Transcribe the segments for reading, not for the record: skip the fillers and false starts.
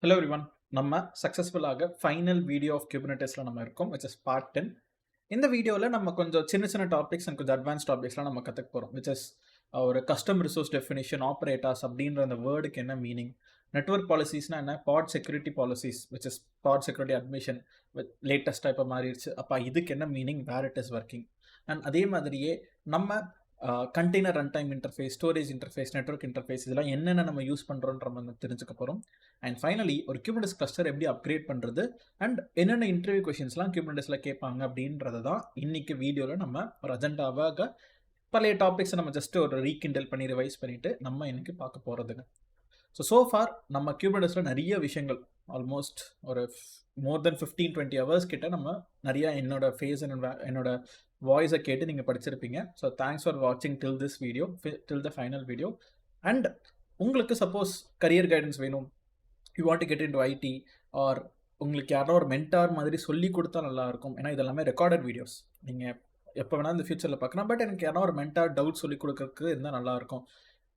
Hello everyone. நம்ம சக்ஸஸ்ஃபுல்லாக final video of குபர்னெட்டிஸ்ல நம்ம இருக்கோம், which is part 10. இந்த வீடியோவில் நம்ம கொஞ்சம் சின்ன சின்ன டாபிக்ஸ் அண்ட் கொஞ்சம் அட்வான்ஸ் டாபிக்ஸ்லாம் நம்ம கற்றுக்க போகிறோம், which is ஒரு கஸ்டம் ரிசோர்ஸ் டெஃபினிஷன், ஆப்ரேட்டர்ஸ் அப்படின்ற அந்த வேர்டுக்கு என்ன மீனிங், நெட்வொர்க் பாலிசிஸ்னால் என்ன, pod security policies which is pod security admission with latest type மாறிடுச்சு, அப்போ இதுக்கு என்ன மீனிங், where it is working. And அதே மாதிரியே நம்ம container run time interface, storage interface, network interface இதெல்லாம் என்னென்ன நம்ம யூஸ் பண்ணுறோன்ற நம்ம தெரிஞ்சுக்க போகிறோம். அண்ட் ஃபைனலி ஒரு குபர்னெட்டிஸ் கிளஸ்டர் எப்படி அப்கிரேட் பண்ணுறது அண்ட் என்னென்ன இன்டர்வியூ கொஷின்ஸ்லாம் குபர்னெட்டிஸில் கேட்பாங்க அப்படின்றத தான் இன்றைக்கி வீடியோவில் நம்ம ஒரு அஜெண்டாவாக பழைய டாபிக்ஸை நம்ம ஜஸ்ட் ஒரு ரீகிண்டல் பண்ணி ரிவைஸ் பண்ணிவிட்டு நம்ம இன்றைக்கி பார்க்க போகிறதுங்க. ஸோ ஃபார் நம்ம குபர்னெட்டிஸில் நிறைய விஷயங்கள் ஆல்மோஸ்ட் ஒரு மோர் தென் 15-20 ஹவர்ஸ் கிட்ட நம்ம நிறையா என்னோட ஃபேஸ் என்னோட வாய்ஸை கேட்டு நீங்கள் படிச்சிருப்பீங்க. ஸோ தேங்க்ஸ் ஃபார் வாட்சிங் till this video, till the final video. And உங்களுக்கு சப்போஸ் கரியர் கைடன்ஸ் வேணும், you want to get into IT, or உங்களுக்கு யாரோ ஒரு மென்டார் மாதிரி சொல்லி கொடுத்தா நல்லாயிருக்கும். ஏன்னா இதெல்லாமே ரெக்கார்டட் வீடியோஸ், நீங்கள் எப்போ வேணால் இந்த ஃபியூச்சரில் பார்க்கலாம். பட் எனக்கு யாரோ ஒரு மென்டார் டவுட் சொல்லி கொடுக்கறதுக்கு இருந்தால் நல்லாயிருக்கும்.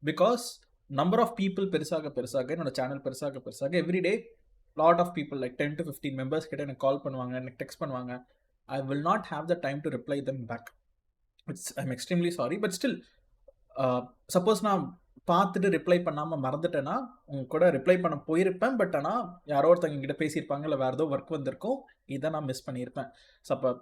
பிகாஸ் நம்பர் ஆஃப் பீப்புள் பெருசாக என்னோட சேனல் பெருசாக everyday lot of people like 10 to 15 members கிட்ட எனக்கு கால் பண்ணுவாங்க, எனக்கு டெக்ஸ்ட் பண்ணுவாங்க. I will not have the time to reply them back. I'm extremely sorry, but still suppose நான் பார்த்துட்டு ரிப்ளை பண்ணாமல் மறந்துட்டேன்னா உங்க கூட ரிப்ளை பண்ண போயிருப்பேன். பட் ஆனால் யாரோ ஒருத்தவங்க கிட்ட பேசியிருப்பாங்க, இல்லை வேறு ஏதோ ஒர்க் வந்திருக்கும், இதை நான் மிஸ் பண்ணியிருப்பேன். ஸோ அப்போ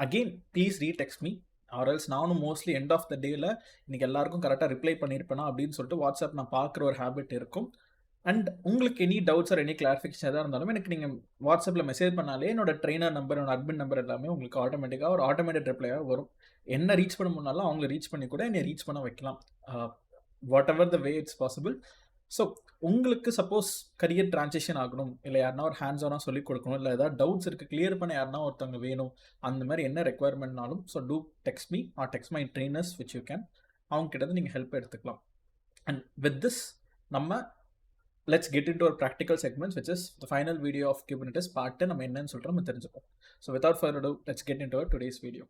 அகெயின் ப்ளீஸ் ரீடெக்ஸ்ட் மீ, ஆர்எல்ஸ் நானும் மோஸ்ட்லி எண்ட் ஆஃப் த டேயில் இன்றைக்கி எல்லாருக்கும் கரெக்டாக ரிப்ளை பண்ணியிருப்பேனா அப்படின்னு சொல்லிட்டு வாட்ஸ்அப் நான் பார்க்குற ஒரு ஹேபிட் இருக்கும். அண்ட் உங்களுக்கு any doubts or any clarification எதாக இருந்தாலும் எனக்கு நீங்கள் வாட்ஸ்அப்பில் மெசேஜ் பண்ணாலே என்னோட ட்ரெயினர் நம்பர், என்னோட அட்மின் நம்பர் எல்லாமே உங்களுக்கு ஆட்டோமேட்டிக்காக ஒரு ஆட்டோமேட்டிக் ரிப்ளையாக வரும். என்ன ரீச் பண்ண முன்னாலும் அவங்கள ரீச் பண்ணி கூட என்னை ரீச் பண்ண வைக்கலாம், what ever the way it's possible. So உங்களுக்கு சப்போஸ் கரியர் ட்ரான்சிஷன் ஆகணும், இல்லை யாருனா ஒரு ஹேண்ட்ஸ் ஆனாக சொல்லிக் கொடுக்கணும், இல்லை ஏதாவது டவுட்ஸ் இருக்குது கிளியர் பண்ண யாருனா ஒருத்தவங்க வேணும், அந்த மாதிரி என்ன ரெக்குவயர்மெண்ட்னாலும் so do text me or text my trainers which you can. அவங்க கிட்ட நீங்கள் ஹெல்ப் எடுத்துக்கலாம். அண்ட் வித் திஸ் நம்ம let's get into our practical segments, which is the final video of Kubernetes part 10. நம்ம என்னன்னு சொல்றோம் நம்ம தெரிஞ்சுப்போம். So without further ado, let's get into our today's video.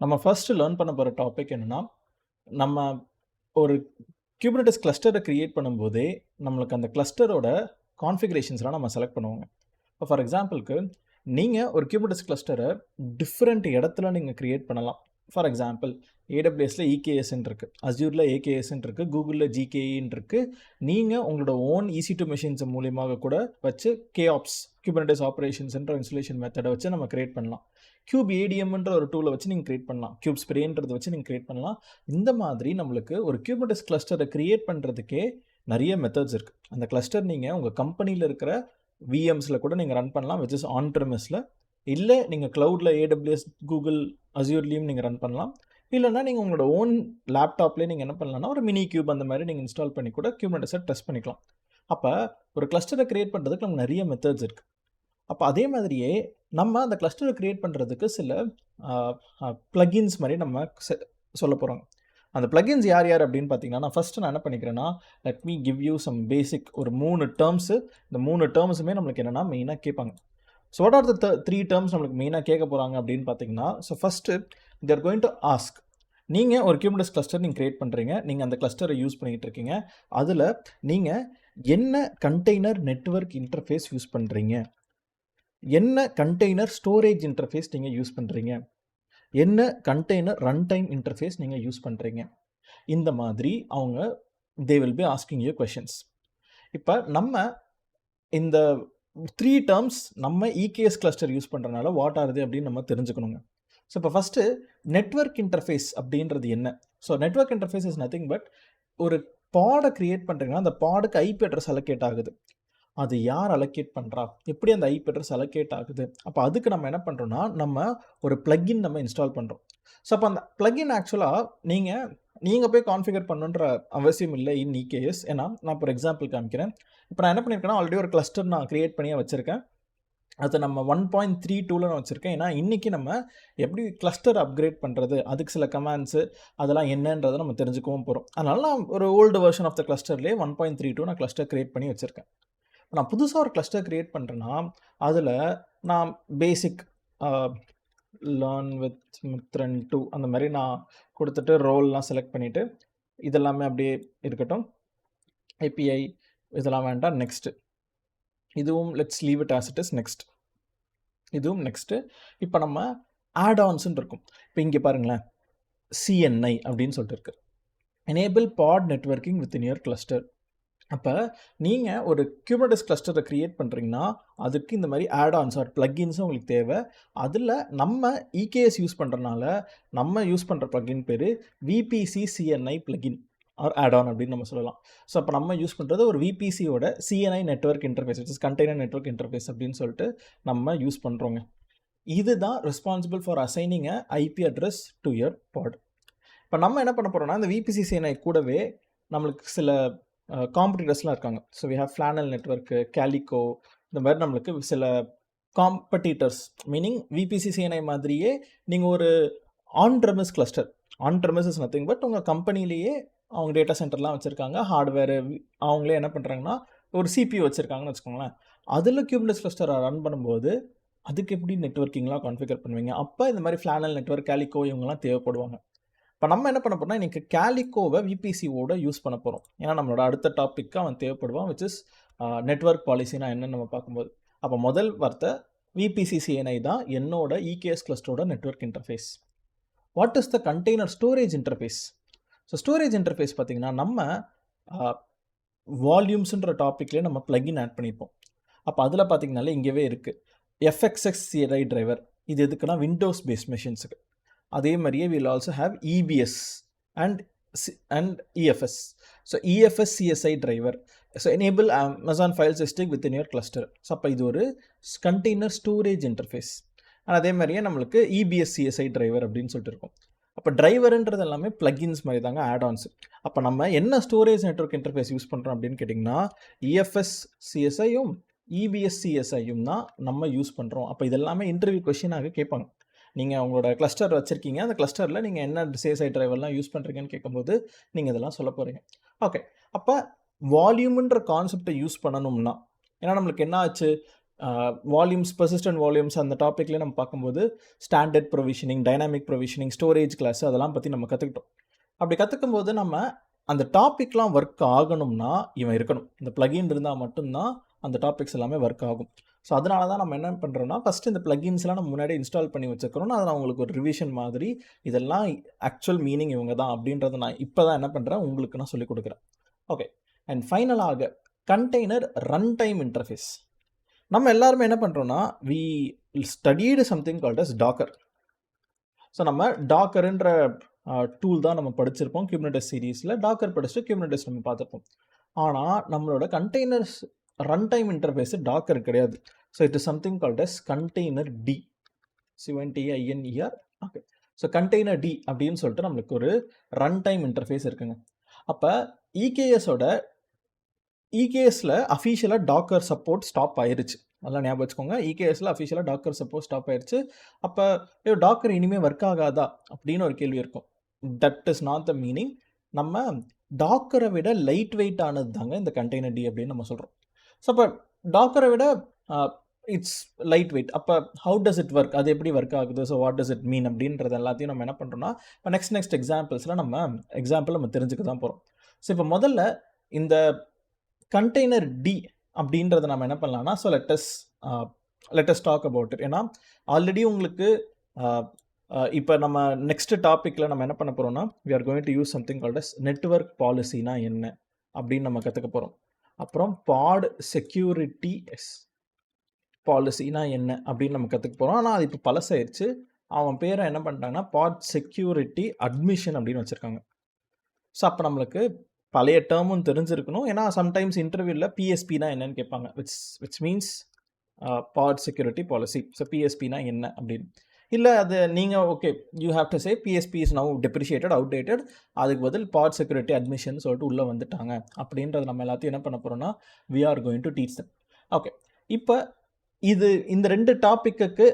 நம்ம ஃபர்ஸ்ட் லேர்ன் பண்ண போகிற டாபிக் என்னன்னா, நம்ம ஒரு Kubernetes கிளஸ்டரை கிரியேட் பண்ணும்போதே நம்மளுக்கு அந்த கிளஸ்டரோட கான்ஃபிகரேஷன்ஸ்லாம் நம்ம செலக்ட் பண்ணுவோங்க. இப்போ ஃபார் எக்ஸாம்பிளுக்கு நீங்கள் ஒரு Kubernetes கிளஸ்டரை டிஃப்ரெண்ட் இடத்துல நீங்கள் க்ரியேட் பண்ணலாம். ஃபார் எக்ஸாம்பிள் ஏடபிள்யூஎஸில் EKSன்னு இருக்குது, அஸ்யூரில் AKSன்னு இருக்குது, கூகுளில் GKEன்னு இருக்குது. நீங்கள் உங்களோட ஓன் EC2 மெஷின்ஸ் மூலியமாக கூட வச்சு KOps Kubernetes ஆப்ரேஷன்ஸ்ன்ற இன்ஸ்டலேஷன் மெத்தடை வச்சு நம்ம க்ரியேட் பண்ணலாம். KubeADMன்ற ஒரு டூலை வச்சு நீங்கள் க்ரியேட் பண்ணலாம், KubeSprayன்றதை வச்சு நீங்கள் க்ரியேட் பண்ணலாம். இந்த மாதிரி நம்மளுக்கு ஒரு Kubernetes கிளஸ்டரை க்ரியேட் பண்ணுறதுக்கே நிறைய மெத்தட்ஸ் இருக்குது. அந்த கிளஸ்டர் நீங்கள் உங்கள் கம்பெனியில் இருக்கிற VMஸில் கூட நீங்கள் ரன் பண்ணலாம், விச் இஸ் ஆன் ப்ரெமிஸில். இல்லை நீங்கள் க்ளவுடில் AWS, கூகுள், அஸ்யூர்லேயும் நீங்கள் ரன் பண்ணலாம். இல்லைனா நீங்கள் உங்களோட ஓன் லேப்டாப்லேயே நீங்கள் என்ன பண்ணலாம்னா ஒரு மினி கியூப் அந்த மாதிரி நீங்கள் இன்ஸ்டால் பண்ணி கூட Kubernetes டெஸ்ட் பண்ணிக்கலாம். அப்போ ஒரு கிளஸ்டரை க்ரியேட் பண்ணுறதுக்கு நமக்கு நிறைய மெத்தட்ஸ் இருக்குது. அப்போ அதே மாதிரியே நம்ம அந்த கிளஸ்டரை க்ரியேட் பண்ணுறதுக்கு சில ப்ளகின்ஸ் மாதிரி நம்ம சொல்ல போகிறோம். அந்த ப்ளகின்ஸ் யார் அப்படின்னு பார்த்தீங்கன்னா, நான் ஃபஸ்ட்டு நான் என்ன பண்ணிக்கிறேன்னா, let me give you some basic ஒரு 3 டேர்ம்ஸு. இந்த 3 டேர்ம்ஸுமே நம்மளுக்கு என்னென்னா மெயினாக கேட்பாங்க. So what are the 3 terms நம்மளுக்கு மெயினாக கேட்க போகிறாங்க அப்படின்னு பார்த்தீங்கன்னா, so first they're going to ask, நீங்கள் ஒரு Kubernetes கிளஸ்டர் நீங்கள் க்ரியேட் பண்ணுறீங்க, நீங்கள் அந்த கிளஸ்டரை யூஸ் பண்ணிகிட்டு இருக்கீங்க, அதில் நீங்கள் என்ன கண்டெய்னர் நெட்வொர்க் இன்டர்ஃபேஸ் யூஸ் பண்ணுறீங்க, என்ன கண்டெய்னர் ஸ்டோரேஜ் இன்டர்ஃபேஸ் நீங்கள் யூஸ் பண்ணுறீங்க, என்ன கண்டெய்னர் ரன் டைம் இன்டர்ஃபேஸ் நீங்கள் யூஸ் பண்ணுறீங்க. இந்த மாதிரி அவங்க தே will B asking you questions. இப்போ நம்ம இந்த 3 டேர்ம்ஸ் நம்ம EKS கிளஸ்டர் யூஸ் பண்ணுறதுனால வாட் ஆகுது அப்படின்னு நம்ம தெரிஞ்சுக்கணுங்க. ஸோ இப்போ ஃபஸ்ட்டு நெட்வொர்க் இன்டர்ஃபேஸ் அப்படின்றது என்ன? So network interface is nothing but ஒரு பாடை க்ரியேட் பண்ணுறீங்கன்னா அந்த பாடுக்கு IP அட்ரஸ் அலோகேட் ஆகுது. அது யார் அலோகேட் பண்ணுறா, எப்படி அந்த IP அட்ரஸ் அலோகேட் ஆகுது. அப்போ அதுக்கு நம்ம என்ன பண்ணுறோன்னா, நம்ம ஒரு ப்ளகின் நம்ம இன்ஸ்டால் பண்ணுறோம். ஸோ அப்போ அந்த ப்ளகின் ஆக்சுவலாக நீங்கள் போய் கான்ஃபிகர் பண்ணுன்ற அவசியம் இல்லை இன் EKS. ஏன்னா நான் இப்போ ஒரு எக்ஸாம்பிள் காமிக்கிறேன். இப்போ நான் என்ன பண்ணியிருக்கேன்னா, ஆல்ரெடி ஒரு கிளஸ்டர் நான் க்ரியேட் பண்ணியே வச்சுருக்கேன். அதை நம்ம 1.32 நான் வச்சுருக்கேன். ஏன்னா இன்றைக்கி நம்ம எப்படி கிளஸ்டர் அப்கிரேட் பண்ணுறது, அதுக்கு சில கமாண்ட்ஸு அதெல்லாம் என்னன்றதை நம்ம தெரிஞ்சுக்கவும் போகிறோம். அதனால நான் ஒரு ஓல்டு வெர்ஷன் ஆஃப் த கிளஸ்டர்லேயே 1.32 நான் கிளஸ்டர் க்ரியேட் பண்ணி வச்சுருக்கேன். நான் புதுசாக ஒரு கிளஸ்டர் க்ரியேட் பண்ணுறேன்னா அதில் நான் பேசிக் லேர்ன் வித் மித்ரன் 2 அந்த மாதிரி நான் கொடுத்துட்டு ரோல்லாம் செலக்ட் பண்ணிவிட்டு இதெல்லாமே அப்படியே இருக்கட்டும். ஏபிஐ இதெல்லாம் வேண்டாம். நெக்ஸ்ட்டு இதுவும் let's leave it as it is. Next இதுவும் நெக்ஸ்ட்டு. இப்போ நம்ம ஆட்-ஆன்ஸ்ன்னு இருக்கும். இப்போ இங்கே பாருங்களேன், CNI அப்படின்னு சொல்லிட்டு இருக்கு, enable pod networking within your cluster. அப்போ நீங்கள் ஒரு குபர்னெட்டிஸ் கிளஸ்டரை க்ரியேட் பண்ணுறீங்கன்னா அதுக்கு இந்த மாதிரி ஆட்-ஆன்ஸ் ஆர் ப்ளக்கின்ஸும் உங்களுக்கு தேவை. அதில் நம்ம EKS யூஸ் பண்ணுறனால நம்ம யூஸ் பண்ணுற ப்ளக்கின் பேர் VPC CNI plugin or add-on அப்படின்னு நம்ம சொல்லலாம். ஸோ அப்போ நம்ம யூஸ் பண்ணுறது ஒரு VPCயோட CNI network interface, which is container network interface அப்படின்னு சொல்லிட்டு நம்ம யூஸ் பண்ணுறோங்க. இதுதான் responsible for assigning a IP address to your pod. இப்போ நம்ம என்ன பண்ண போகிறோம்னா இந்த VPC CNI கூடவே நம்மளுக்கு சில காம்படிட்டர்ஸ்லாம் இருக்காங்க. So we have flannel network, Calico, இந்த மாதிரி நம்மளுக்கு சில காம்படிட்டர்ஸ். மீனிங் VPC CNI மாதிரியே நீங்கள் ஒரு on premise cluster, on premise is nothing but உங்கள் கம்பெனிலேயே அவங்க டேட்டா சென்டர்லாம் வச்சுருக்காங்க, ஹார்ட்வேரு அவங்களே என்ன பண்ணுறாங்கன்னா ஒரு CPU வச்சுருக்காங்கன்னு வச்சுக்கோங்களேன். அதில் குபர்னெட்டிஸ் கிளஸ்டரை ரன் பண்ணும்போது அதுக்கு எப்படி நெட்வொர்க்கிங்லாம் கான்ஃபிகர் பண்ணுவீங்க? அப்போ இந்த மாதிரி ஃப்ளானல் நெட்வொர்க், கேலிகோ இவங்கெல்லாம் தேவைப்படுவாங்க. இப்போ நம்ம என்ன பண்ண போகிறோம்னா இன்றைக்கி கேலிகோவை VPCயோட யூஸ் பண்ண போகிறோம். ஏன்னா நம்மளோட அடுத்த டாப்பிக்கு அவன் தேவைப்படுவான், விச் இஸ் நெட்வொர்க் பாலிசினா என்னன்னு நம்ம பார்க்கும்போது. அப்போ முதல் வார்த்தை VPC CNI தான் என்னோட EKS கிளஸ்டரோட network interface. What is the container storage interface? So storage interface பார்த்திங்கன்னா நம்ம வால்யூம்ஸுன்ற டாப்பிக்லேயே நம்ம ப்ளக்கின் ஆட் பண்ணியிருப்போம். அப்போ அதில் பார்த்திங்கனாலே இங்கேவே இருக்குது FXX CLI டிரைவர். இது எதுக்குன்னா விண்டோஸ் பேஸ்ட் மெஷின்ஸுக்கு. அதே மாதிரியே வில் ஆல்சோ ஹேவ் EBS அண்ட் EFS. So EFS CSI driver. So enable Amazon file system within your cluster. So அப்போ இது ஒரு கண்டெய்னர் ஸ்டோரேஜ் இன்டர்ஃபேஸ். அதே மாதிரியே நம்மளுக்கு EBS CSI டிரைவர் அப்படின்னு சொல்லிட்டு இருக்கும். அப்போ டிரைவருன்றது எல்லாமே ப்ளக்கின்ஸ் மாதிரி தாங்க, ஆட்-ஆன்ஸ். அப்போ நம்ம என்ன ஸ்டோரேஜ் நெட்வொர்க் இன்டர்ஃபேஸ் யூஸ் பண்ணுறோம் அப்படின்னு கேட்டிங்கன்னா EFS CSIயும் EBS CSIயும் தான் நம்ம யூஸ் பண்ணுறோம். அப்போ இதெல்லாமே இன்டர்வியூ கொஷினாக கேட்பாங்க. நீங்கள் உங்களோட கிளஸ்டர் வச்சுருக்கீங்க, அந்த கிளஸ்டரில் நீங்கள் என்ன CSI டிரைவர்லாம் யூஸ் பண்ணுறீங்கன்னு கேட்கும்போது நீங்கள் இதெல்லாம் சொல்ல போகிறீங்க. ஓகே, அப்போ வால்யூம்ன்ற கான்செப்டை யூஸ் பண்ணணும்னா, ஏன்னா நம்மளுக்கு என்ன ஆச்சு, வால்யூம்ஸ், பெர்சிஸ்டன்ட் வால்யூம்ஸ் அந்த டாப்பிக்லேயே நம்ம பார்க்கும்போது standard provisioning, dynamic provisioning, storage class அதெல்லாம் பற்றி நம்ம கற்றுக்கிட்டோம். அப்படி கற்றுக்கும் போது நம்ம அந்த டாப்பிக்லாம் ஒர்க் ஆகணும்னா இவன் இருக்கணும், இந்த ப்ளகின் இருந்தால் மட்டும்தான் அந்த டாபிக்ஸ் எல்லாமே ஒர்க் ஆகும். ஸோ அதனால தான் நம்ம என்ன பண்ணுறோன்னா ஃபஸ்ட்டு இந்த ப்ளகின்ஸ்லாம் நம்ம முன்னாடி இன்ஸ்டால் பண்ணி வச்சுக்கிறோம். அதை நான் உங்களுக்கு ஒரு ரிவிஷன் மாதிரி இதெல்லாம் ஆக்சுவல் மீனிங் இவங்க தான் அப்படின்றத நான் இப்போ தான் என்ன பண்ணுறேன் உங்களுக்கு நான் சொல்லிக் கொடுக்குறேன். ஓகே, அண்ட் ஃபைனலாக கண்டெய்னர் ரன் டைம் இன்டர்ஃபேஸ். நம்ம எல்லாருமே என்ன பண்ணுறோன்னா we studied something called as Docker. ஸோ நம்ம டாக்கருன்ற டூல் தான் நம்ம படிச்சிருப்போம் குபர்னெட்டிஸ் சீரீஸில். டாக்கர் படிச்சுட்டு குபர்னெட்டிஸ் நம்ம பார்த்துருப்போம். ஆனால் நம்மளோட containers run time interface Docker கிடையாது. So it is something called as container D, CONTAINER. Okay, so container D அப்படின்னு சொல்லிட்டு நம்மளுக்கு ஒரு ரன் டைம் இன்டர்ஃபேஸ் இருக்குங்க. அப்போ EKSல அஃபீஷியலாக டாக்கர் சப்போர்ட் ஸ்டாப் ஆயிடுச்சு. நல்லா ஞாபகம் வச்சுக்கோங்க, EKSல அஃபீஷியலாக டாக்கர் சப்போர்ட் ஸ்டாப் ஆயிடுச்சு. அப்போ டாக்கர் இனிமேல் ஒர்க் ஆகாதா அப்படின்னு ஒரு கேள்வி இருக்கும். That is not the meaning. நம்ம டாக்கரை விட லைட் வெயிட் ஆனது தாங்க இந்த கண்டெய்னர் டி அப்படின்னு நம்ம சொல்கிறோம். ஸோ அப்போ டாக்கரை விட இட்ஸ் லைட் வெயிட். அப்போ ஹவு டஸ் இட் ஒர்க், அது எப்படி ஒர்க் ஆகுது, so what does it mean அப்படின்றது எல்லாத்தையும் நம்ம என்ன பண்ணுறோன்னா இப்போ நெக்ஸ்ட் எக்ஸாம்பிள்ஸில் நம்ம தெரிஞ்சுக்க தான் போகிறோம். ஸோ இப்போ முதல்ல இந்த கண்டெய்னர் டி அப்படின்றத நம்ம என்ன பண்ணலாம்னா, so let's talk about it. ஏன்னா ஆல்ரெடி உங்களுக்கு இப்போ நம்ம நெக்ஸ்ட் டாப்பிக்கில் நம்ம என்ன பண்ண போகிறோம்னா we are going to use something called as network பாலிசினா என்ன அப்படின்னு நம்ம கற்றுக்க போகிறோம். அப்புறம் பாட் செக்யூரிட்டி பாலிசினா என்ன அப்படின்னு நம்ம கற்றுக்க போகிறோம். ஆனால் அது இப்போ பழசாயிருச்சு. அவன் பேரை என்ன பண்ணிட்டாங்கன்னா பாட் செக்யூரிட்டி அட்மிஷன் அப்படின்னு வச்சுருக்காங்க. ஸோ அப்போ நம்மளுக்கு பழைய டேர்மும் தெரிஞ்சிருக்கணும். ஏன்னா சம்டைம்ஸ் இன்டர்வியூவில் PSPனா என்னன்னு கேட்பாங்க, which means pod security policy. So PSPனா என்ன அப்படின்னு இல்லை, அது நீங்கள் okay you have to say PSP is now deprecated, outdated. அதுக்கு பதில் பாட் செக்யூரிட்டி அட்மிஷன் சொல்லிட்டு உள்ளே வந்துட்டாங்க அப்படின்றது நம்ம எல்லாத்தையும் என்ன பண்ண போகிறோம்னா we are going to teach them. Okay, இப்போ இந்த ரெண்டு டாப்பிக்கு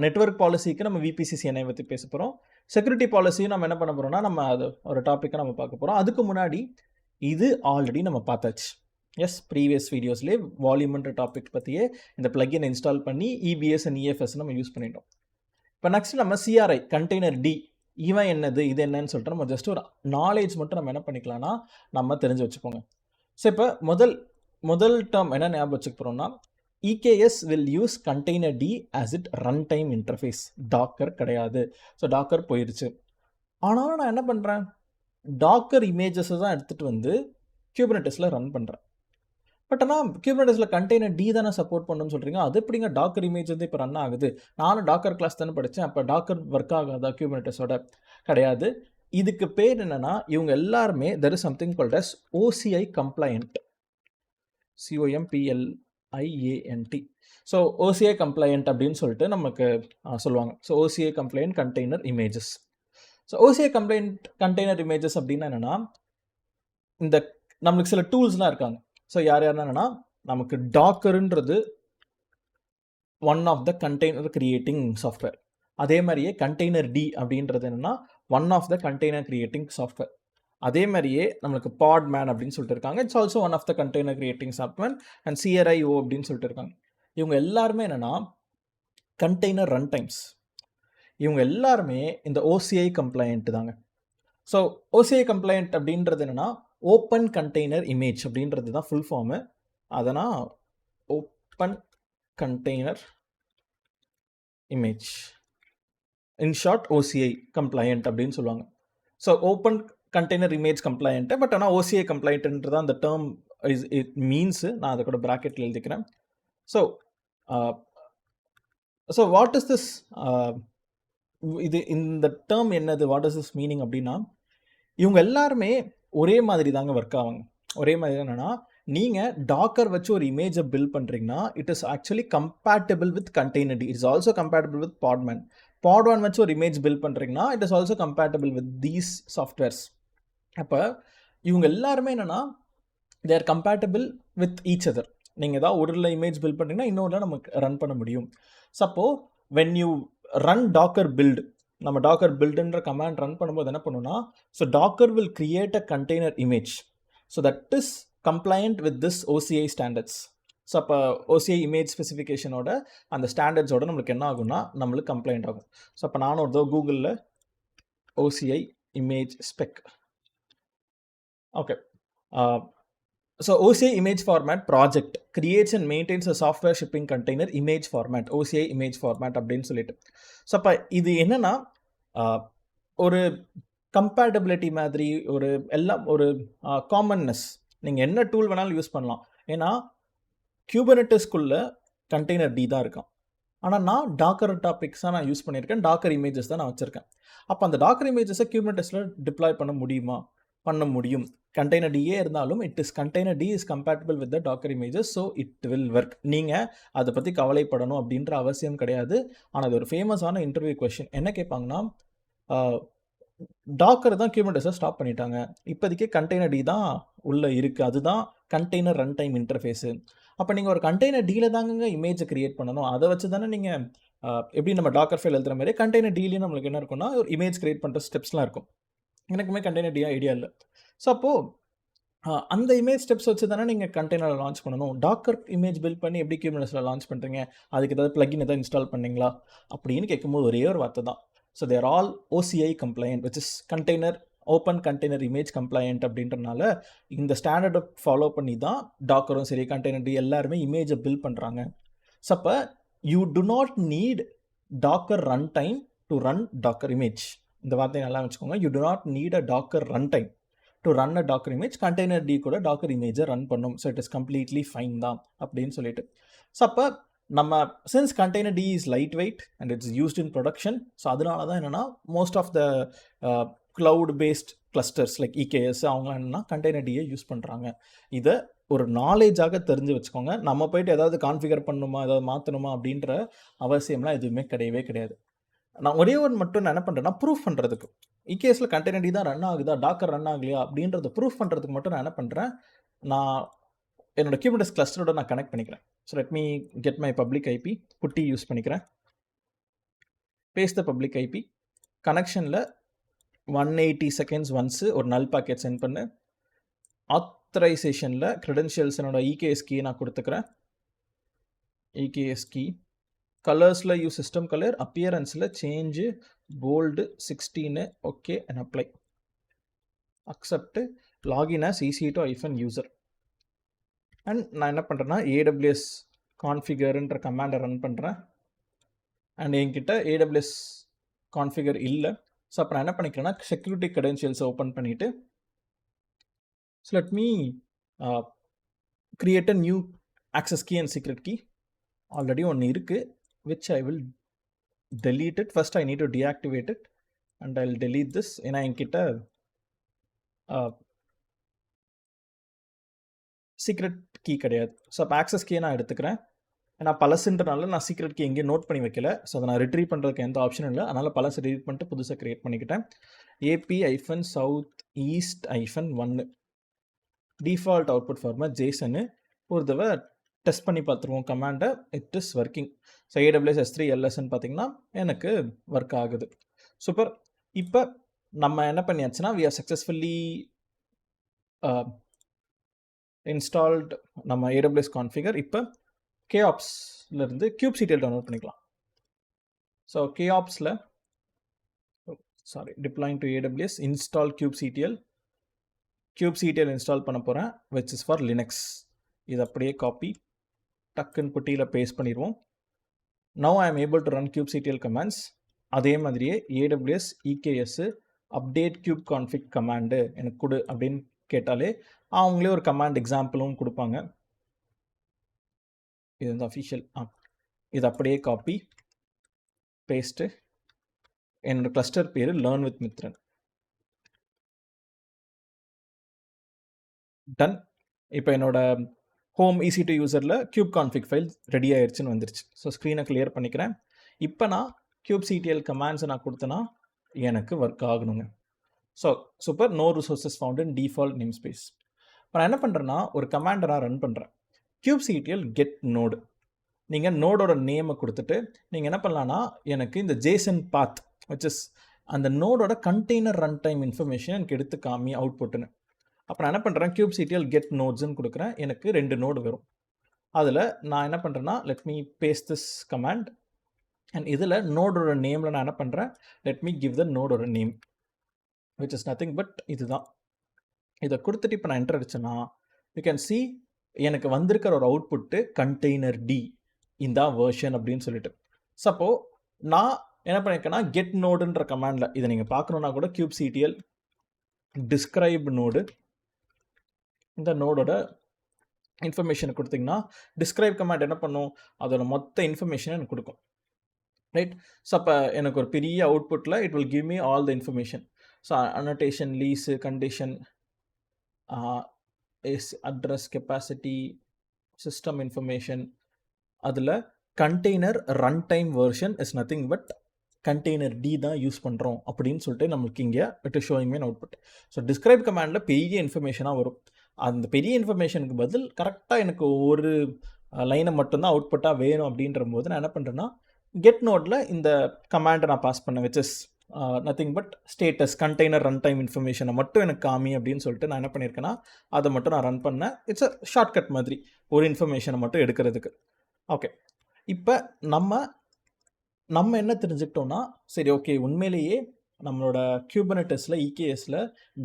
நெட்வொர்க் பாலிசிக்கு நம்ம VPC CNI பற்றி பேச போகிறோம். செக்யூரிட்டி பாலிசியும் நம்ம என்ன பண்ண போகிறோம்னா நம்ம அது ஒரு டாப்பிக்கை நம்ம பார்க்க போகிறோம். அதுக்கு முன்னாடி இது ஆல்ரெடி நம்ம பார்த்தாச்சு. எஸ், ப்ரீவியஸ் வீடியோஸ்லேயே வால்யூம்ன்ற டாபிக் பற்றியே இந்த பிளக்கின் இன்ஸ்டால் பண்ணி இபிஎஸ் அண்ட் இஎஃப்எஸ் நம்ம யூஸ் பண்ணிட்டோம். இப்போ நெக்ஸ்ட் நம்ம சிஆர்ஐ கண்டெய்னர் டி இவன் என்னது இது என்னன்னு சொல்லிட்டு நம்ம ஜஸ்ட் ஒரு நாலேஜ் மட்டும் நம்ம என்ன பண்ணிக்கலாம்னா நம்ம தெரிஞ்சு வச்சுப்போங்க. ஸோ இப்போ முதல் டேர்ம் என்ன ஞாபகம் வச்சுக்க போகிறோம்னா EKS will use container D as it run time interface. Docker கிடையாது. ஸோ டாக்கர் போயிடுச்சு. ஆனாலும் நான் என்ன பண்ணுறேன், டாக்கர் இமேஜஸை தான் எடுத்துகிட்டு வந்து குபர்னெட்டிஸில் ரன் பண்ணுறேன். பட் ஆனால் குபர்னெட்டிஸில் கண்டெய்னர் டி தானே சப்போர்ட் பண்ணணும்னு சொல்கிறீங்க. அது எப்படிங்க டாக்கர் இமேஜ் வந்து இப்போ ரன் ஆகுது? நானும் டாக்கர் கிளாஸ் தானே படித்தேன். அப்போ டாக்கர் ஒர்க் ஆகாதா குபர்னெட்டிஸோட? கிடையாது. இதுக்கு பேர் என்னென்னா இவங்க எல்லாருமே there is something called as OCI compliant. COMPLIANT. So OCI compliant அப்படின்னு சொல்லிட்டு நமக்கு சொல்லுவாங்க. So OCI compliant container images. So OCI compliant container images அப்படின்னா என்னென்னா இந்த நம்மளுக்கு சில டூல்ஸ்லாம் இருக்காங்க. ஸோ யாருன்னா நமக்கு டாக்கருன்றது one of the container creating software. அதே மாதிரியே கண்டெய்னர் டி அப்படின்றது என்னென்னா one of the container creating software. அதே மாதிரியே நம்மளுக்கு பாட்மேன் அப்படின்னு சொல்லிட்டு இருக்காங்க. It's also one of the container creating software. And CRIO அப்படின்னு சொல்லிட்டு இருக்காங்க. இவங்க எல்லாருமே என்னென்னா கண்டெய்னர் ரன் டைம்ஸ். இவங்க எல்லாருமே இந்த OCI கம்ப்ளையன்ட் தாங்க. ஸோ OCI கம்ப்ளையன்ட் அப்படின்றது என்னென்னா ஓப்பன் கண்டெய்னர் இமேஜ் அப்படின்றது தான் ஃபுல் ஃபார்மு. அதனால் open container image, in short OCI compliant அப்படின்னு சொல்லுவாங்க. So open container image compliant. But ஆனால் OCI கம்ப்ளையன்ட்ன்றது அந்த டேர்ம் இட் மீன்ஸு. நான் அதை கூட ப்ராக்கெட்டில் எழுதிக்கிறேன். ஸோ வாட் இஸ் திஸ், இந்த டேர்ம் என்னது, வாட் இஸ் திஸ் மீனிங் அப்படின்னா இவங்க எல்லாருமே ஒரே மாதிரி தாங்க ஒர்க் ஆவாங்க. ஒரே மாதிரி என்னென்னா நீங்கள் டாக்கர் வச்சு ஒரு இமேஜை பில்ட் பண்ணுறீங்கன்னா it is actually compatible with container D. It's also compatible with Podman. Podman வச்சு ஒரு இமேஜ் பில்ட் பண்ணுறீங்கன்னா it is also compatible with these softwares. அப்போ இவங்க எல்லாருமே என்னென்னா they are compatible with each other. நீங்கள் ஏதாவது ஒரு இமேஜ் பில்ட் பண்ணுறீங்கன்னா இன்னொரு நமக்கு ரன் பண்ண முடியும். Suppose when you run Docker build, நம்ம டாக்கர் பில்டுன்ற கமாண்ட் ரன் பண்ணும்போது என்ன பண்ணுன்னா so Docker will create a container image. So that is compliant with this OCI standards. So அப்போ OCI இமேஜ் ஸ்பெசிஃபிகேஷனோட அந்த ஸ்டாண்டர்ட்ஸோட நம்மளுக்கு என்ன ஆகும்னா நம்மளுக்கு கம்ப்ளைண்ட் ஆகும். ஸோ அப்போ நானும் ஒரு கூகுளில் OCI image spec. Okay. So OCI image format project creates and maintains a software shipping container image format, OCI image format அப்படின்னு சொல்லிட்டு. ஸோ அப்போ இது என்னன்னா ஒரு கம்பேட்டபிலிட்டி மாதிரி ஒரு எல்லாம் ஒரு காமன்னஸ். நீங்கள் என்ன டூல் வேணாலும் யூஸ் பண்ணலாம். ஏன்னா குபர்னெட்டிஸ்குள்ளே கண்டெய்னர் டி தான் இருக்கான். ஆனால் நான் டாக்கர் டாபிக்ஸாக நான் யூஸ் பண்ணியிருக்கேன். டாக்கர் இமேஜஸ் தான் நான் வச்சுருக்கேன். அப்போ அந்த டாக்கர் இமேஜஸை குபர்னெட்டிஸில் டிப்ளாய் பண்ண முடியுமா? பண்ண முடியும். கண்டெய்னர் டியே இருந்தாலும் it is containerd is compatible with the Docker images. So it will work. நீங்கள் அதை பற்றி கவலைப்படணும் அப்படின்ற அவசியம் கிடையாது. ஆனால் அது ஒரு ஃபேமஸான இன்டர்வியூ கொஷின். என்ன கேட்பாங்கன்னா டாக்கர் தான் குபர்னெட்டிஸை ஸ்டாப் பண்ணிட்டாங்க, இப்போதைக்கு கண்டெய்னர் டி தான் உள்ளே இருக்குது, அதுதான் கண்டெய்னர் ரன் டைம் இன்டர்ஃபேஸு. அப்போ நீங்கள் ஒரு கண்டெய்னர் டியில் தாங்க இமேஜை க்ரியேட் பண்ணணும். அதை வச்சு தானே நீங்கள் எப்படி நம்ம டாக்கர் ஃபைல் எழுதுகிற மாதிரி கண்டெய்னர் டிலையும் நம்மளுக்கு என்ன இருக்குன்னா ஒரு இமேஜ் க்ரியேட் பண்ணுற ஸ்டெப்ஸ்லாம் இருக்கும். எனக்குமே கண்டெய்னர் டி ஐடியா இல்லை. ஸோ அப்போது அந்த இமேஜ் ஸ்டெப்ஸ் வச்சு தானே நீங்கள் கண்டெய்னரில் லான்ச் பண்ணணும். டாக்கர் இமேஜ் பில்ட் பண்ணி எப்படி குபர்னெட்டிஸில் லான்ச் பண்ணுறீங்க? அதுக்கு ஏதாவது பிளக்கின் எதாவது இன்ஸ்டால் பண்ணிங்களா அப்படின்னு கேட்கும்போது ஒரே ஒரு வார்த்தை தான். So they're all OCI compliant which is container open container image compliant அப்படின்றனால இந்த ஸ்டாண்டர்டை ஃபாலோ பண்ணி தான் டாக்கரும் சரி கண்டெய்னர் டி எல்லாருமே இமேஜை பில்ட் பண்ணுறாங்க. ஸோ அப்போ you do not need Docker run time to run Docker image. இந்த வார்த்தையை நல்லா வச்சுக்கோங்க. You do not need a Docker run time to run a Docker image. Containerd கூட டாக்கர் இமேஜை ரன் பண்ணும். So it is completely fine தான் அப்படின்னு சொல்லிட்டு. ஸோ அப்போ நம்ம since containerd is light weight and it's used in production, so அதனால தான் என்னென்னா most of the cloud paste clusters like EKS அவங்க என்னென்னா கண்டெய்னர் டியை யூஸ் பண்ணுறாங்க. இதை ஒரு நாலேஜாக தெரிஞ்சு வச்சுக்கோங்க. நம்ம போய்ட்டு ஏதாவது கான்ஃபிகர் பண்ணணுமா ஏதாவது மாற்றணுமா அப்படின்ற அவசியம்லாம் எதுவுமே கிடையவே கிடையாது. நான் ஒரே ஒன்று மட்டும் நான் என்ன பண்ணுறேன்னா ப்ரூஃப் பண்ணுறதுக்கு EKSல கண்டெய்னர் டி தான் ரன் ஆகுதா டாக்கர் ரன் ஆகலையா அப்படின்றத ப்ரூஃப் பண்ணுறதுக்கு மட்டும் நான் என்ன பண்ணுறேன், நான் என்னோட குபர்னெட்டிஸ் கிளஸ்டரோட நான் கனெக்ட் பண்ணிக்கிறேன். So let me get my public IP PuTTY use பண்ணிக்கிறேன். பேஸ்ட் த பப்ளிக் IP கனெக்ஷனில் 180 செகண்ட்ஸ் ஒன்ஸு ஒரு நல் பாக்கெட் சென்ட் பண்ணு. ஆத்தரைசேஷனில் க்ரெடென்ஷியல்ஸ் என்னோட EKS கீ நான் கொடுத்துக்கிறேன். EKS கீ கலர்ஸில் யூஸ் சிஸ்டம் கலர், அப்பியரன்ஸில் change bold 16 okay and apply. Accept login as EC2-user. And நான் என்ன பண்ணுறேன்னா AWS கான்ஃபிகர்ன்ற கமாண்டை ரன் பண்ணுறேன். அண்ட் என்கிட்ட AWS கான்ஃபிகர் இல்லை. ஸோ அப்போ நான் என்ன பண்ணிக்கிறேன்னா செக்யூரிட்டி க்ரெடென்ஷியல்ஸை ஓப்பன் பண்ணிவிட்டு so let me create a new access key and secret key. Already ஒன்று இருக்குது which I will delete it. First I need to deactivate it and I'll delete this. ஏன்னா என்கிட்ட சீக்ரெட் கீ கிடையாது. So அப்போ access கீயை நான் எடுத்துக்கிறேன். ஏன்னா பழசுன்றனால நான் சீக்ரெட் கீ எங்கேயும் நோட் பண்ணி வைக்கல. ஸோ அதை நான் ரிட்ரீவ் பண்ணுறதுக்கு எந்த ஆப்ஷனும் இல்லை. அதனால் பழசை delete பண்ணிட்டு புதுசாக க்ரியேட் பண்ணிக்கிட்டேன். AP-Southeast-1 default output format ஜேசனு. ஒரு தடவை டெஸ்ட் பண்ணி பார்த்துருவோம் கமாண்டை. It is working. So AWS S3 LSன்னு பார்த்தீங்கன்னா எனக்கு ஒர்க் ஆகுது. சூப்பர். இப்போ நம்ம என்ன பண்ணியாச்சுன்னா we have successfully installed நம்ம AWS configure. இப்போ KOPSலேருந்து kubectl டவுன்லோட் பண்ணிக்கலாம். ஸோ KOPSல deploying to AWS install kubectl install பண்ண போகிறேன் which is for Linux. இது அப்படியே காப்பி டக்குன்னு புட்டியில் பேஸ்ட் பண்ணிடுவோம். Now I am able to run kubectl commands. அதே மாதிரியே AWS EKS update kubeconfig command எனக்கு கொடு அப்படின்னு கேட்டாலே அவங்களே ஒரு கமாண்ட் எக்ஸாம்பிளும் கொடுப்பாங்க. இது வந்து அஃபிஷியல். இது அப்படியே காப்பி பேஸ்ட்டு. என்னோட கிளஸ்டர் பேர் லேர்ன் வித் மித்ரன். டன். இப்போ என்னோட home EC2 யூசரில் kubectl file ready ஆயிடுச்சுன்னு வந்துருச்சு. ஸோ ஸ்க்ரீனை கிளியர் பண்ணிக்கிறேன். இப்போ நான் kubectl கமாண்ட்ஸை நான் கொடுத்தேன்னா எனக்கு ஒர்க் ஆகணுங்க. So super. No resources found in default name space. இப்போ நான் என்ன பண்ணுறேன்னா ஒரு கமாண்டை நான் ரன் பண்ணுறேன். kubectl get node. நீங்கள் நோடோட நேமை கொடுத்துட்டு நீங்கள் என்ன பண்ணலான்னா எனக்கு இந்த ஜேசன் பாத் which is அந்த நோடோட கண்டெய்னர் ரன் டைம் இன்ஃபர்மேஷன் எனக்கு எடுத்து காமி அவுட்புட்டுன்னு. அப்போ நான் என்ன பண்ணுறேன் kubectl get nodes-ன்னு கொடுக்குறேன். எனக்கு 2 நோடு வரும். அதில் நான் என்ன பண்ணுறேன்னா let me paste this command and இதில் நோடோட நேமில் நான் என்ன பண்ணுறேன் let me give the நோடோட name which is nothing but இதுதான். இதை கொடுத்துட்டு இப்போ நான் என்டர் அடிச்சேன்னா you can see எனக்கு வந்திருக்கிற ஒரு அவுட்புட்டு கண்டெய்னர் D இந்த வேர்ஷன் அப்படின்னு சொல்லிட்டு. சப்போ நான் என்ன பண்ணியிருக்கேன்னா கெட் நோடுன்ற கமாண்டில் இதை நீங்கள் பார்க்கணுன்னா கூட kubectl டிஸ்கிரைப் நோடு இந்த நோடோட இன்ஃபர்மேஷனை கொடுத்தீங்கன்னா டிஸ்கிரைப் கமாண்ட் என்ன பண்ணும் அதோட மொத்த இன்ஃபர்மேஷனை எனக்கு கொடுக்கும். ரைட். ஸோ அப்போ எனக்கு ஒரு பெரிய அவுட்புட்டில் it will give me all the information. So annotation, lease, condition, address, capacity, system information. அதில் container run time version is nothing but container D தான் யூஸ் பண்ணுறோம் அப்படின்னு சொல்லிட்டு நம்மளுக்கு இங்கே it is showing mean output. So describe கமாண்டில் பெரிய இன்ஃபர்மேஷனாக வரும். அந்த பெரிய இன்ஃபர்மேஷனுக்கு பதில் கரெக்டாக எனக்கு ஒரு லைனை மட்டும்தான் அவுட்புட்டாக வேணும் அப்படின்ற போது நான் என்ன பண்ணுறேன்னா கெட் நோட்டில் இந்த கமாண்டை நான் பாஸ் பண்ணேன் which is nothing but status container run time இன்ஃபர்மேஷனை மட்டும் எனக்கு காமி அப்படின்னு சொல்லிட்டு நான் என்ன பண்ணியிருக்கேன்னா அதை மட்டும் நான் ரன் பண்ணேன். இட்ஸ் அ ஷார்ட்கட் மாதிரி ஒரு இன்ஃபர்மேஷனை மட்டும் எடுக்கிறதுக்கு. ஓகே. இப்போ நம்ம என்ன தெரிஞ்சுக்கிட்டோம்னா சரி ஓகே உண்மையிலேயே நம்மளோட Kubernetesல EKSல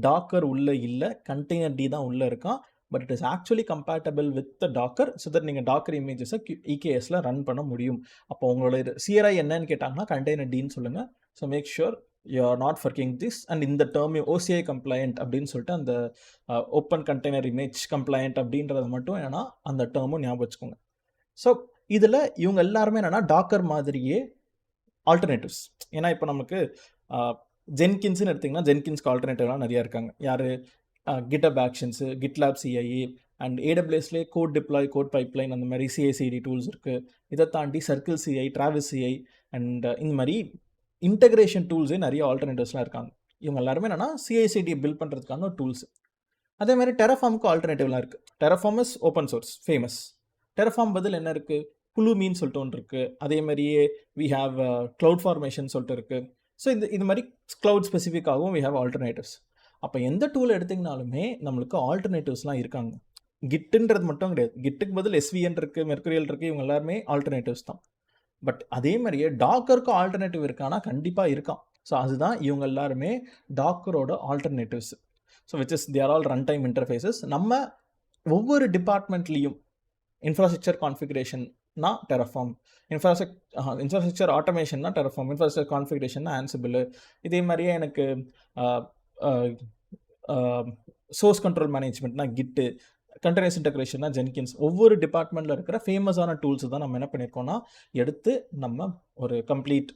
டாக்கர் உள்ளே இல்லை, கண்டெய்னர் D தான் உள்ளே இருக்கான். But it is actually compatible with the Docker so that நீங்கள் டாக்கர் இமேஜஸை EKSல ரன் பண்ண முடியும். அப்போ உங்களோட CRI என்னன்னு கேட்டாங்கன்னா கண்டெய்னர் Dன்னு சொல்லுங்கள். So make sure you are not forgetting this and இந்த டேர்ம் OCI கம்ப்ளையண்ட் அப்படின்னு சொல்லிட்டு அந்த ஓப்பன் கண்டெய்னர் இமேஜ் கம்ப்ளையண்ட் அப்படின்றத மட்டும் என்னென்னா அந்த டேர்மும் ஞாபகம் வச்சுக்கோங்க. ஸோ இதில் இவங்க எல்லாருமே என்னென்னா டாக்கர் மாதிரியே ஆல்டர்னேட்டிவ்ஸ். ஏன்னா இப்போ நமக்கு ஜென்கின்ஸ்னு எடுத்திங்கன்னா ஜென்கின்ஸ்க்கு ஆல்டர்னேட்டிவ்லாம் நிறையா இருக்காங்க. யார் GitHub actions, GitLab CI and AWSலேயே கோட் டிப்ளாய், கோட் பைப்லைன் அந்த மாதிரி CI/CD டூல்ஸ் இருக்குது. இதை தாண்டி Circle CI, Travis CI and இந்த மாதிரி இன்டகிரேஷன் டூல்ஸே நிறைய ஆல்டர்னேட்டிவ்ஸ்லாம் இருக்காங்க. இவங்க எல்லாருமே என்னென்னா CI/CD பில்ட் பண்ணுறதுக்கான ஒரு டூல்ஸ். அதே மாதிரி டெரஃபார்முக்கு ஆல்டர்னேட்டிவ்லாம் இருக்குது. டெரஃபார்ம் இஸ் ஓப்பன் சோர்ஸ், ஃபேமஸ். டெரஃபார்ம் பதில் என்ன இருக்குது, புளுமீன்னு சொல்லிட்டு ஒன்று இருக்குது. அதே மாதிரியே வி ஹாவ் க்ளவுட் ஃபார்மேஷன் சொல்லிட்டு இருக்குது. ஸோ இது மாதிரி க்ளவுட் ஸ்பெசிஃபிக்காகவும் வி ஹாவ் ஆல்டர்னேட்டிவ்ஸ். அப்போ எந்த டூல் எடுத்திங்கனாலுமே நம்மளுக்கு ஆல்டர்னேட்டிவ்ஸ்லாம் இருக்காங்க. கிட்டுன்றது மட்டும் கிடையாது. கிட்டுக்கு பதில் எஸ்விஎன் இருக்குது, மெர்குரியல் இருக்குது, இவங்க எல்லாருமே ஆல்டர்னேட்டிவ்ஸ் தான். பட் அதே மாதிரியே டாக்கருக்கும் ஆல்டர்னேட்டிவ் இருக்கானா கண்டிப்பாக இருக்கான். ஸோ அதுதான் இவங்க எல்லாருமே டாக்கரோட alternatives. So which is they're all run time interfaces. நம்ம ஒவ்வொரு டிபார்ட்மெண்ட்லேயும் இன்ஃப்ராஸ்ட்ரக்சர் கான்ஃபிகரேஷன்னா டெரஃபார்ம், இன்ஃப்ராஸ்ட்ரக்சர் ஆட்டோமேஷன்னா டெரஃபார்ம், இன்ஃப்ராஸ்ட்ரக்சர் கான்ஃபிகரேஷன்னா ஆன்சிபிள். இதே மாதிரியே எனக்கு சோர்ஸ் கண்ட்ரோல் மேனேஜ்மெண்ட்னா கிட்டு, கண்டெய்னர்ஸ் இன்டெகிரேஷன்னா ஜென்கின்ஸ். ஒவ்வொரு டிபார்ட்மெண்ட்டில் இருக்கிற ஃபேமஸான டூல்ஸ் தான் நம்ம என்ன பண்ணியிருக்கோம்னா எடுத்து நம்ம ஒரு கம்ப்ளீட்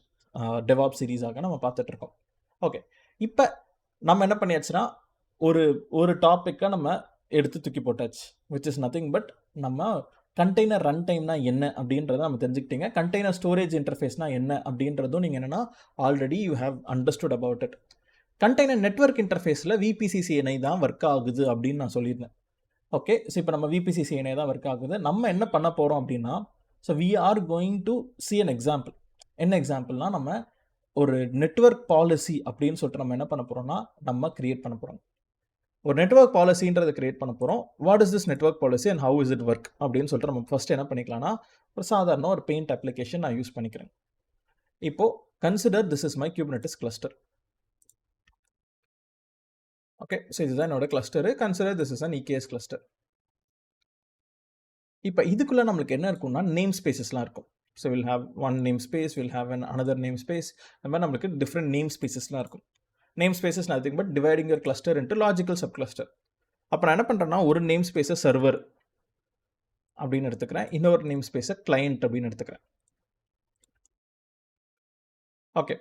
டெவாப் சீரீஸாக நம்ம பார்த்துட்ருக்கோம். ஓகே, இப்போ நம்ம என்ன பண்ணியாச்சுன்னா ஒரு டாப்பிக்கை நம்ம எடுத்து தூக்கி போட்டாச்சு. விச் இஸ் நத்திங் பட் நம்ம கண்டெய்னர் ரன் டைம்னா என்ன அப்படின்றத நம்ம தெரிஞ்சுக்கிட்டீங்க. கண்டெய்னர் ஸ்டோரேஜ் இன்டர்ஃபேஸ்னா என்ன அப்படின்றதும் நீங்கள் என்னென்னா already you have understood about it. Container network இன்டர்ஃபேஸில் விபிசிசிஎன்ஐ தான் ஒர்க் ஆகுது அப்படின்னு நான் சொல்லியிருந்தேன். ஓகே, ஸோ இப்போ நம்ம விபிசிசிஎன்ஐ தான் ஒர்க் ஆகுது. நம்ம என்ன பண்ண போகிறோம் அப்படின்னா, so we are going to see an example. என்ன எக்ஸாம்பிள்னா, நம்ம ஒரு நெட்வொர்க் பாலிசி அப்படின்னு சொல்லிட்டு நம்ம என்ன பண்ண போகிறோம்னா நம்ம கிரியேட் பண்ண போகிறோம். ஒரு நெட்வொர்க் பாலிசின்றதை கிரியேட் பண்ண போகிறோம். What is this network policy and how is it work அப்படின்னு சொல்லிட்டு நம்ம ஃபஸ்ட்டு என்ன பண்ணிக்கலாம்னா, ஒரு சாதாரண ஒரு பெயிண்ட் அப்ளிகேஷன் நான் யூஸ் பண்ணிக்கிறேன். இப்போது consider this is my Kubernetes cluster. Okay, so இதுதான் என்னோட cluster. Consider this is an EKS cluster. இப்போ இதுக்குள்ளே நம்மளுக்கு என்ன இருக்கும்னா நேம் ஸ்பேசஸ்லாம் இருக்கும். So will have one name space, will have an another name space. அந்த மாதிரி நம்மளுக்கு டிஃப்ரெண்ட் நேம் ஸ்பேசஸ்லாம் இருக்கும். Name spaces nothing but dividing your cluster into logical sub cluster. அப்போ நான் என்ன பண்ணுறேன்னா ஒரு நேம் ஸ்பேஸை சர்வர் அப்படின்னு எடுத்துக்கிறேன், இன்னொரு நேம் ஸ்பேஸை கிளையண்ட் அப்படின்னு எடுத்துக்கிறேன். ஓகே,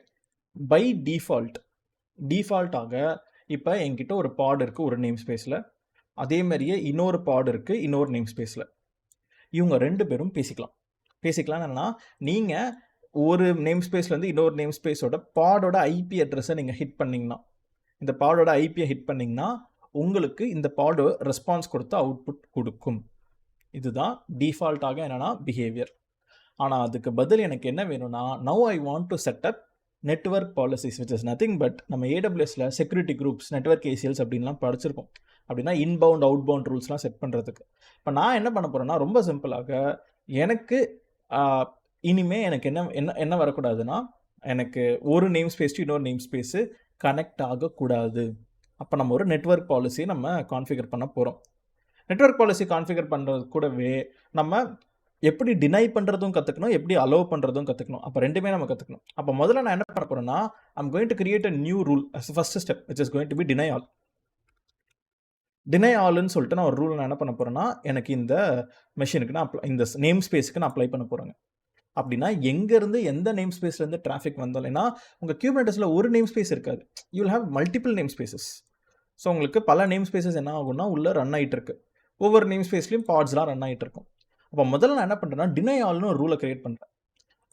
பை டிஃபால்ட்டாக இப்போ என்கிட்ட ஒரு பாட் இருக்குது ஒரு நேம் ஸ்பேஸில், அதே மாதிரியே இன்னொரு பாட் இருக்குது இன்னொரு நேம் ஸ்பேஸில். இவங்க ரெண்டு பேரும் பேசிக்கலாம் என்னன்னா, நீங்கள் ஒரு நேம் ஸ்பேஸ்லேருந்து இன்னொரு நேம் ஸ்பேஸோட பாடோட ஐபி அட்ரஸை நீங்கள் ஹிட் பண்ணிங்கன்னா, இந்த பாடோட ஐபியை ஹிட் பண்ணிங்கன்னா உங்களுக்கு இந்த பாடு ரெஸ்பான்ஸ் கொடுத்து அவுட்புட் கொடுக்கும். இதுதான் டிஃபால்ட்டாக என்னென்னா பிஹேவியர். ஆனால் அதுக்கு பதில் எனக்கு என்ன வேணும்னா, now I want to set up network policies which is nothing but நம்ம ஏடபிள்யூஎஸ்ல செக்யூரிட்டி குரூப்ஸ், நெட்வொர்க் ஏசிஎல்ஸ் அப்படின்லாம் படிச்சிருக்கோம். அப்படின்னா இன்பவுண்ட் அவுட்பவுண்ட் ரூல்ஸ்லாம் செட் பண்ணுறதுக்கு. இப்போ நான் என்ன பண்ண போகிறேன்னா, ரொம்ப சிம்பிளாக எனக்கு இனிமேல் எனக்கு என்ன வரக்கூடாதுன்னா, எனக்கு ஒரு நேம் ஸ்பேஸ் டு இன்னொரு நேம் ஸ்பேஸு கனெக்ட் ஆகக்கூடாது. அப்போ நம்ம ஒரு நெட்வொர்க் பாலிசியை நம்ம கான்ஃபிகர் பண்ண போகிறோம். நெட்வொர்க் பாலிசி கான்ஃபிகர் பண்ணுறது கூடவே நம்ம எப்படி டினை பண்ணுறதும் கற்றுக்கணும், எப்படி அலோவ் பண்ணுறதும் கற்றுக்கணும். அப்போ ரெண்டுமே நம்ம கற்றுக்கணும். அப்போ முதல்ல நான் என்ன பண்ண போகிறேன்னா, I'm going to create a new rule as first step which is going to be deny ஆல்னு சொல்லிட்டு நான் ஒரு ரூல் நான் என்ன பண்ண போகிறேன்னா, எனக்கு இந்த மெஷினுக்கு நான் இந்த நேம் ஸ்பேஸுக்கு நான் அப்ளை பண்ண போகிறேங்க. அப்படின்னா எங்கேருந்து எந்த நேம் ஸ்பேஸ்லேருந்து டிராஃபிக் வந்தாலும், ஏன்னா உங்கள் குபர்நெட்டிஸில் ஒரு நேம் ஸ்பேஸ் இருக்காது, you will have multiple name spaces. So உங்களுக்கு பல நேம் ஸ்பேசஸ் என்ன ஆகும்னா உள்ளே ரன் ஆகிட்டு இருக்கு. ஒவ்வொரு நேம் ஸ்பேஸ்லையும் பாட்ஸ்லாம் ரன் ஆகிட்டு இருக்கும். அப்போ முதல்ல நான் என்ன பண்ணுறேன்னா, டினை ஆல்னு ஒரு ரூலை கிரியேட் பண்ணுறேன்.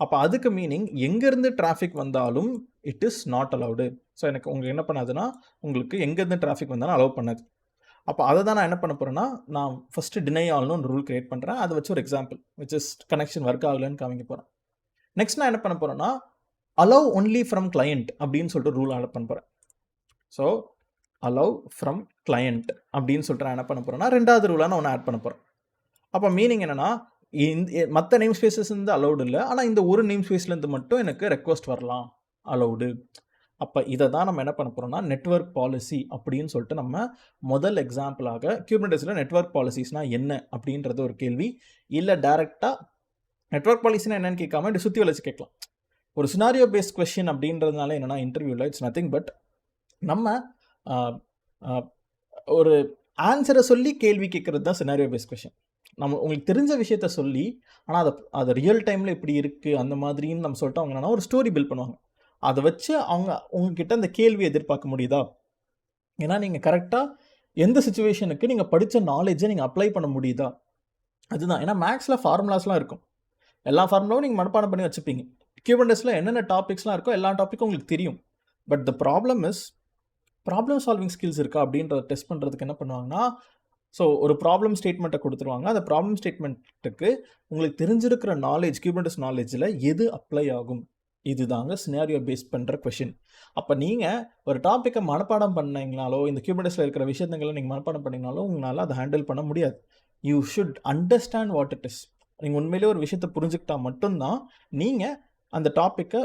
அப்போ அதுக்கு மீனிங் எங்கேருந்து டிராஃபிக் வந்தாலும் it is not allowed. So எனக்கு உங்களுக்கு என்ன பண்ணாதுன்னா, உங்களுக்கு எங்கேருந்து டிராஃபிக் வந்தாலும் அலோவ் பண்ணாது. அப்போ அதை தான் நான் என்ன பண்ண போகிறேன்னா, நான் ஃபஸ்ட்டு டினை ஆல்னு ஒரு ரூல் கிரியேட் பண்ணுறேன். அதை வச்சு ஒரு example which is connection work ஆகலன்னு காமிக்க போகிறேன். நெக்ஸ்ட் நான் என்ன பண்ண போகிறேன்னா, அலோவ் ஒன்லி ஃப்ரம் கிளையண்ட் அப்படின்னு சொல்லிட்டு ரூல் ஆட் பண்ண போகிறேன். ஸோ அலோவ் ஃப்ரம் கிளையண்ட் அப்படின்னு சொல்லிட்டு நான் என்ன பண்ண போகிறேன்னா, ரெண்டாவது ரூலாக நான் ஒன்று ஆட் பண்ண போகிறேன். அப்போ மீனிங் என்னென்னா, மற்ற நேம் ஸ்பேசஸ் இருந்து அலௌடு இல்லை, ஆனால் இந்த ஒரு நேம் ஸ்பேஸ்லேருந்து மட்டும் எனக்கு ரெக்வஸ்ட் வரலாம், அலௌடு. அப்போ இதை தான் நம்ம என்ன பண்ண போகிறோம்னா நெட்வொர்க் பாலிசி அப்படின்னு சொல்லிட்டு நம்ம முதல் எக்ஸாம்பிளாக குபர்நெட்டிஸில் நெட்வொர்க் பாலிசிஸ்னால் என்ன அப்படின்றது ஒரு கேள்வி. இல்லை டைரெக்டாக நெட்வொர்க் பாலிசினா என்னன்னு கேட்காம இப்படி சுற்றி வளைச்சு கேட்கலாம். ஒரு சினாரியோ பேஸ்ட் கொஸ்டின் அப்படின்றதுனால என்னென்னா, இன்டர்வியூவில் இட்ஸ் நத்திங் பட் நம்ம ஒரு ஆன்சரை சொல்லி கேள்வி கேட்குறது தான் சினாரியோ பேஸ்ட் கொஸ்டின். நம்ம உங்களுக்கு தெரிஞ்ச விஷயத்த சொல்லி, ஆனால் அதை ரியல் டைமில் இப்படி இருக்குது அந்த மாதிரின்னு நம்ம சொல்லிட்டு அவங்க என்னன்னா ஒரு ஸ்டோரி பில்ட் பண்ணுவாங்க. அதை வச்சு உங்ககிட்ட அந்த கேள்வி எதிர்பார்க்க முடியுதா? ஏன்னா நீங்கள் கரெக்டாக எந்த சுச்சுவேஷனுக்கு நீங்கள் படித்த நாலேஜை நீங்கள் அப்ளை பண்ண முடியுதா? அதுதான். ஏன்னா மேக்ஸில் ஃபார்முலாஸ்லாம் இருக்கும், எல்லா ஃபார்முலாவும் நீங்கள் மனப்பாடம் பண்ணி வச்சுப்பீங்க. குபர்நெட்டிஸில் என்னென்ன டாபிக்ஸ்லாம் இருக்கோ எல்லா டாப்பிக்கும் உங்களுக்கு தெரியும். But the problem solving skills இருக்கா அப்படின்றத டெஸ்ட் பண்ணுறதுக்கு என்ன பண்ணுவாங்கன்னா, ஸோ ஒரு ப்ராப்ளம் ஸ்டேட்மெண்ட்டை கொடுத்துருவாங்க. அந்த ப்ராப்ளம் ஸ்டேட்மெண்ட்டுக்கு உங்களுக்கு தெரிஞ்சிருக்கிற நாலேஜ், குபர்நெட்டிஸ் நாலேஜில் எது அப்ளை ஆகும், இதுதாங்க சினாரியோ பேஸ் பண்ணுற கொஷின். அப்போ நீங்கள் ஒரு டாப்பிக்கை மனப்பாடம் பண்ணீங்கனாலோ, இந்த கியூபர்னெட்டிஸில் இருக்கிற விஷயங்களை நீங்கள் மனப்பாடம் பண்ணிங்கனாலோ உங்களால் அதை ஹேண்டில் பண்ண முடியாது. You should understand what it is. நீங்கள் உண்மையிலே ஒரு விஷயத்தை புரிஞ்சுக்கிட்டா மட்டும்தான் நீங்கள் அந்த டாப்பிக்கை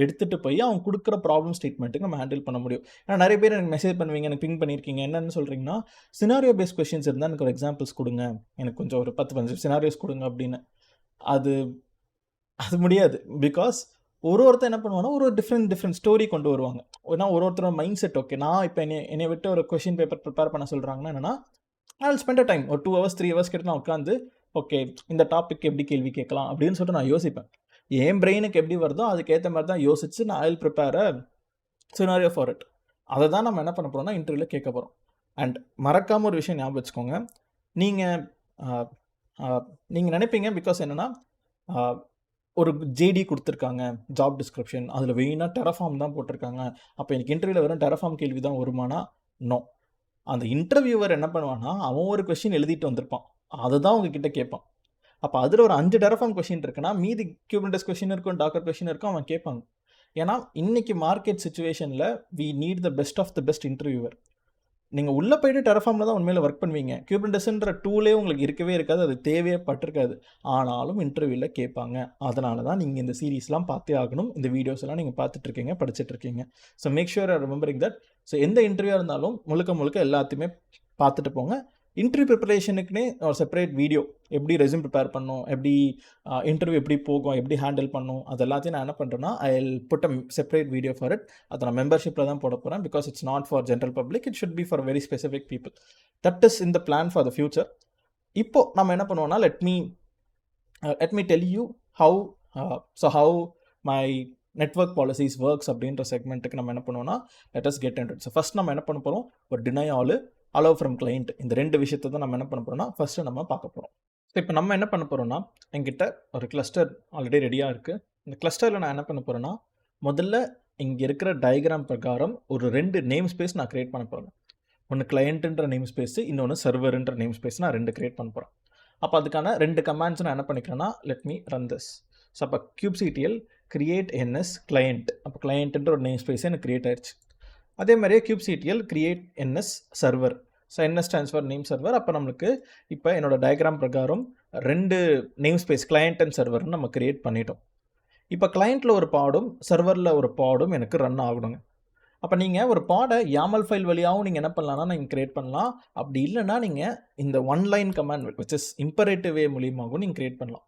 எடுத்துகிட்டு போய் அவங்க கொடுக்குற ப்ராப்ளம் ஸ்டேட்மெண்ட்டுக்கு நம்ம ஹேண்டில் பண்ண முடியும். ஏன்னா நிறைய பேர் எனக்கு மெசேஜ் பண்ணுவீங்க, எனக்கு பிங் பண்ணியிருக்கீங்க. என்னென்னு சொல்கிறீங்கன்னா, சினாரியோ பேஸ் கொஷின்ஸ் இருந்தால் எனக்கு ஒரு எக்ஸாம்பிள்ஸ் கொடுங்க, எனக்கு கொஞ்சம் ஒரு 10-15 சினாரியோஸ் கொடுங்க அப்படின்னு. அது முடியாது. பிகாஸ் ஒருத்தர் என்ன பண்ணுவாங்கன்னா ஒரு டிஃப்ரெண்ட் ஸ்டோரி கொண்டு வருவாங்க. ஏன்னா ஒருத்தரோட மைண்ட் செட். ஓகே, நான் இப்போ என்னை விட்டு ஒரு கொஷின் பேப்பர் ப்ரிப்பேர் பண்ண சொல்கிறாங்கன்னா என்னென்னா, I will spend a time ஒரு 2 hours 3 hours கிட்ட நான் உட்காந்து ஓகே இந்த டாபிக் எப்படி கேள்வி கேட்கலாம் அப்படின்னு சொல்லிட்டு நான் யோசிப்பேன். என் பிரெயினுக்கு எப்படி வருதோ அதுக்கேற்ற மாதிரி தான் யோசிச்சு நான் I will prepare a scenario for it. அதை தான் நம்ம என்ன பண்ண போகிறோம்னா இன்டர்வியூவில் கேட்க போகிறோம். அண்ட் மறக்காமல் ஒரு விஷயம் ஞாபகம் வச்சுக்கோங்க. நீங்கள் நினைப்பீங்க பிகாஸ் என்னென்னா ஒரு ஜேடி கொடுத்துருக்காங்க, ஜாப் டிஸ்கிரிப்ஷன், அதில் வெயினாக டெரஃபார்ம் தான் போட்டிருக்காங்க, அப்போ எனக்கு இன்டர்வியூவில் வெறும் டெரஃபார்ம் கேள்வி தான் வருமானா? நோ. அந்த இன்டர்வியூவர் என்ன பண்ணுவான்னா அவன் ஒரு கொஷின் எழுதிட்டு வந்திருப்பான், அதை தான் உங்ககிட்ட கேட்பான். அப்போ அதில் ஒரு 5 டெரஃபார்ம் கொஷின் இருக்குன்னா மீதி கியூபர்னெட்டிஸ் கொஷின் இருக்கும், டாக்கர் கொஷின் இருக்கும், அவன் கேட்பாங்க. ஏன்னா இன்னைக்கு மார்க்கெட் சுச்சுவேஷனில் we need the best of the best interviewer. நீங்கள் உள்ளே போய்ட்டு டெரஃபார்மில் தான் உண்மையில் ஒர்க் பண்ணுவீங்க. கியூபர்னெட்டிஸ்ன்ற டூலே உங்களுக்கு இருக்கவே இருக்காது, அது தேவையே பட்டிருக்காது. ஆனாலும் இன்டர்வியூவில் கேட்பாங்க. அதனால தான் நீங்கள் இந்த சீரீஸ்லாம் பார்த்தே ஆகணும். இந்த வீடியோஸ் எல்லாம் நீங்கள் பார்த்துட்ருக்கீங்க, படிச்சுட்ருக்கீங்க. So make sure remembering that. So எந்த இன்டர்வியூவாக இருந்தாலும் முழுக்க எல்லாத்தையுமே பார்த்துட்டு போங்க. இன்டர்வியூ ப்ரிப்பரேஷனுக்குன்னே ஒரு செப்பரேட் வீடியோ, எப்படி ரெஸ்யூம் ப்ரிப்பேர் பண்ணணும், எப்படி இன்டர்வியூ எப்படி போகும், எப்படி ஹேண்டில் பண்ணணும், அது எல்லாத்தையும் நான் என்ன பண்ணுறேன்னா I will put a separate video for it. அதை நான் மெம்பர்ஷிப்பில் தான் போட போகிறேன். Because it's not for general public, it should be for very specific people. That is in the plan for the future. இப்போது நம்ம என்ன பண்ணுவோம்னா let me tell you how my network policies works அப்படின்ற செக்மெண்ட்டுக்கு நம்ம என்ன பண்ணுவோம்னா let us get into it. So first நம்ம என்ன பண்ண போகிறோம், ஒரு deny all allow from client, இந்த 2 விஷயத்தை தான் நம்ம என்ன பண்ண போகிறோம்னா ஃபஸ்ட்டு நம்ம பார்க்க போகிறோம். ஸோ இப்போ நம்ம என்ன பண்ண போகிறோம்னா என்கிட்ட ஒரு கிளஸ்டர் ஆல்ரெடி ரெடியாக இருக்குது. இந்த கிளஸ்டரில் நான் என்ன பண்ண போகிறேன்னா முதல்ல இங்கே இருக்கிற டயக்ராம் பிரகாரம் ஒரு 2 நேம் ஸ்பேஸ் நான் க்ரியேட் பண்ண போகிறேன். ஒன்று கிளையண்ட்டுன்ற நேம் ஸ்பேஸு, இன்னொன்று சர்வருன்ற நேம் ஸ்பேஸ் நான் 2 க்ரியேட் பண்ண போகிறேன். அப்போ அதுக்கான 2 கமாண்ட்ஸ் நான் என்ன பண்ணிக்கிறேன்னா let me run this. So அப்போ kubectl create ns client, அப்போ கிளையண்ட்டுன்ற ஒரு நேம் ஸ்பேஸே எனக்கு க்ரியேட் ஆயிடுச்சு. அதே மாதிரியே kubectl create ns server. So ns stands for name server. அப்போ நம்மளுக்கு இப்போ என்னோட டயக்ராம் பிரகாரம் 2 நேம் ஸ்பேஸ் கிளையண்ட் அண்ட் சர்வர்னு நம்ம க்ரியேட் பண்ணிட்டோம். இப்போ கிளையண்ட்டில் ஒரு பாடும் சர்வரில் ஒரு பாடும் எனக்கு ரன் ஆகணுங்க. அப்போ நீங்கள் ஒரு பாடை YAML ஃபைல் வழியாகவும் நீங்கள் என்ன பண்ணலாம்னா நீங்கள் க்ரியேட் பண்ணலாம். அப்படி இல்லைனா நீங்கள் இந்த one line command which is imperative way மூலியமாகவும் நீங்கள் க்ரியேட் பண்ணலாம்.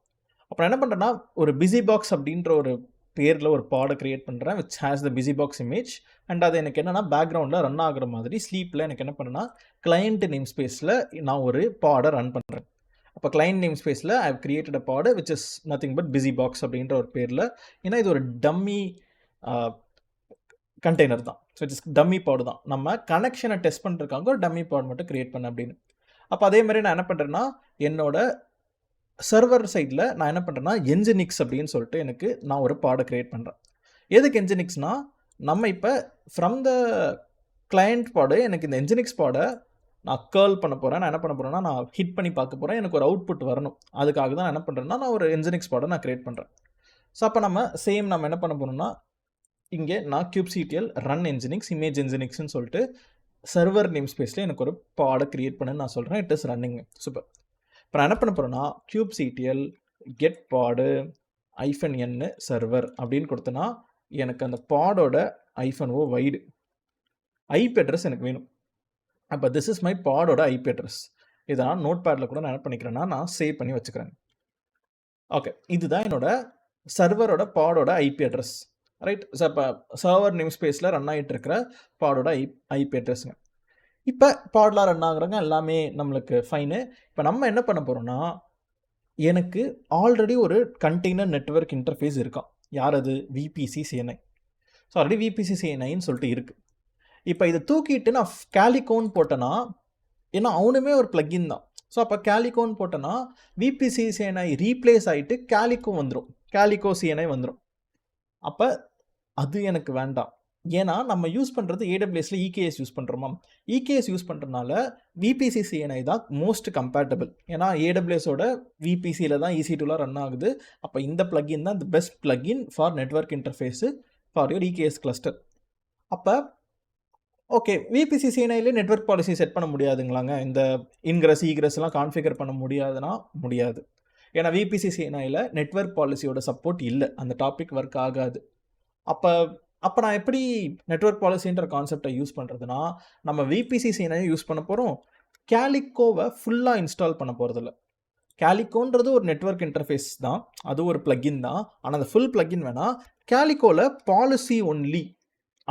அப்புறம் என்ன பண்ணுறேன்னா ஒரு பிஸி பாக்ஸ் அப்படின்ற ஒரு பேரில் ஒரு பாடை க்ரியேட் பண்ணுறேன் which has the busy box image. And அது எனக்கு என்னென்னா பேக்ரவுண்டில் ரன் ஆகிற மாதிரி ஸ்லீப்பில் எனக்கு என்ன பண்ணுன்னா கிளையண்ட் நேம் ஸ்பேஸில் நான் ஒரு பாடை ரன் பண்ணுறேன். அப்போ கிளைண்ட் நேம் ஸ்பேஸில் ஐ ஹவ் கிரியேட்டட் அ பாடு which is nothing but busy box அப்படின்ற ஒரு பேரில். ஏன்னா இது ஒரு டம்மி கண்டெய்னர் தான். ஸோ இட்ஸ் டம்மி பாடு தான். நம்ம கனெக்ஷனை டெஸ்ட் பண்ணுறதுக்காக ஒரு டம்மி பாடு மட்டும் க்ரியேட் பண்ணேன் அப்படின்னு. அப்போ அதே மாதிரி நான் என்ன பண்ணுறேன்னா என்னோட சர்வர் சைடில் நான் என்ன பண்ணுறேன்னா என்ஜினிக்ஸ் அப்படின்னு சொல்லிட்டு எனக்கு நான் ஒரு பாடை க்ரியேட் பண்ணுறேன். எதுக்கு என்ஜினிக்ஸ்னால் நம்ம இப்போ ஃப்ரம் த கிளையண்ட் பாடு எனக்கு இந்த என்ஜினிக்ஸ் பாடை நான் கேர்ள் பண்ண போகிறேன். நான் என்ன பண்ண போகிறேன்னா நான் ஹிட் பண்ணி பார்க்க போகிறேன், எனக்கு ஒரு அவுட்புட் வரணும். அதுக்காக தான் நான் என்ன பண்ணுறேன்னா நான் ஒரு என்ஜினிக்ஸ் பாடை நான் க்ரியேட் பண்ணுறேன். ஸோ அப்போ நம்ம என்ன பண்ண போகிறோம்னா இங்கே நான் kubectl ரன் என்ஜினிக்ஸ் இமேஜ் என்ஜினிக்ஸ்னு சொல்லிட்டு சர்வர் நேம் ஸ்பேஸில் எனக்கு ஒரு பாடை க்ரியேட் பண்ணுன்னு நான் சொல்கிறேன். It is running. சூப்பர். இப்போ நான் என்ன பண்ண போகிறேன்னா kubectl get pod -n server அப்படின்னு கொடுத்தனா எனக்கு அந்த பாடோட -o வைடு ஐபி அட்ரஸ் எனக்கு வேணும். அப்போ திஸ் இஸ் மை பாடோட ஐபி அட்ரஸ். இதை நான் நோட் பேடில் கூட நான் என்ன பண்ணிக்கிறேன்னா நான் சேவ் பண்ணி வச்சுக்கிறேன். ஓகே, இதுதான் என்னோட சர்வரோட பாடோட ஐபி அட்ரஸ். ரைட். ஸோ இப்போ சர்வர் நேம் ஸ்பேஸில் ரன் ஆகிட்டு இருக்கிற பாடோட ஐபி அட்ரஸுங்க. இப்போ பாடலாம் ரன் ஆகுறாங்க, எல்லாமே நம்மளுக்கு ஃபைனு. இப்போ நம்ம என்ன பண்ண போகிறோம்னா எனக்கு ஆல்ரெடி ஒரு கண்டெய்னர் நெட்வொர்க் இன்டர்ஃபேஸ் இருக்கான். யார் அது? VPC CNI. So already VPC CNIன்னு சொல்லிட்டு இருக்குது. இப்போ இதை தூக்கிட்டு நான் கேலிகோன் போட்டேன்னா, ஏன்னா அவனுமே ஒரு பிளக்கின் தான். ஸோ அப்போ கேலிகோன் போட்டேன்னா VPC CNI ரீப்ளேஸ் ஆகிட்டு கேலிகோ வந்துடும், கேலிகோ CNI வந்துடும். அப்போ அது எனக்கு வேண்டாம். ஏன்னா நம்ம யூஸ் பண்ணுறது ஏடபிள்யூஎஸ்ல இகேஎஸ் யூஸ் பண்ணுறோமா. இகேஎஸ் யூஸ் பண்ணுறதுனால விபிசி சிஎன்ஐ தான் மோஸ்ட் கம்பேட்டபிள். ஏன்னா ஏடபிள்யூஎஸோட விபிசியில் தான் EC2லாம் ரன் ஆகுது. அப்போ இந்த பிளக்இன் தான் the best plugin for network interface for your EKS cluster. அப்போ ஓகே, விபிசி சிஎன்ஐலே நெட்வொர்க் பாலிசி செட் பண்ண முடியாதுங்களாங்க? இந்த இன்கிரஸ் ஈக்ரெஸ்லாம் கான்ஃபிகர் பண்ண முடியாதுன்னா முடியாது. ஏன்னா விபிசி சிஎன்ஐயில் நெட்வொர்க் பாலிசியோட சப்போர்ட் இல்லை, அந்த டாபிக் ஒர்க் ஆகாது. அப்போ நான் எப்படி நெட்வொர்க் பாலிசின்ற கான்செப்டை யூஸ் பண்ணுறதுனா, நம்ம விபிசி சிஎன்ஐயை யூஸ் பண்ண போகிறோம். கேலிக்கோவை ஃபுல்லாக இன்ஸ்டால் பண்ண போகிறதில்ல. கேலிக்கோன்றது ஒரு நெட்வொர்க் இன்டர்ஃபேஸ் தான், அது ஒரு பிளக்இன் தான். ஆனால் அந்த ஃபுல் பிளக்இன் வேணால் கேலிக்கோவில் பாலிசி ஒன்லி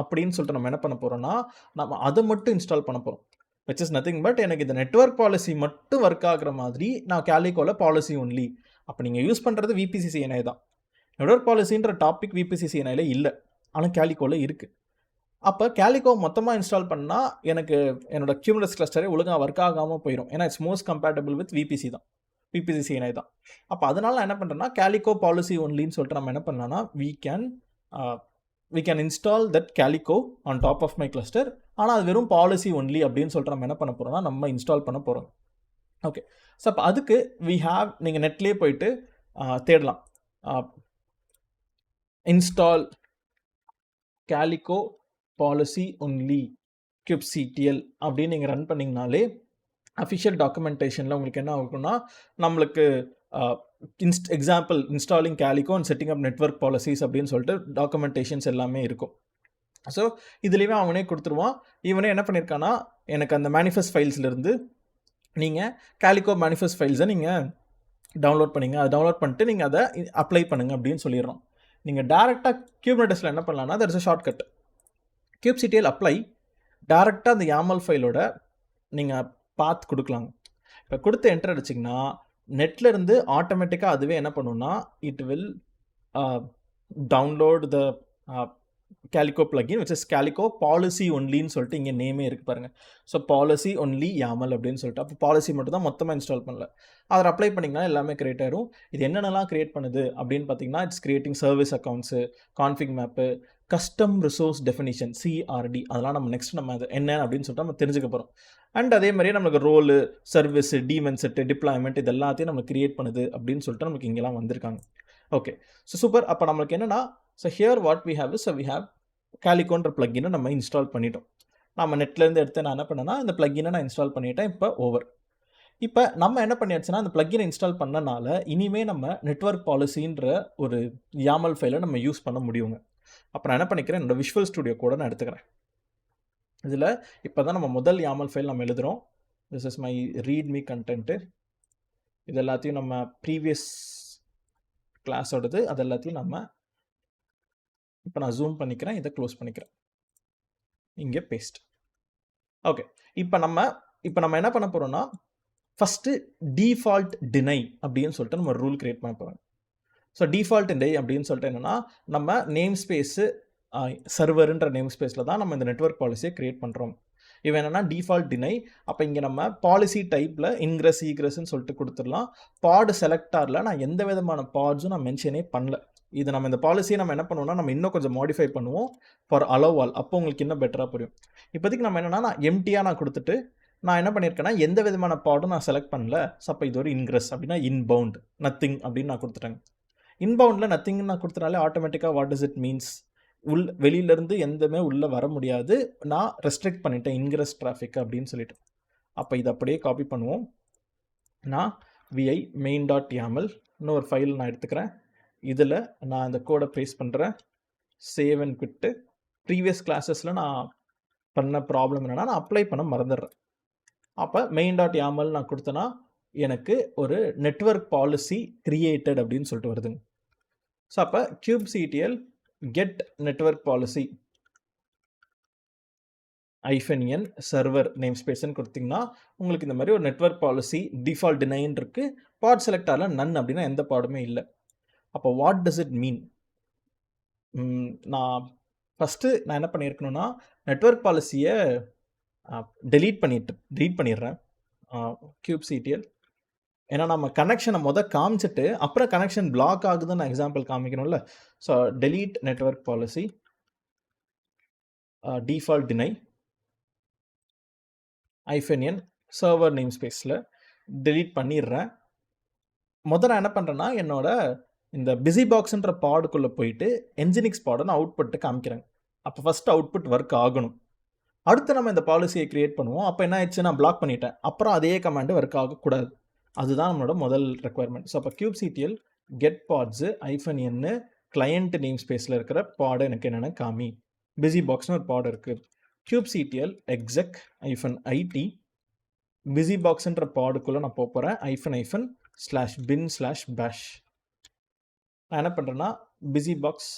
அப்படின்னு சொல்லிட்டு நம்ம என்ன பண்ண போகிறோம்னா, நம்ம அதை மட்டும் இன்ஸ்டால் பண்ண போகிறோம். விச் இஸ் நத்திங் பட் எனக்கு இந்த நெட்வொர்க் பாலிசி மட்டும் ஒர்க் ஆகிற மாதிரி நான் கேலிக்கோவில் பாலிசி ஒன்லி. அப்போ நீங்கள் யூஸ் பண்ணுறது விபிசி சிஎன்ஐ தான். நெட்வொர்க் பாலிசின்ற டாபிக் விபிசி சிஎன்ஐயில் இல்லை, ஆனால் கேலிக்கோவில் இருக்குது. அப்போ கேலிக்கோ மொத்தமாக இன்ஸ்டால் பண்ணால் எனக்கு என்னோட கியூமுலஸ் கிளஸ்டரே ஒழுங்காக ஒர்க் ஆகாமல் போயிடும். ஏன்னா it's most compatible with VBC தான், விபிசி சிஎன்ஐ தான். அப்போ அதனால் நான் என்ன பண்ணுறேன்னா, கேலிக்கோ பாலிசி ஒன்லின்னு சொல்லிட்டு நம்ம என்ன பண்ணலாம்னா, we can install that Calico on top of my cluster. ஆனால் அது வெறும் பாலிசி ஒன்லி அப்படின்னு சொல்லிட்டு நம்ம என்ன பண்ண போகிறோம்னா, நம்ம இன்ஸ்டால் பண்ண போகிறோம். ஓகே, ஸோ அப்போ அதுக்கு நீங்கள் நெட்லேயே போயிட்டு தேடலாம், install Calico policy only kubectl அப்படின்னு நீங்கள் ரன் பண்ணிங்கனாலே அஃபிஷியல் டாக்குமெண்டேஷனில் உங்களுக்கு என்ன ஆகும்னா, நம்மளுக்கு example installing calico and setting up network policies அப்படின்னு சொல்லிட்டு டாக்குமெண்டேஷன்ஸ் எல்லாமே இருக்கும். ஸோ இதுலேயுமே அவனே கொடுத்துருவான். இவனே என்ன பண்ணியிருக்கான்னா, எனக்கு அந்த மேனிஃபெஸ்ட் ஃபைல்ஸ்லேருந்து நீங்கள் கேலிகோ மேனிஃபெஸ்ட் ஃபைல்ஸை நீங்கள் டவுன்லோட் பண்ணிங்க, அதை டவுன்லோட் பண்ணிட்டு நீங்கள் அதை அப்ளை பண்ணுங்கள் அப்படின்னு சொல்லிடுறோம். நீங்கள் டேரெக்டாக குபர்னெட்டிஸில் என்ன பண்ணலான்னா, that is a shortcut, kubectl apply டேரெக்டாக அந்த YAML ஃபைலோட நீங்கள் பாத் கொடுக்கலாங்க. இப்போ கொடுத்து என்டர் அடிச்சிங்கன்னா நெட்லேருந்து ஆட்டோமேட்டிக்காக அதுவே என்ன பண்ணுன்னா, it will download the Calico plugin which is Calico policy ஒன்லின்னு சொல்லிட்டு இங்கே நேமே இருக்குது பாருங்கள். ஸோ பாலிசி ஒன்லி YAML அப்படின்னு சொல்லிட்டு, அப்போ பாலிசி மட்டும் தான் மொத்தமாக இன்ஸ்டால் பண்ணல. அதை அப்ளை பண்ணிங்கன்னா எல்லாமே கிரியேட் ஆயிரும். இது என்னென்னலாம் கிரியேட் பண்ணுது அப்படின்னு பார்த்தீங்கன்னா, it's creating service accounts, config map, custom resource definition CRD, அதெல்லாம் நம்ம நெக்ஸ்ட் நம்ம அது என்ன அப்படின்னு சொல்லிட்டு நம்ம தெரிஞ்சுக்க போகிறோம். அண்ட் அதே மாதிரியே நம்மளுக்கு role, service, daemon set, deployment இது எல்லாத்தையும் நம்ம கிரியேட் பண்ணுது அப்படின்னு சொல்லிட்டு நமக்கு இங்கெல்லாம் வந்திருக்காங்க. Okay, so super. அப்போ நம்மளுக்கு என்னென்னா, so here what we have is, we have கேலிகோன்ற பிளக்இனை நம்ம இன்ஸ்டால் பண்ணிட்டோம். நம்ம நெட்லேருந்து எடுத்து நான் என்ன பண்ணேன்னா, இந்த பிளக்இனை நான் இன்ஸ்டால் பண்ணிட்டேன். இப்போ ஓவர். இப்போ நம்ம என்ன பண்ணியாச்சுன்னா, அந்த பிளக்இனை இன்ஸ்டால் பண்ணனால இனிமேல் நம்ம நெட்வொர்க் பாலிசின்ற ஒரு YAML ஃபைலை நம்ம யூஸ் பண்ண முடியுங்க. அப்போ நான் என்ன பண்ணிக்கிறேன், என்னோட விஷுவல் ஸ்டுடியோ கூட நான் எடுத்துக்கிறேன். இதில் இப்போ தான் நம்ம முதல் YAML ஃபைல் நம்ம எழுதுகிறோம். This is my README content. இது எல்லாத்தையும் நம்ம ப்ரீவியஸ் கிளாஸோடது, அது எல்லாத்தையும் நம்ம இப்போ நான் ஜூம் பண்ணிக்கிறேன், இதை க்ளோஸ் பண்ணிக்கிறேன், இங்கே பேஸ்ட். ஓகே, இப்போ நம்ம என்ன பண்ண போகிறோம்னா, ஃபஸ்ட்டு டிஃபால்ட் டினை அப்படின்னு சொல்லிட்டு நம்ம ரூல் கிரியேட் பண்ண போகிறோம். ஸோ டிஃபால்ட் டினை அப்படின்னு சொல்லிட்டு என்னென்னா, நம்ம நேம் ஸ்பேஸு சர்வருன்ற நேம் ஸ்பேஸில் தான் நம்ம இந்த நெட்வொர்க் பாலிசியை கிரியேட் பண்ணுறோம். இவன் என்னென்னா டிஃபால்ட் டினை. அப்போ இங்கே நம்ம பாலிசி டைப்பில் இன்க்ரெஸ் ஈக்ரெஸ்ன்னு சொல்லிட்டு கொடுத்துடலாம். பாட் செலக்டாரில் நான் எந்த விதமான பாட்ஸும் நான் மென்ஷனே பண்ணல. இது நம்ம இந்த பாலிசியை நம்ம என்ன பண்ணுவோம்னா, நம்ம இன்னும் கொஞ்சம் மாடிஃபை பண்ணுவோம் ஃபார் அலோவால். அப்போ உங்களுக்கு இன்னும் பெட்டராக புரியும். இப்போதைக்கு நம்ம என்னென்னா, நான் எம்டியாக நான் கொடுத்துட்டு நான் என்ன பண்ணியிருக்கேன்னா, எந்த விதமான பாடும் நான் செலக்ட் பண்ணல. ஸோ அப்போ இது ஒரு இன்க்ரெஸ் அப்படின்னா இன்பவுண்ட் நத்திங் அப்படின்னு நான் கொடுத்துட்டேங்க. இன்பவுண்டில் நத்திங்னு நான் கொடுத்தனாலே ஆட்டோமேட்டிக்காக வாட் இஸ் இட் மீன்ஸ், வெளியிலேருந்து எந்தமே உள்ளே வர முடியாது, நான் ரெஸ்ட்ரிக்ட் பண்ணிட்டேன் இன்க்ரெஸ் டிராஃபிக் அப்படின்னு சொல்லிட்டு. அப்போ இது அப்படியே காப்பி பண்ணுவோம். நான் vi main.yaml இன்னொரு ஃபைல் நான் எடுத்துக்கிறேன். இதில் நான் அந்த கோடை பேஸ்ட் பண்ணுறேன், சேவ் அண்ட் குவிட்டு. ப்ரீவியஸ் கிளாஸஸில் நான் பண்ண ப்ராப்ளம் என்னென்னா, நான் அப்ளை பண்ண மறந்துடுறேன். அப்போ main.yaml நான் கொடுத்தேன்னா எனக்கு ஒரு நெட்வொர்க் பாலிசி கிரியேட்டட் அப்படின்னு சொல்லிட்டு வருதுங்க. ஸோ அப்போ kubectl get network policy -n server name ஸ்பேஸ்ன்னு கொடுத்தீங்கன்னா உங்களுக்கு இந்த மாதிரி ஒரு நெட்வொர்க் பாலிசி டிஃபால்ட் டினைன் இருக்கு. பாட் செலக்டாரில் நன் அப்படின்னா எந்த பாடுமே இல்லை. அப்போ வாட் டஸ் இட் மீன்? நான் ஃபஸ்ட்டு நான் என்ன பண்ணியிருக்கணும்னா, நெட்வொர்க் பாலிசியை டெலீட் பண்ணிடுறேன் kubectl. ஏன்னா நம்ம கனெக்ஷனை காமிச்சிட்டு அப்புறம் கனெக்ஷன் பிளாக் ஆகுதுன்னு நான் எக்ஸாம்பிள் காமிக்கணும்ல. So delete network policy default deny -n server name ஸ்பேஸில் delete பண்ணிடுறேன். முதல்ல என்ன பண்ணுறேன்னா என்னோட இந்த பிஸி பாக்ஸ்ன்ற பாடுக்குள்ளே போயிட்டு என்ஜினிக்ஸ் பாடை நான் அவுட்புட்டு காமிக்கிறேன். அப்போ ஃபஸ்ட்டு அவுட்புட் ஒர்க் ஆகணும். அடுத்து நம்ம இந்த பாலிசியை க்ரியேட் பண்ணுவோம். அப்போ என்ன ஆயிடுச்சு, நான் பிளாக் பண்ணிட்டேன். அப்புறம் அதே கமாண்டு ஒர்க் ஆகக்கூடாது. அதுதான் நம்மளோட முதல் ரெக்குவயர்மெண்ட். ஸோ அப்போ kubectl get pods -n client name ஸ்பேஸில் இருக்கிற பாடை எனக்கு என்னென்ன காமி. பிஸி பாக்ஸ்னு ஒரு பாடு இருக்குது. kubectl exec -it பிஸி பாக்ஸ்ன்ற பாடுக்குள்ளே நான் போகிறேன் /bin/bash. நான் என்ன பண்ணுறேன்னா busy box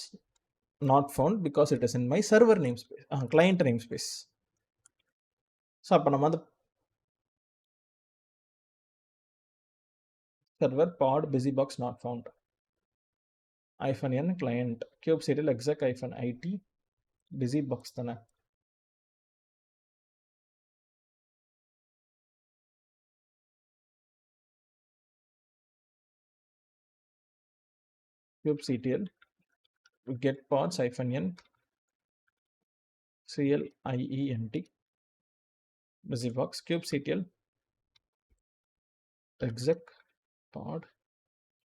not found because it is in my server name space, client name space. So அப்போ நம்ம வந்து server pod busy box not found -n client kubectl exec -it busy box தானே. kubectl get pods -n client busy box kubectl exec pod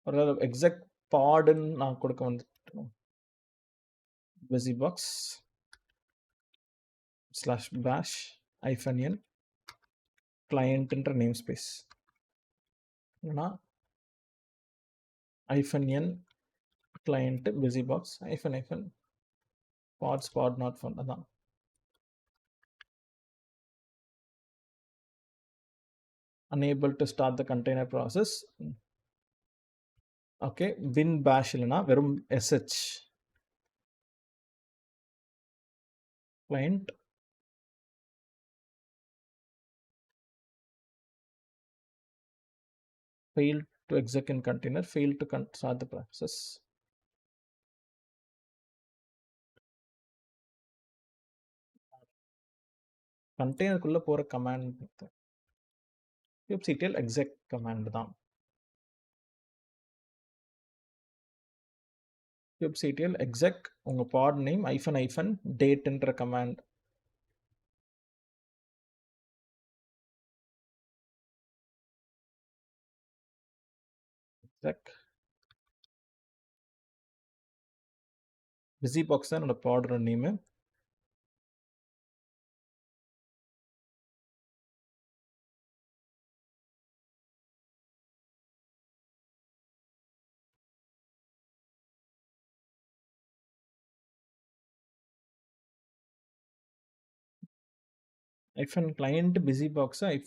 or exec pod நான் கொடுக்க வந்துட்டோம் busy box /bash -n client என்ற name space நான் -n client busy box pods pod not found அதான். unable to start the container process. Okay, bin bash இல்லைனா வெறும் sh client failed to exec in container, failed to start the process. கண்டெய்னருக்குள்ளே போகிற command kubectl exec command தான். kubectl exec உங்கள் pod name -dateன்ற command. exec busy box தான் என்னோட பாடோட name. -client busy box -it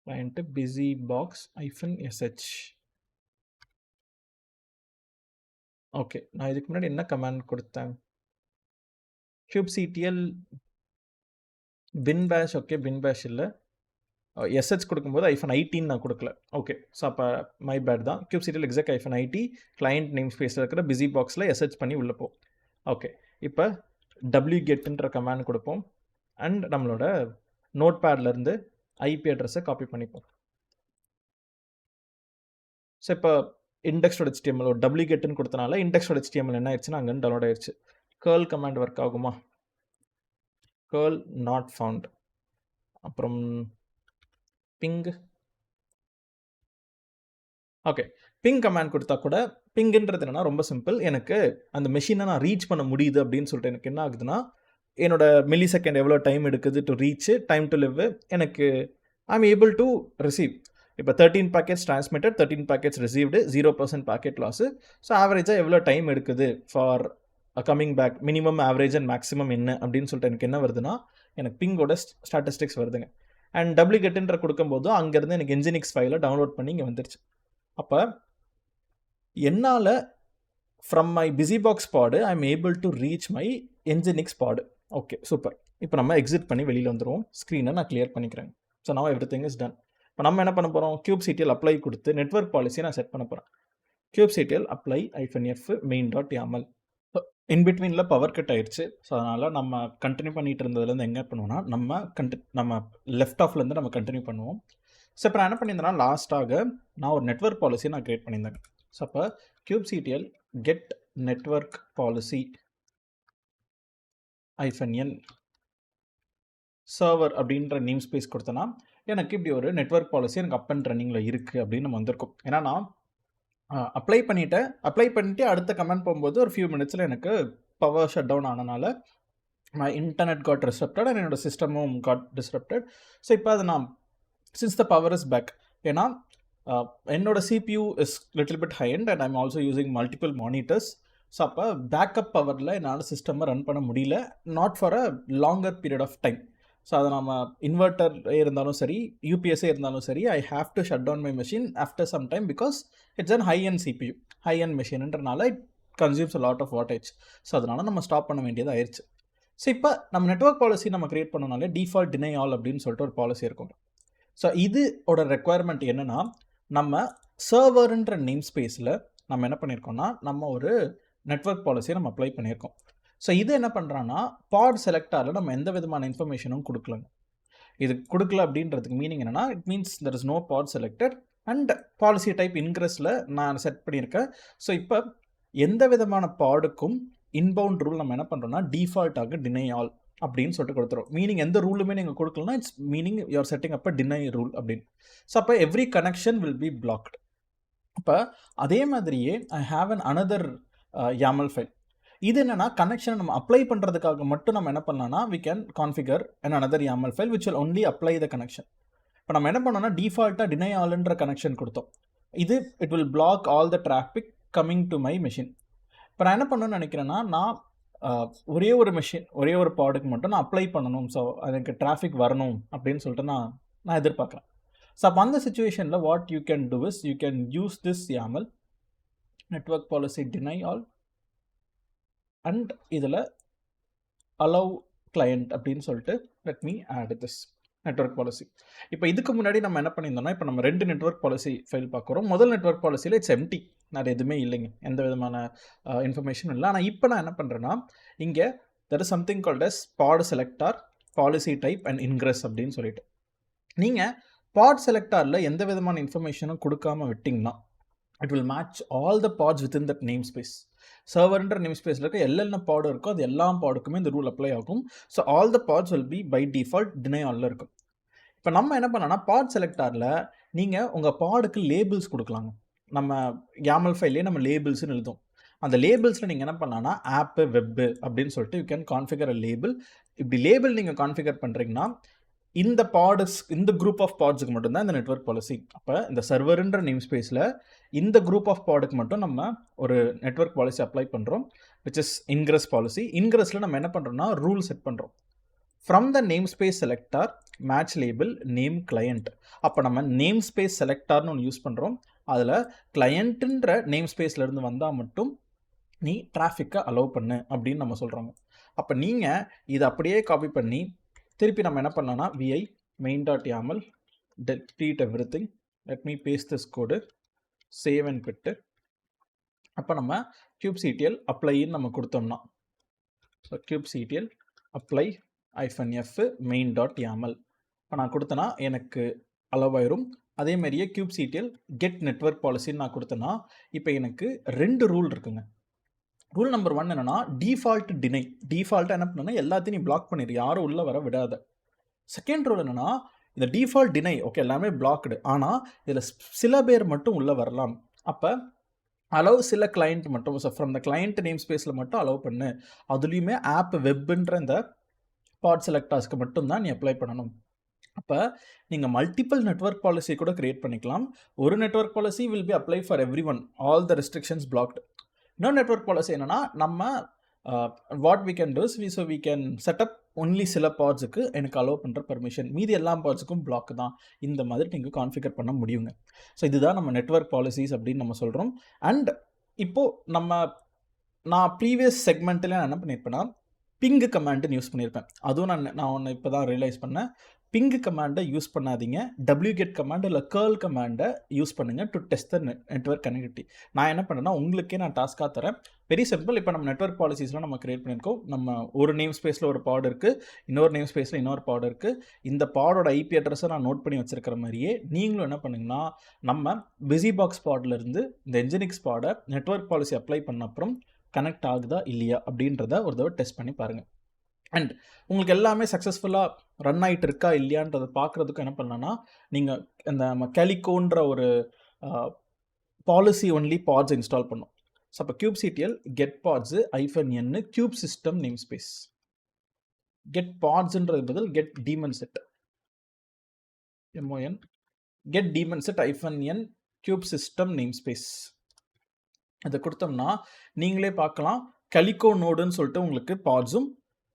client busy box -sh. Okay, நான் இதுக்கு முன்னாடி என்ன கமாண்ட் கொடுத்தேன், kubectl bin bash. Okay, bin bash இல்லை, sh கொடுக்கும்போது -it நான் கொடுக்கல. ஓகே, ஸோ அப்போ மை பேட் தான். kubectl exec -it client name ஸ்பேஸில் இருக்கிற பிஸி பாக்ஸில் sh பண்ணி உள்ளே போ. ஓகே, இப்போ wgetன்ற கமாண்ட் கொடுப்போம் அண்ட் நம்மளோட நோட் பேட்லேருந்து ஐபி அட்ரஸை காப்பி பண்ணிப்போம். ஸோ இப்போ index.html wgetன்னு கொடுத்தனால index.html என்ன ஆயிடுச்சுன்னா அங்கே டவுன்லோட் ஆயிடுச்சு. curl கமாண்ட் ஒர்க் ஆகுமா, curl not found. அப்புறம் ping. ஓகே, பிங் கமாண்ட் கொடுத்தா கூட பிங்ன்றது என்னன்னா ரொம்ப சிம்பிள், எனக்கு அந்த மெஷினை நான் ரீச் பண்ண முடியுது அப்படின்னு சொல்லிட்டு எனக்கு என்ன ஆகுதுன்னா என்னோட மில்லி செகண்ட் எவ்வளோ டைம் எடுக்குது to reach, time to live, எனக்கு I am able to receive. இப்போ 13 packets transmitted, 13 packets received, 0% packet loss. So ஆவரேஜாக எவ்வளோ டைம் எடுக்குது for coming back, minimum average and maximum என்ன அப்படின்னு சொல்லிட்டு எனக்கு என்ன வருதுன்னா எனக்கு பிங்கோட ஸ்டாட்டிஸ்டிக்ஸ் வருதுங்க. அண்ட் wgetன்ற கொடுக்கும்போது அங்கேருந்து எனக்கு என்ஜினிக்ஸ் ஃபைலை டவுன்லோட் பண்ணி இங்கே வந்துருச்சு. அப்போ என்னால் from my busy box pod I am able to reach my nginx pod. Okay, super. இப்போ நம்ம எக்ஸிட் பண்ணி வெளியில் வந்துடுவோம். ஸ்க்ரீனை நான் கிளியர் பண்ணிக்கிறேன். So now everything is done. இப்போ நம்ம என்ன பண்ண போகிறோம், kubectl அப்ளை கொடுத்து நெட்வொர்க் பாலிசியை நான் செட் பண்ண போகிறேன். kubectl apply -f main.yaml. இன் பிட்வீனில் பவர் கட் ஆயிடுச்சு. ஸோ அதனால் நம்ம கண்டினியூ பண்ணிட்டு இருந்ததுலேருந்து எங்கே பண்ணுவோம்னா நம்ம லெஃப்ட் ஆஃப்லேருந்து நம்ம கண்டினியூ பண்ணுவோம். ஸோ இப்போ நான் என்ன பண்ணியிருந்தேன்னா லாஸ்ட்டாக நான் ஒரு நெட்வொர்க் பாலிசி நான் க்ரியேட் பண்ணியிருந்தேன். ஸோ அப்போ kubectl get network policy -n server அப்படின்ற நேம் ஸ்பேஸ் கொடுத்தனா எனக்கு இப்படி ஒரு நெட்வொர்க் பாலிசி எனக்கு அப் அண்ட் ரன்னிங்கில் இருக்குது அப்படின்னு நம்ம வந்திருக்கும். ஏன்னா நான் அப்ளை பண்ணிவிட்டு அடுத்த கமெண்ட் போகும்போது ஒரு ஃபியூ மினிட்ஸில் எனக்கு பவர் ஷட் டவுன் ஆனனால my internet got disrupted and என்னோட சிஸ்டமும் காட் டிஸ்ரப்டட். ஸோ இப்போ அது நான் since the power is back, ஏன்னா என்னோட CPU is little bit high and I'm also using multiple monitors. So அப்போ பேக்கப் பவரில் என்னால் சிஸ்டமை ரன் பண்ண முடியல, not for a longer period of time. So அதை நம்ம இன்வெர்ட்டர் இருந்தாலும் சரி, யூபிஎஸ்ஸே இருந்தாலும் சரி, I have to shut down my machine after some time because it's an high and CPU, high and மெஷின்ன்றனால it consumes a lot of wattage. So அதனால் நம்ம ஸ்டாப் பண்ண வேண்டியது ஆயிடுச்சு. ஸோ இப்போ நம்ம நெட்வொர்க் பாலிசி நம்ம க்ரியேட் பண்ணனாலே டிஃபால்ட் டினை ஆல் அப்படின்னு சொல்லிட்டு ஒரு பாலிசி இருக்கும். ஸோ இதோட ரெக்குவயர்மெண்ட் என்னென்னா, நம்ம சர்வர்ன்ற நேம் ஸ்பேஸில் நம்ம என்ன பண்ணியிருக்கோம்னா நம்ம ஒரு நெட்வொர்க் பாலிசியை நம்ம அப்ளை பண்ணியிருக்கோம். ஸோ இது என்ன பண்ணுறான்னா பாட் செலக்டாரில் நம்ம எந்த விதமான இன்ஃபர்மேஷனும் கொடுக்கலங்க. இது கொடுக்கல அப்படின்றதுக்கு மீனிங் என்னென்னா, it means there is no pod selected and policy type இன்க்ரெஸில் நான் செட் பண்ணியிருக்கேன். ஸோ இப்போ எந்த விதமான பாடுக்கும் இன்பவுண்ட் ரூல் நம்ம என்ன பண்ணுறோம்னா டிஃபால்ட்டாக டினை ஆல் அப்படின்னு சொல்லிட்டு கொடுத்துரும். மீனிங் எந்த ரூலுமே நீங்கள் கொடுக்கலன்னா it's meaning you're setting up deny rule அப்படின்னு. ஸோ அப்போ every connection will be blocked. இப்போ அதே மாதிரியே I have an another YAML file. இது என்னன்னா கனெக்ஷன் நம்ம அப்ளை பண்ணுறதுக்காக மட்டும் நம்ம என்ன பண்ணலாம்னா we can configure another YAML file which will only apply the connection. இப்போ நம்ம என்ன பண்ணோம்னா டிஃபால்ட்டாக டினை ஆல்ன்ற கனெக்ஷன் கொடுத்தோம். இது it will black all the traffic coming to my machine. இப்போ நான் என்ன பண்ணணும்னு நினைக்கிறேன்னா, நான் ஒரே ஒரு பாடுக்கு மட்டும் நான் அப்ளை பண்ணணும், ஸோ எனக்கு டிராஃபிக் வரணும் அப்படின்னு சொல்லிட்டு நான் எதிர்பார்க்குறேன். ஸோ அப்போ அந்த சுச்சுவேஷனில் what you can do is you can use this YAML network policy deny all and இதில் அலோவ் கிளையண்ட் அப்படின்னு சொல்லிட்டு let me add this network policy. இப்போ இதுக்கு முன்னாடி நம்ம என்ன பண்ணியிருந்தோம்னா, இப்போ நம்ம 2 நெட்வொர்க் பாலிசி ஃபைல் பார்க்குறோம். முதல் நெட்வொர்க் பாலிசியில் இட்ஸ் எம்டி, வேறு எதுவுமே இல்லைங்க, எந்த விதமான இன்ஃபர்மேஷன் இல்லை. ஆனால் இப்போ நான் என்ன பண்ணுறேன்னா, இங்கே there is something called as pod selector policy type and ingress அப்படின்னு சொல்லிட்டு, நீங்கள் பாட் செலக்டாரில் எந்த விதமான இன்ஃபர்மேஷனும் கொடுக்காமல் விட்டிங்கன்னா it will match all the pods within that name space. சர்வர்ன்ற நேம் ஸ்பேஸில் இருக்க என்னென்ன பாடு இருக்கோ அது எல்லா பாடுக்குமே இந்த ரூல் அப்ளை ஆகும். So all the pods will be by default deny ஆலில் இருக்கும். இப்போ நம்ம என்ன பண்ணோம்னா பாட் செலக்டாரில் நீங்கள் உங்கள் பாடுக்கு லேபிள்ஸ் கொடுக்கலாங்க. நம்ம YAML ஃபைல்லே நம்ம லேபிள்ஸ்னு எழுதும். அந்த லேபிள்ஸில் நீங்கள் என்ன பண்ணலாம்னா ஆப்பு வெப்பு அப்படின்னு சொல்லிட்டு you can configure a label. இப்படி லேபிள் நீங்கள் கான்ஃபிகர் பண்ணுறீங்கன்னா இந்த குரூப் ஆஃப் பாட்ஸுக்கு மட்டும்தான் இந்த நெட்வொர்க் பாலிசி. அப்போ இந்த சர்வர்ன்ற நேம் ஸ்பேஸில் இந்த குரூப் ஆஃப் பாடுக்கு மட்டும் நம்ம ஒரு நெட்வொர்க் பாலிசி அப்ளை பண்ணுறோம், விச் இஸ் இன்க்ரெஸ் பாலிசி. இன்க்ரெஸில் நம்ம என்ன பண்ணுறோம்னா ரூல் செட் பண்ணுறோம். From the name space selector match label name client. அப்போ நம்ம நேம் ஸ்பேஸ் செலக்டார்னு ஒன்று யூஸ் பண்ணுறோம். அதில் கிளையண்ட்டுன்ற நேம் ஸ்பேஸ்லேருந்து வந்தால் மட்டும் நீ டிராஃபிக்கை அலோவ் பண்ணு அப்படின்னு நம்ம சொல்கிறோங்க. அப்போ நீங்கள் இதை அப்படியே காப்பி பண்ணி திருப்பி நம்ம என்ன பண்ணலாம்னா vi main.yaml delete everything, let me paste this code, save and quit. அப்போ நம்ம kubectl applyன்னு நம்ம கொடுத்தோம்னா, so kubectl apply -f main.yaml இப்போ நான் கொடுத்தேன்னா எனக்கு அலோவ் ஆயிரும். அதே மாதிரியே kubectl get network policyன்னு நான் கொடுத்தேன்னா இப்போ எனக்கு 2 ரூல் இருக்குங்க. ரூல் நம்பர் 1 என்னன்னா டிஃபால்ட் டினை. டிஃபால்ட்டாக என்ன பண்ணணும்னா எல்லாத்தையும் நீ பிளாக் பண்ணிடு, யாரும் உள்ளே வர விடாத. செகண்ட் ரூல் என்னன்னா இந்த டிஃபால்ட் டினை ஓகே எல்லாமே பிளாக்டு, ஆனால் இதில் சில பேர் மட்டும் உள்ளே வரலாம். அப்போ அலோவ் சில கிளைண்ட் மட்டும், so from the client name ஸ்பேஸில் மட்டும் அலோவ் பண்ணு. அதுலேயுமே ஆப் வெப்புன்ற இந்த பாட் செலக்டார்ஸ்க்கு மட்டும்தான் நீ அப்ளை பண்ணணும். அப்போ நீங்கள் மல்டிபிள் நெட்வொர்க் பாலிசி கூட கிரியேட் பண்ணிக்கலாம். ஒரு network policy will be apply for every one, all the restrictions blocked. இன்னொரு நெட்வொர்க் பாலிசி என்னென்னா நம்ம what we can do's we can setup only சில பாட்ஸுக்கு எனக்கு அலோவ் பண்ணுற பர்மிஷன், மீதி எல்லா பாட்ஸுக்கும் பிளாக் தான். இந்த மாதிரி நீங்கள் கான்ஃபிகர் பண்ண முடியுங்க. ஸோ இதுதான் நம்ம நெட்வொர்க் பாலிசிஸ் அப்படின்னு நம்ம சொல்கிறோம். அண்ட் இப்போது நான் ப்ரீவியஸ் செக்மெண்ட்டில் நான் என்ன பண்ணியிருப்பேன்னா பிங் கமாண்டுன்னு யூஸ் பண்ணியிருப்பேன். அதுவும் நான் ஒன்று இப்போ தான் ரியலைஸ் பண்ணேன். பிங் கமாண்டை யூஸ் பண்ணாதீங்க. wget கமாண்ட் இல்லை கேர்ள் கமாண்டை யூஸ் பண்ணுங்கள் to test the network connectivity. நான் என்ன பண்ணேன்னா உங்களுக்கே நான் டாஸ்க்காக தரேன். Very simple. இப்போ நம்ம நெட்வொர்க் பாலிசிஸ்லாம் நம்ம கிரியேட் பண்ணியிருக்கோம். நம்ம ஒரு நேம் ஸ்பேஸில் ஒரு பாட் இருக்குது, இன்னொரு நேம் ஸ்பேஸில் இன்னொரு பாட் இருக்குது. இந்த பாடோட ஐபி அட்ரஸை நான் நோட் பண்ணி வச்சிருக்கிற மாதிரியே நீங்களும் என்ன பண்ணுங்கன்னா, நம்ம பிஸி பாக்ஸ் பாட்லேருந்து இந்த என்ஜினிக்ஸ் பாடை நெட்வொர்க் பாலிசி அப்ளை பண்ண அப்புறம் கனெக்ட் ஆகுதா இல்லையா அப்படின்றத ஒரு தடவை டெஸ்ட் பண்ணி பாருங்கள். அண்ட் உங்களுக்கு எல்லாமே சக்ஸஸ்ஃபுல்லாக ரன் ஆகிட்டு இருக்கா இல்லையான்றதை பார்க்குறதுக்கு என்ன பண்ணலான்னா, நீங்கள் இந்த நம்ம கேலிகோன்ற ஒரு பாலிசி ஒன்லி பாட்ஸ் இன்ஸ்டால் பண்ணோம். ஸோ அப்போ kubectl get pods -n kube system name space. Get பாட்ஸ்ன்றது பதில் get daemon set MON get daemon set -n kube system name space. அதை கொடுத்தோம்னா நீங்களே பார்க்கலாம், கலிகோ நோடுன்னு சொல்லிட்டு உங்களுக்கு பாட்ஸும்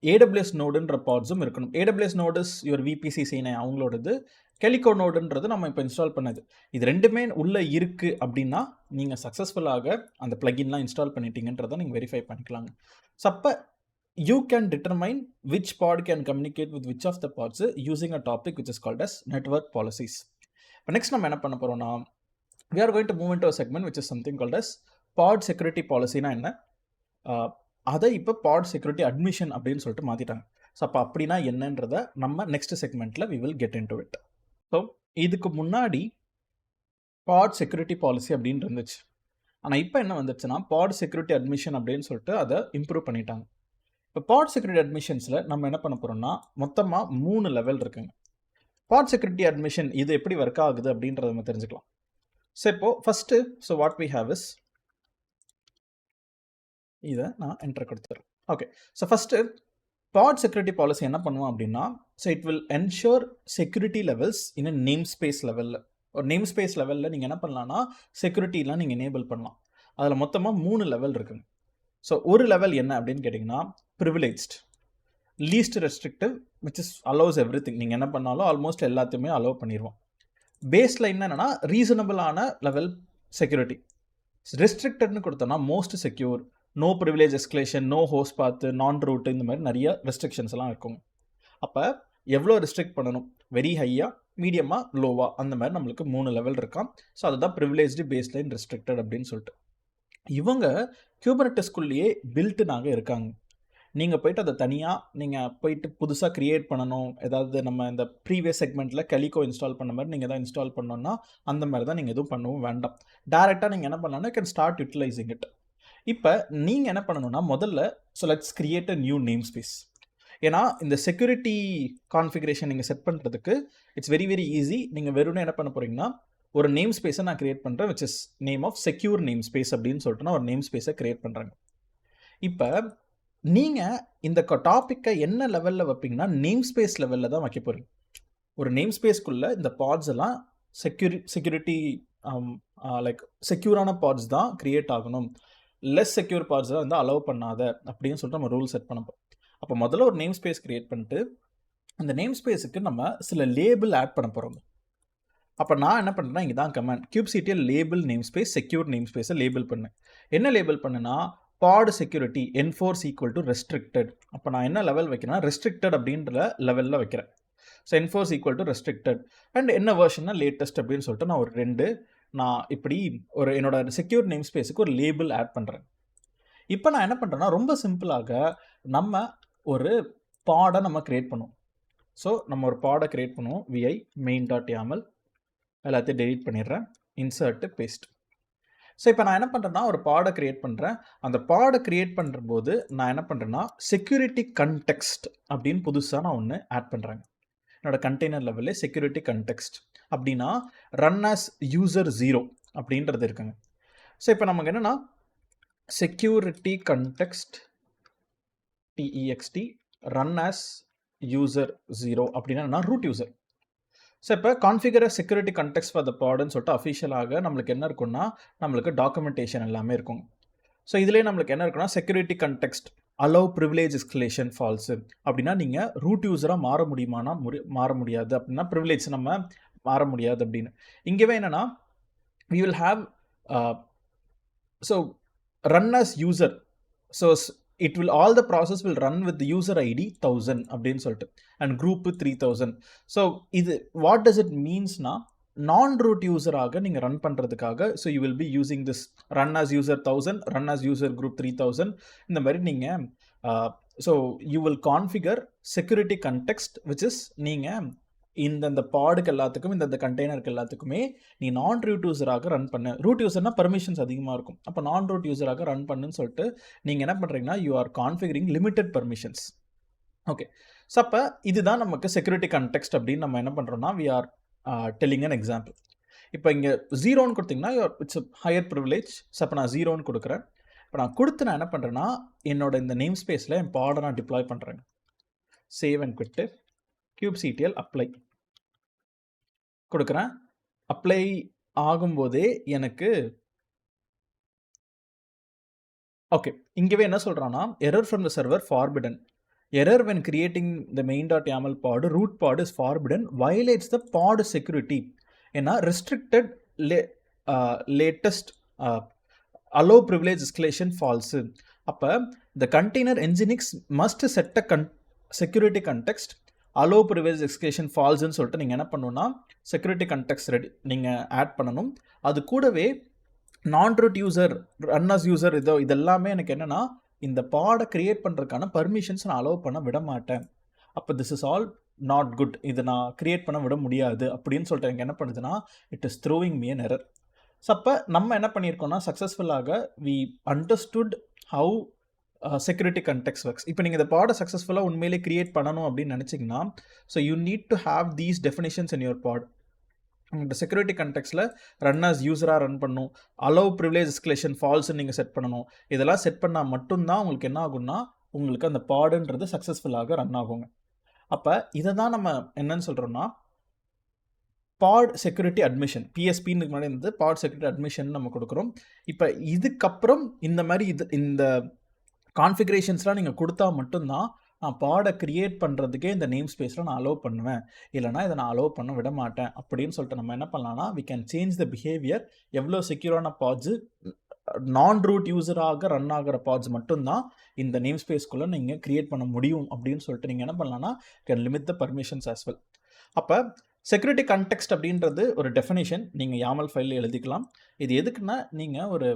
AWS நோடுன்ற பாட்ஸும் இருக்கணும். AWS node is your VPC சீனை அவங்களோடது. கெலிகோ நோடுன்றது நம்ம இப்போ இன்ஸ்டால் பண்ணது. இது ரெண்டுமே உள்ளே இருக்குது அப்படின்னா நீங்கள் சக்ஸஸ்ஃபுல்லாக அந்த பிளகின்லாம் இன்ஸ்டால் பண்ணிட்டீங்கன்றதை நீங்கள் வெரிஃபை பண்ணிக்கலாங்க. ஸோ அப்போ you can determine which pod can communicate with which of the pods using a topic which is called as network policies. இப்போ நெக்ஸ்ட் நம்ம என்ன பண்ண போகிறோம்னா, we are going to move into a segment which is something called as pod security பாலிசினா என்ன, அதை இப்போ பாட் security admission அப்படின்னு சொல்லிட்டு மாற்றிட்டாங்க. ஸோ அப்போ அப்படின்னா என்னன்றதை நம்ம நெக்ஸ்ட் செக்மெண்ட்டில் we will get into it. So இதுக்கு முன்னாடி பாட் செக்யூரிட்டி பாலிசி அப்படின்னு இருந்துச்சு. ஆனால் இப்போ என்ன வந்துச்சுன்னா பாட் செக்யூரிட்டி அட்மிஷன் அப்படின்னு சொல்லிட்டு அதை இம்ப்ரூவ் பண்ணிட்டாங்க. இப்போ பாட் செக்யூரிட்டி அட்மிஷன்ஸில் நம்ம என்ன பண்ண போகிறோம்னா மொத்தமாக 3 லெவல் இருக்குங்க. பாட் செக்யூரிட்டி அட்மிஷன் இது எப்படி ஒர்க் ஆகுது அப்படின்றத நம்ம தெரிஞ்சுக்கலாம். ஸோ இப்போது first what we have is இதை நான் என்டர் கொடுத்துறேன். Okay, so first pod security policy என்ன பண்ணுவோம் அப்படின்னா, so it will ensure security levels in a name space லெவலில். ஒரு நேம் ஸ்பேஸ் லெவலில் நீங்கள் என்ன பண்ணலான்னா செக்யூரிட்டிலாம் நீங்கள் எனேபிள் பண்ணலாம். அதில் மொத்தமாக 3 லெவல் இருக்குங்க. ஸோ ஒரு லெவல் என்ன அப்படின்னு கேட்டிங்கன்னா privileged, least restrictive which is allows every thing. நீங்கள் என்ன பண்ணாலும் ஆல்மோஸ்ட் எல்லாத்தையுமே அலோவ் பண்ணிடுவோம். பேஸில் என்னென்னா ரீசனபிளான லெவல் செக்யூரிட்டி. ரெஸ்ட்ரிக்டட்னு கொடுத்தோன்னா most secure, no privilege escalation, no host path, non root, இந்த மாதிரி நிறைய ரெஸ்ட்ரிக்ஷன்ஸ் எல்லாம் இருக்கும். அப்போ எவ்வளோ ரெஸ்ட்ரிக்ட் பண்ணணும், வெரி ஹையாக, மீடியமாக, லோவா, அந்த மாதிரி நம்மளுக்கு 3 லெவல் இருக்கான். ஸோ அதுதான் ப்ரிவிலேஜ்டு, பேஸ்லைன், ரெஸ்ட்ரிக்டட் அப்படின்னு சொல்லிட்டு. இவங்க கியூபர்னெட்டிஸ்குள்ளேயே பில்ட்டுனாக இருக்காங்க. நீங்கள் போய்ட்டு அதை தனியாக நீங்கள் போயிட்டு புதுசாக க்ரியேட் பண்ணணும். ஏதாவது நம்ம இந்த ப்ரீவியஸ் செக்மெண்ட்டில் கலிகோ இன்ஸ்டால் பண்ண மாதிரி நீங்கள் தான் இன்ஸ்டால் பண்ணோன்னா அந்த மாதிரி தான் நீங்கள் எதுவும் பண்ணவும் வேண்டாம். டேரெக்டாக நீங்கள் என்ன பண்ணலாம்னா கேன் ஸ்டார்ட் யூட்டிலைசிங் இட். இப்போ நீங்கள் என்ன பண்ணணும்னா முதல்ல let's create a new name space. ஏன்னா இந்த செக்யூரிட்டி கான்ஃபிகரேஷன் நீங்கள் செட் பண்ணுறதுக்கு இட்ஸ் வெரி வெரி ஈஸி. நீங்கள் வெறும் என்ன பண்ண போகிறீங்கன்னா ஒரு நேம் ஸ்பேஸை நான் கிரியேட் பண்ணுறேன் which is name of secure name space அப்படின்னு சொல்லிட்டு நான் ஒரு நேம் ஸ்பேஸை கிரியேட் பண்ணுறேங்க. இப்போ நீங்கள் இந்த டாப்பிக்கை என்ன லெவலில் வைப்பீங்கன்னா நேம் ஸ்பேஸ் லெவலில் தான் வைக்க போகிறீங்க. ஒரு நேம் ஸ்பேஸ்க்குள்ளே இந்த பாட்ஸ் எல்லாம் செக்யூரிட்டி லைக் செக்யூரான பாட்ஸ் தான் க்ரியேட் ஆகணும், லெஸ் செக்யூர் பாட்ஸை வந்து அலோவ் பண்ணாத அப்படின்னு சொல்லிட்டு நம்ம ரூல் செட் பண்ணப்போம். அப்போ முதல்ல ஒரு நேம் ஸ்பேஸ் க்ரியேட் பண்ணிட்டு அந்த நேம் ஸ்பேஸுக்கு நம்ம சில லேபிள் ஆட் பண்ண போகிறோம். அப்போ நான் என்ன பண்ணுறேன்னா இங்கே தான் command kubectl label name space secure name ஸ்பேஸை லேபிள் பண்ணேன். என்ன லேபிள் பண்ணுன்னா பாட் security enforce equal to restricted. அப்போ நான் என்ன லெவல் வைக்கிறேன்னா ரெஸ்ட்ரிக்டட் அப்படின்ற லெவலில் வைக்கிறேன். So enforce equal to restricted and என்ன வெர்ஷன்னா லேட்டஸ்ட் அப்படின்னு சொல்லிட்டு நான் ஒரு 2 நான் இப்படி ஒரு என்னோட செக்யூர் நேம் ஸ்பேஸுக்கு ஒரு லேபிள் ஆட் பண்ணுறேன். இப்போ நான் என்ன பண்ணுறேன்னா ரொம்ப சிம்பிளாக நம்ம ஒரு பாடை நம்ம க்ரியேட் பண்ணுவோம். ஸோ நம்ம ஒரு பாடை க்ரியேட் பண்ணுவோம். vi main.yaml எல்லாத்தையும் டெலீட் பண்ணிடுறேன், இன்சர்ட்டு பேஸ்ட். ஸோ இப்போ நான் என்ன பண்ணுறேன்னா ஒரு பாடை க்ரியேட் பண்ணுறேன். அந்த பாடை க்ரியேட் பண்ணுற போது நான் என்ன பண்ணுறேன்னா செக்யூரிட்டி கன்டெக்ஸ்ட் அப்படின்னு புதுசாக நான் ஒன்று ஆட் பண்ணுறேங்க. என்னோட கண்டெய்னர் லெவலில் செக்யூரிட்டி கன்டெக்ஸ்ட் அப்படின்னா ரன் ஆஸ் யூசர் 0 அப்படின்றது இருக்குங்க. ஸோ இப்போ நமக்கு என்னென்னா security context TEXT run as user 0 அப்படின்னா ரூட் யூசர். ஸோ இப்போ configure security context for the பாட்னு சொல்லிட்டு அஃபிஷியலாக நம்மளுக்கு என்ன இருக்குன்னா நம்மளுக்கு டாக்குமெண்டேஷன் எல்லாமே இருக்கும். ஸோ இதுலேயே நம்மளுக்கு என்ன இருக்குன்னா security context allow privilege escalation false அப்படின்னா நீங்கள் ரூட் யூஸராக மாற முடியுமானா மாற முடியாது, அப்படின்னா ப்ரிவிலேஜ் நம்ம மாற முடியாது அப்படின்னு. இங்கேவே என்னென்னா we will have so run as user. So it will, all the process will run with the user ID 1000 அப்படின்னு சொல்லிட்டு and group 3000. so இது what does it means na நான் ரூட் யூசராக நீங்கள் ரன் பண்ணுறதுக்காக so you will B using this run as user 1000, run as user group 3000. இந்த மாதிரி நீங்கள் so you will configure security context which is நீங்கள் இந்த பாடுக்கு எல்லாத்துக்கும் இந்த கண்டெய்னருக்கு எல்லாத்துக்குமே நீ நான் ரூட் யூசராக ரன் பண்ண. ரூட் யூசர்னா பர்மிஷன்ஸ் அதிகமாக இருக்கும். அப்போ நான் ரூட் யூசராக ரன் பண்ணுன்னு சொல்லிட்டு நீங்கள் என்ன பண்ணுறீங்கன்னா you are configuring limited permissions. Okay, so அப்போ இதுதான் நமக்கு செக்யூரிட்டி கண்டெக்ஸ்ட் அப்படின்னு நம்ம என்ன பண்ணுறோம்னா we are telling an example. இப்போ இங்கே 0ன்னு கொடுத்தீங்கன்னா இட்ஸ் ஹையர் ப்ரிவிலேஜ். ஸோ அப்போ நான் 0ன்னு கொடுக்குறேன். இப்போ நான் கொடுத்து நான் என்ன பண்ணுறேன்னா என்னோட இந்த நேம் ஸ்பேஸில் என் பாடை நான் டிப்ளாய் பண்ணுறேன். Save and Kwid kubectl apply கொடுக்குறேன். அப்ளை ஆகும்போதே எனக்கு ஓகே இங்கேவே என்ன சொல்கிறான்னா error from the server forbidden. Error when creating the main.yaml pod root pod is forbidden, violates the pod security. ஏன்னா restricted latest allow privilege escalation false. அப்போ the container nginx must set a security context allow privilege escalation falseன்னு சொல்லிட்டு நீங்கள் என்ன பண்ணணும்னா security context ready நீங்கள் add பண்ணணும். அது கூடவே நான் root user run as user இதெல்லாமே எனக்கு என்னென்னா இந்த பாடை கிரியேட் பண்ணுறதுக்கான பர்மிஷன்ஸ் நான் அலோவ் பண்ண விட மாட்டேன். அப்போ this is all not good, இது நான் கிரியேட் பண்ண விட முடியாது அப்படின்னு சொல்லிட்டு எனக்கு என்ன பண்ணுதுன்னா it is throwing me an error. So அப்போ நம்ம என்ன பண்ணியிருக்கோம்னா சக்ஸஸ்ஃபுல்லாக we understood how security context works. இப்போ நீங்கள் இந்த பாடை சக்ஸஸ்ஃபுல்லாக உண்மையிலே கிரியேட் பண்ணணும் அப்படின்னு நினச்சிங்கன்னா so you need to have these definitions in your pod. உங்களோட செக்யூரிட்டி கண்டெக்ஸ்டில் ரன் ஆஸ் யூஸராக ரன் பண்ணணும், அலோவ் ப்ரிவிலேஜ் எஸ்கலேஷன் ஃபால்ஸ்ன்னு நீங்கள் செட் பண்ணணும். இதெல்லாம் செட் பண்ணால் மட்டும்தான் உங்களுக்கு என்ன ஆகும்னா உங்களுக்கு அந்த பாடுன்றது சக்ஸஸ்ஃபுல்லாக ரன் ஆகுங்க. அப்போ இதை தான் நம்ம என்னன்னு சொல்கிறோம்னா பாட் செக்யூரிட்டி அட்மிஷன், பிஎஸ்பின்னு முன்னாடி இருந்து பாட் செக்யூரிட்டி அட்மிஷன் நம்ம கொடுக்குறோம். இப்போ இதுக்கப்புறம் இந்த மாதிரி இந்த கான்ஃபிகரேஷன்ஸ்லாம் நீங்கள் கொடுத்தா மட்டும்தான் நான் பாடை க்ரியேட் பண்ணுறதுக்கே இந்த நேம் ஸ்பேஸில் நான் அலோவ் பண்ணுவேன், இல்லைனா இதை நான் அலோவ் பண்ண விட மாட்டேன் அப்படின்னு சொல்லிட்டு நம்ம என்ன பண்ணலாம்னா we can change the behaviour. எவ்வளோ செக்யூரான பாட்ஸு நான் ரூட் யூஸராக ரன் ஆகிற பாட்ஸ் மட்டும்தான் இந்த நேம் ஸ்பேஸ்க்குள்ளே நீங்கள் க்ரியேட் பண்ண முடியும் அப்படின்னு சொல்லிட்டு நீங்கள் என்ன பண்ணலாம்னா can limit the permissions as well. அப்போ செக்யூரிட்டி கண்டெக்ஸ்ட் அப்படின்றது ஒரு டெஃபினேஷன் நீங்கள் YAML ஃபைலில் எழுதிக்கலாம். இது எதுக்குன்னா நீங்கள் ஒரு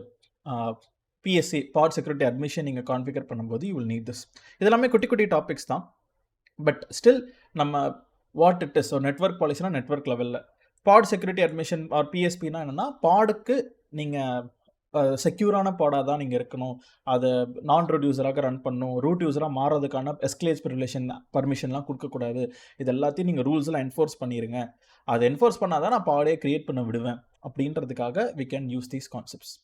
பிஎஸ்சி பாட் செக்யூரிட்டி அட்மிஷன் நீங்கள் கான்ஃபிகர் பண்ணும்போது யூ வில் நீட் திஸ். இதெல்லாமே குட்டி குட்டி டாபிக்ஸ் தான், பட் ஸ்டில் நம்ம what it is. So network பாலிசினா நெட்வொர்க் லெவலில் பாட் செக்யூரிட்டி அட்மிஷன் ஆர் பிஎஸ்பினா என்னென்னா பாடுக்கு நீங்கள் செக்யூரான பாடாக தான் நீங்கள் இருக்கணும், அதை நான் ரூட் யூஸராக ரன் பண்ணணும், ரூட் யூஸராக மாறதுக்கான எஸ்கலேஜ் பர்மிஷன்லாம் கொடுக்கக்கூடாது. இது எல்லாத்தையும் நீங்கள் ரூல்ஸ்லாம் என்ஃபோர்ஸ் பண்ணிடுங்க. அதை என்ஃபோர்ஸ் பண்ணால் தான் நான் பாடே க்ரியேட் பண்ண விடுவேன் அப்படின்றதுக்காக we can use these concepts.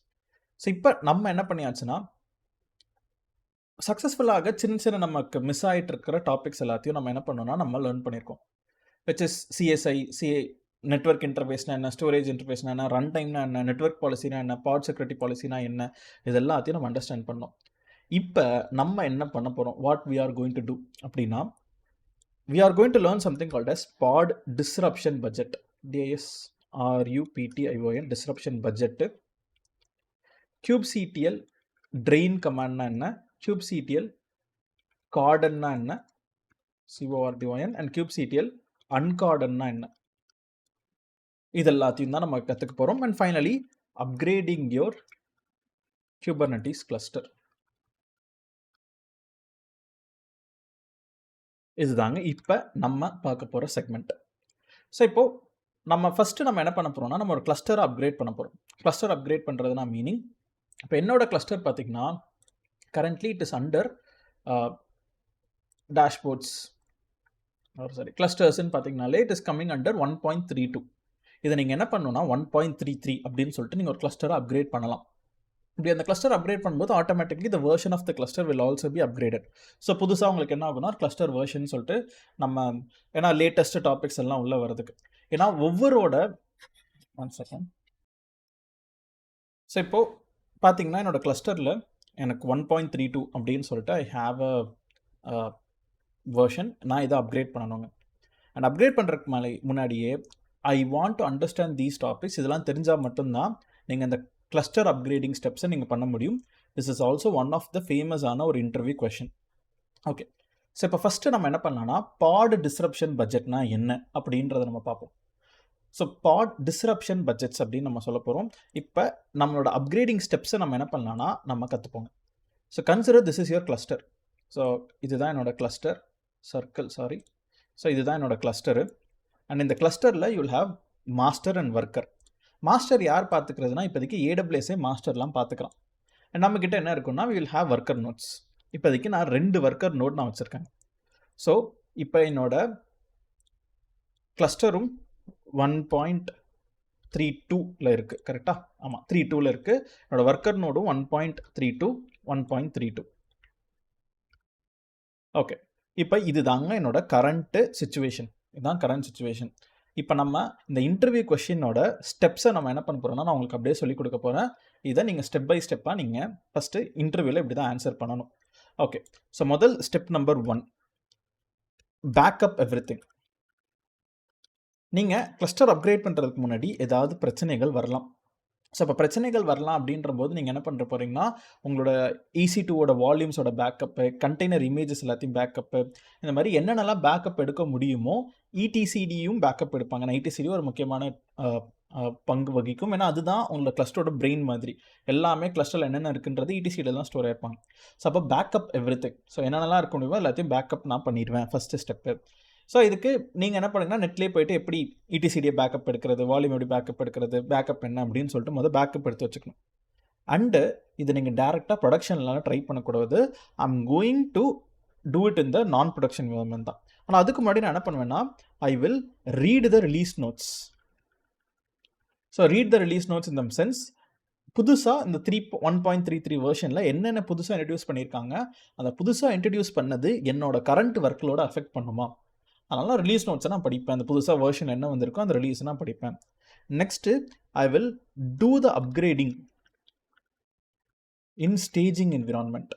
So இப்போ நம்ம என்ன பண்ணியாச்சுன்னா சக்ஸஸ்ஃபுல்லாக சின்ன நமக்கு மிஸ் ஆகிட்டு இருக்கிற டாபிக்ஸ் எல்லாத்தையும் நம்ம என்ன பண்ணோம்னா நம்ம லேர்ன் பண்ணியிருக்கோம். விச் இஸ் சிஎஸ்ஐ, நெட்வொர்க் இன்டர்ஃபேஸ்னா என்ன, ஸ்டோரேஜ் இன்டர்ஃபேஸ்னா என்ன, ரன் டைம்னா என்ன, நெட்வொர்க் பாலிசினா என்ன, பாட் செக்யூரிட்டி பாலிசினா என்ன, இது எல்லாத்தையும் நம்ம அண்டர்ஸ்டாண்ட் பண்ணோம். இப்போ நம்ம என்ன பண்ண போகிறோம், what we are going to do அப்படின்னா we are going to learn something called as pod disruption budget. DISRUPTION disruption budget. kubectl drain கமாண்ட்னா என்ன, kubectl கார்டன்னா என்ன, CORDON, அண்ட் kubectl அன்கார்டன்னா என்ன, இது எல்லாத்தையும் தான் நம்ம கற்றுக்க போகிறோம். And finally upgrading your Kubernetes cluster. இதுதாங்க இப்போ நம்ம பார்க்க போகிற செக்மெண்ட். ஸோ இப்போது நம்ம ஃபஸ்ட்டு நம்ம என்ன பண்ண போகிறோம்னா நம்ம ஒரு கிளஸ்டரை அப்கிரேட் பண்ண போகிறோம். கிளஸ்டர் அப்கிரேட் பண்ணுறதுனா மீனிங் இப்போ என்னோட கிளஸ்டர் பார்த்திங்கன்னா currently it is under dashboards கிளஸ்டர்ஸ்ன்னு பார்த்தீங்கனாலே இட் இஸ் கம்மிங் அண்டர் 1.32. இதை நீங்கள் என்ன பண்ணணும்னா 1.33 அப்படின்னு சொல்லிட்டு நீங்கள் ஒரு கிளஸ்டரை அப்கிரேட் பண்ணலாம். இப்படி அந்த கிளஸ்டர் அப்கிரேட் பண்ணும்போது automatically the version of the cluster will also be upgraded. So புதுசாக உங்களுக்கு என்ன ஆகுனா கிளஸ்டர் வெர்ஷன் சொல்லிட்டு நம்ம ஏன்னா லேட்டஸ்ட் டாபிக்ஸ் எல்லாம் உள்ளே வரதுக்கு. ஏன்னா ஒவ்வொருவோட 1 செகண்ட். ஸோ இப்போது பார்த்தீங்கன்னா என்னோடய கிளஸ்டரில் எனக்கு 1.32 அப்படின்னு சொல்லிட்டு ஐ ஹாவ் அ வெர்ஷன். நான் இதை அப்கிரேட் பண்ணணுங்க. அண்ட் அப்கிரேட் பண்ணுறதுக்கு முன்னாடியே I want to understand these topics. இதெல்லாம் தெரிஞ்சால் மட்டும்தான் நீங்கள் அந்த கிளஸ்டர் அப்கிரேடிங் ஸ்டெப்ஸை நீங்கள் பண்ண முடியும். This is also one of the ஃபேமஸான ஒரு இன்டர்வியூ கொஷின். ஓகே, ஸோ இப்போ ஃபஸ்ட்டு நம்ம என்ன பண்ணலாம்னா பாட் டிஸ்ரப்ஷன் பட்ஜெட்னா என்ன அப்படின்றத நம்ம பார்ப்போம். ஸோ பாட் டிஸ்ரப்ஷன் பட்ஜெட்ஸ் அப்படின்னு நம்ம சொல்ல போகிறோம். இப்போ நம்மளோட அப்கிரேடிங் ஸ்டெப்ஸை நம்ம என்ன பண்ணலாம்னா நம்ம கற்றுப்போங்க. So consider this is your cluster. So இதுதான் என்னோட கிளஸ்டர் சர்க்கிள், சாரி. ஸோ இதுதான் என்னோட கிளஸ்டரு. அண்ட் இந்த கிளஸ்டரில் you will have master and worker. Master யார் பார்த்துக்கிறதுனா இப்போதைக்கு ஏடபிள்யூஎஸ்ஏ மாஸ்டர்லாம் பார்த்துக்கலாம். அண்ட் நம்மக்கிட்ட என்ன இருக்குன்னா we will have worker nodes. இப்போதைக்கு நான் 2 ஒர்க்கர் நோட் நான் வச்சுருக்கேன். ஸோ இப்போ என்னோட கிளஸ்டரும் 1.32ல இருக்குது, கரெக்டாக? ஆமாம், 32ல இருக்குது. என்னோட ஒர்க்கர் நோடும் 1.32 1.32. ஓகே, இப்போ இதுதாங்க என்னோட கரண்ட்டு சுச்சுவேஷன். இதுதான் கரண்ட் சுச்சுவேஷன். இப்போ நம்ம இந்த இன்டர்வியூ கொஷினோட ஸ்டெப்ஸை நம்ம என்ன பண்ண போகிறோம்னா நான் உங்களுக்கு அப்படியே சொல்லிக் கொடுக்க போகிறேன். இதை நீங்கள் ஸ்டெப் பை ஸ்டெப்பாக நீங்கள் ஃபஸ்ட்டு இன்டர்வியூவில் இப்படி தான் ஆன்சர் பண்ணணும். ஓகே, ஸோ முதல் ஸ்டெப் நம்பர் 1, பேக்கப் எவ்ரிதிங். நீங்கள் கிளஸ்டர் அப்கிரேட் பண்ணுறதுக்கு முன்னாடி ஏதாவது பிரச்சனைகள் வரலாம். ஸோ இப்போ பிரச்சனைகள் வரலாம் அப்படின்ற போது நீங்கள் என்ன பண்ணுற போகிறீங்கன்னா உங்களோட EC2ஓட வால்யூம்ஸோட பேக்கப்பு, கண்டெய்னர் இமேஜஸ் எல்லாத்தையும் பேக்கப்பு, இந்த மாதிரி என்னென்னலாம் பேக்கப் எடுக்க முடியுமோ ETCDயும் பேக்கப் எடுப்பாங்க. ETCD ஒரு முக்கியமான பங்கு வகிக்கும். ஏன்னா அதுதான் உங்களோட கிளஸ்டரோட பிரெயின் மாதிரி. எல்லாமே கிளஸ்டரில் என்னென்ன இருக்குன்றது ETCD தான் ஸ்டோர் ஆயிருப்பாங்க. ஸோ அப்போ பேக்கப் எவ்ரிதிங். ஸோ என்னென்னலாம் இருக்க முடியுமோ எல்லாத்தையும் பேக்கப் நான் பண்ணிடுவேன் ஃபஸ்ட்டு ஸ்டெப்பு. ஸோ இதுக்கு நீங்கள் என்ன பண்ணுங்கன்னா நெட்லேயே போய்ட்டு எப்படி ETCDயை பேக்கப் எடுக்கிறது, வால்யூம் எப்படி பேக்கப் எடுக்கிறது, பேக்கப் என்ன அப்படின்னு சொல்லிட்டு முதல் பேக்கப் எடுத்து வச்சுக்கணும். அண்டு இது நீங்கள் டேரெக்டாக ப்ரொடக்ஷன்லாம் ட்ரை பண்ணக்கூடாது. I'm going to do it in the non production environment தான். ஆனால் அதுக்கு முன்னாடி நான் என்ன பண்ணுவேன்னா I will read the release notes. So read the release notes in the sense புதுசாக இந்த 1.33 வெர்ஷனில் என்னென்ன புதுசாக இன்ட்ரடியூஸ் பண்ணியிருக்காங்க, அந்த புதுசாக இன்ட்ரடியூஸ் பண்ணது என்னோட கரண்ட் ஒர்க்லோட அஃபெக்ட் பண்ணுமா, அதனால் ரிலீஸ் நோட்ஸை நான் படிப்பேன். அந்த புதுசாக வெர்ஷன் என்ன வந்திருக்கோ அந்த ரிலீஸை நான் படிப்பேன். Next I will do the upgrading in staging environment.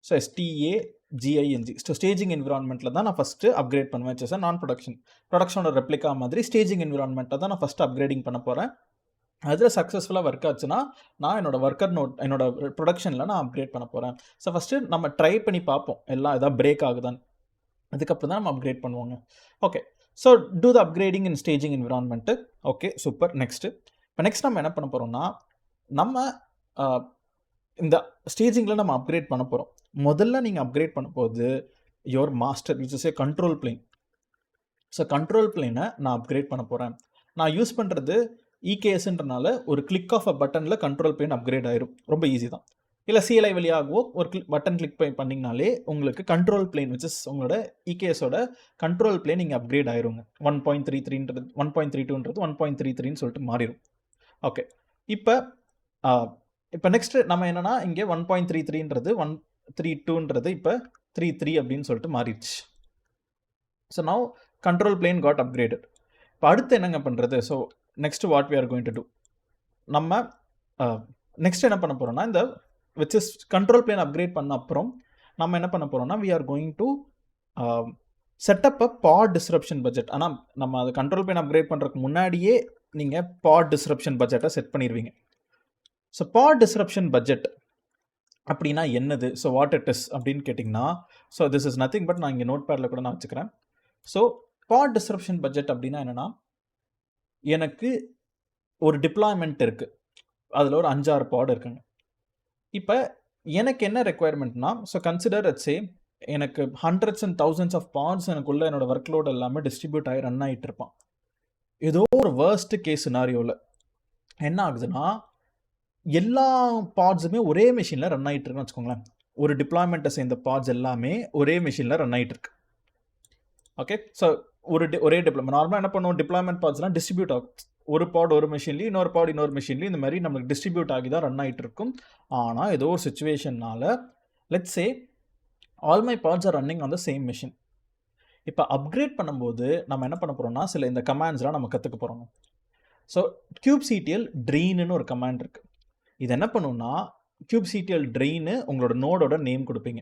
So STAGING. So staging என்விரான்மெண்ட்டில் தான் நான் ஃபஸ்ட்டு அப்கிரேட் பண்ணுவேன். சார் நான் ப்ரொடக்ஷனோட ரெப்ளிகா மாதிரி ஸ்டேஜிங் என்விரான்மெண்ட்டை தான் நான் ஃபஸ்ட்டு அப்கிரேடிங் பண்ண போகிறேன். அதில் சக்ஸஸ்ஃபுல்லாக ஒர்க் ஆச்சுன்னா நான் என்னோட ஒர்க்கர் நோட் என்னோட ப்ரொடக்ஷனில் நான் அப்கிரேட் பண்ண போகிறேன். ஸோ ஃபஸ்ட்டு நம்ம ட்ரை பண்ணி பார்ப்போம் எல்லாம் எதாவது பிரேக் ஆகுதான்னு. அதுக்கப்புறம் தான் நம்ம அப்கிரேட் பண்ணுவாங்க. Okay, so do the upgrading in staging environment. Okay, super. Next இப்போ நெக்ஸ்ட் நம்ம என்ன பண்ண போகிறோம்னா நம்ம இந்த ஸ்டேஜிங்கில் நம்ம அப்கிரேட் பண்ண போகிறோம். முதல்ல நீங்கள் அப்கிரேட் பண்ண போது your master which is a control plane. So control பிளேனை நான் அப்கிரேட் பண்ண போகிறேன். நான் யூஸ் பண்ணுறது EKSன்றனால ஒரு கிளிக் ஆஃப் அ பட்டனில் கண்ட்ரோல் பிளேன் அப்கிரேட் ஆயிரும். ரொம்ப ஈஸி தான். இல்லை CLI வழியாகவோ ஒரு பட்டன் கிளிக் பண்ணிங்கனாலே உங்களுக்கு கண்ட்ரோல் பிளேன் விச் இஸ் உங்களோட EKSோட கண்ட்ரோல் பிளேன் நீங்கள் அப்கிரேட் ஆயிருங்க. 1.33ன்றது 1.32ன்றது 1.33ன்னு சொல்லிட்டு மாறிடும். ஓகே, இப்போ நெக்ஸ்ட் நம்ம என்னன்னா இங்கே 1.33ன்றது 132ன்றது இப்போ 33 அப்படின்னு சொல்லிட்டு மாறிடுச்சு. So now control plane got upgraded. இப்போ அடுத்து என்னங்க பண்ணுறது? So next what we are going to do, நம்ம நெக்ஸ்ட் என்ன பண்ண போகிறோம்னா இந்த which is control plane upgrade பண்ண அப்புறம் நம்ம என்ன பண்ண போகிறோம்னா we are going to setup a pod disruption budget. ஆனால் நம்ம அது கண்ட்ரோல் பிளேன் அப்கிரேட் பண்ணுறதுக்கு முன்னாடியே நீங்கள் பாட் டிஸ்ரப்ஷன் பட்ஜெட்டை செட் பண்ணிடுவீங்க. ஸோ பாட் டிஸ்ரப்ஷன் பட்ஜெட் அப்படின்னா என்னது, ஸோ வாட் இட் இஸ் அப்படின்னு கேட்டிங்கன்னா, so this is nothing but நான் இங்கே நோட் பேடில் கூட நான் வச்சுக்கிறேன். ஸோ பாட் டிஸ்ரப்ஷன் பட்ஜெட் அப்படின்னா என்னென்னா, எனக்கு ஒரு டிப்ளாய்மெண்ட் இருக்குது, அதில் ஒரு 5-6 பாட் இருக்குங்க. இப்போ எனக்கு என்ன ரெக்குயர்மெண்ட்னா, ஸோ கன்சிடர் சே எனக்கு hundreds and thousands of pods எனக்குள்ள என்னோட ஒர்க் லோட் எல்லாமே டிஸ்ட்ரிபியூட் ஆகி ரன் ஆகிட்டு இருப்பான். ஏதோ ஒரு வேர்ஸ்ட் கேஸ் சினாரியோவில் என்ன ஆகுதுன்னா எல்லா பாட்ஸுமே ஒரே மிஷினில் ரன் ஆகிட்டு இருக்குன்னு வச்சுக்கோங்களேன். ஒரு டிப்ளாய்மெண்ட்டை சேர்ந்த பாட்ஸ் எல்லாமே ஒரே மிஷினில் ரன் ஆகிட்டு இருக்கு. ஓகே, ஸோ ஒரே டிப்ளாய்மெண்ட் நார்மலாக என்ன பண்ணுவோம், டிப்ளாய்மெண்ட் பாட்ஸ்லாம் டிஸ்ட்ரிபியூட் ஆகும். ஒரு பாட் ஒரு மிஷின்லேயும் இன்னொரு பாட் இன்னொரு மிஷின்லேயும் இந்த மாதிரி நம்மளுக்கு டிஸ்ட்ரிபியூட் ஆகி தான் ரன் ஆகிட்டு இருக்கும். ஆனால் ஏதோ ஒரு சுச்சுவேஷன்னால let's say all my pods are running on the same machine. இப்போ அப்கிரேட் பண்ணும்போது நம்ம என்ன பண்ண போகிறோம்னா சில இந்த கமாண்ட்ஸ்லாம் நம்ம கற்றுக்க போகிறோம். ஸோ kubectl drainன்னு ஒரு கமாண்ட் இருக்குது. இது என்ன பண்ணுன்னா kubectl drain உங்களோட நோடோட நேம் கொடுப்பீங்க,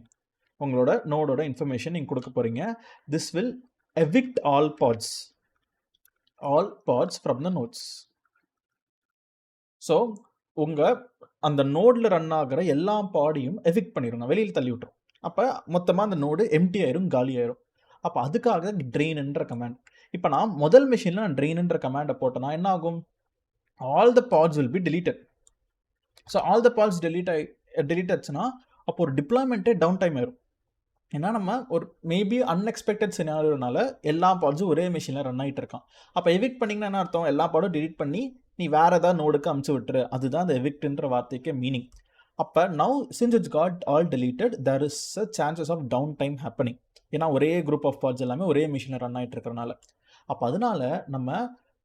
உங்களோட நோடோட இன்ஃபர்மேஷன் நீங்கள் கொடுக்க போகிறீங்க. This will evict all pods from the nodes. So உங்கள் அந்த நோடில் ரன் ஆகிற எல்லா பாடையும் எவிக்ட் பண்ணிடுங்க, வெளியில் தள்ளி விட்டுரும். அப்போ மொத்தமாக அந்த நோடு எம்டி ஆயிரும், காலி ஆயிரும். அப்போ அதுக்காக ட்ரெயின்ன்ற கமாண்ட். இப்போ நான் முதல் மிஷினில் நான் ட்ரெயின்ன்ற கமாண்டை போட்டேன்னா என்ன ஆகும்? All the pods will be deleted. So all the pods delete ஆச்சுன்னா அப்போ ஒரு டிப்ளாய்மெண்ட்டே டவுன் டைம் ஆயிரும். ஏன்னா நம்ம ஒரு மேபி அன்எக்ஸ்பெக்டட் சினாரியோனால எல்லா பாட்ஸும் ஒரே மிஷினில் ரன் ஆகிட்டு இருக்கான். அப்போ எவிக்ட் பண்ணிங்கன்னா என்ன அர்த்தம்? எல்லா பாடும் டெலீட் பண்ணி நீ வேறு ஏதாவது நோடுக்கு அமுச்சு விட்டுரு. அதுதான் அந்த எவிக்ட்ன்ற வார்த்தைக்கு மீனிங். அப்போ now since it's got all deleted, there is a chances of down time happening. ஏன்னா ஒரே குரூப் ஆஃப் பாட்ஸ் எல்லாமே ஒரே மிஷினில் ரன் ஆகிட்டு இருக்கிறனால. அப்போ அதனால நம்ம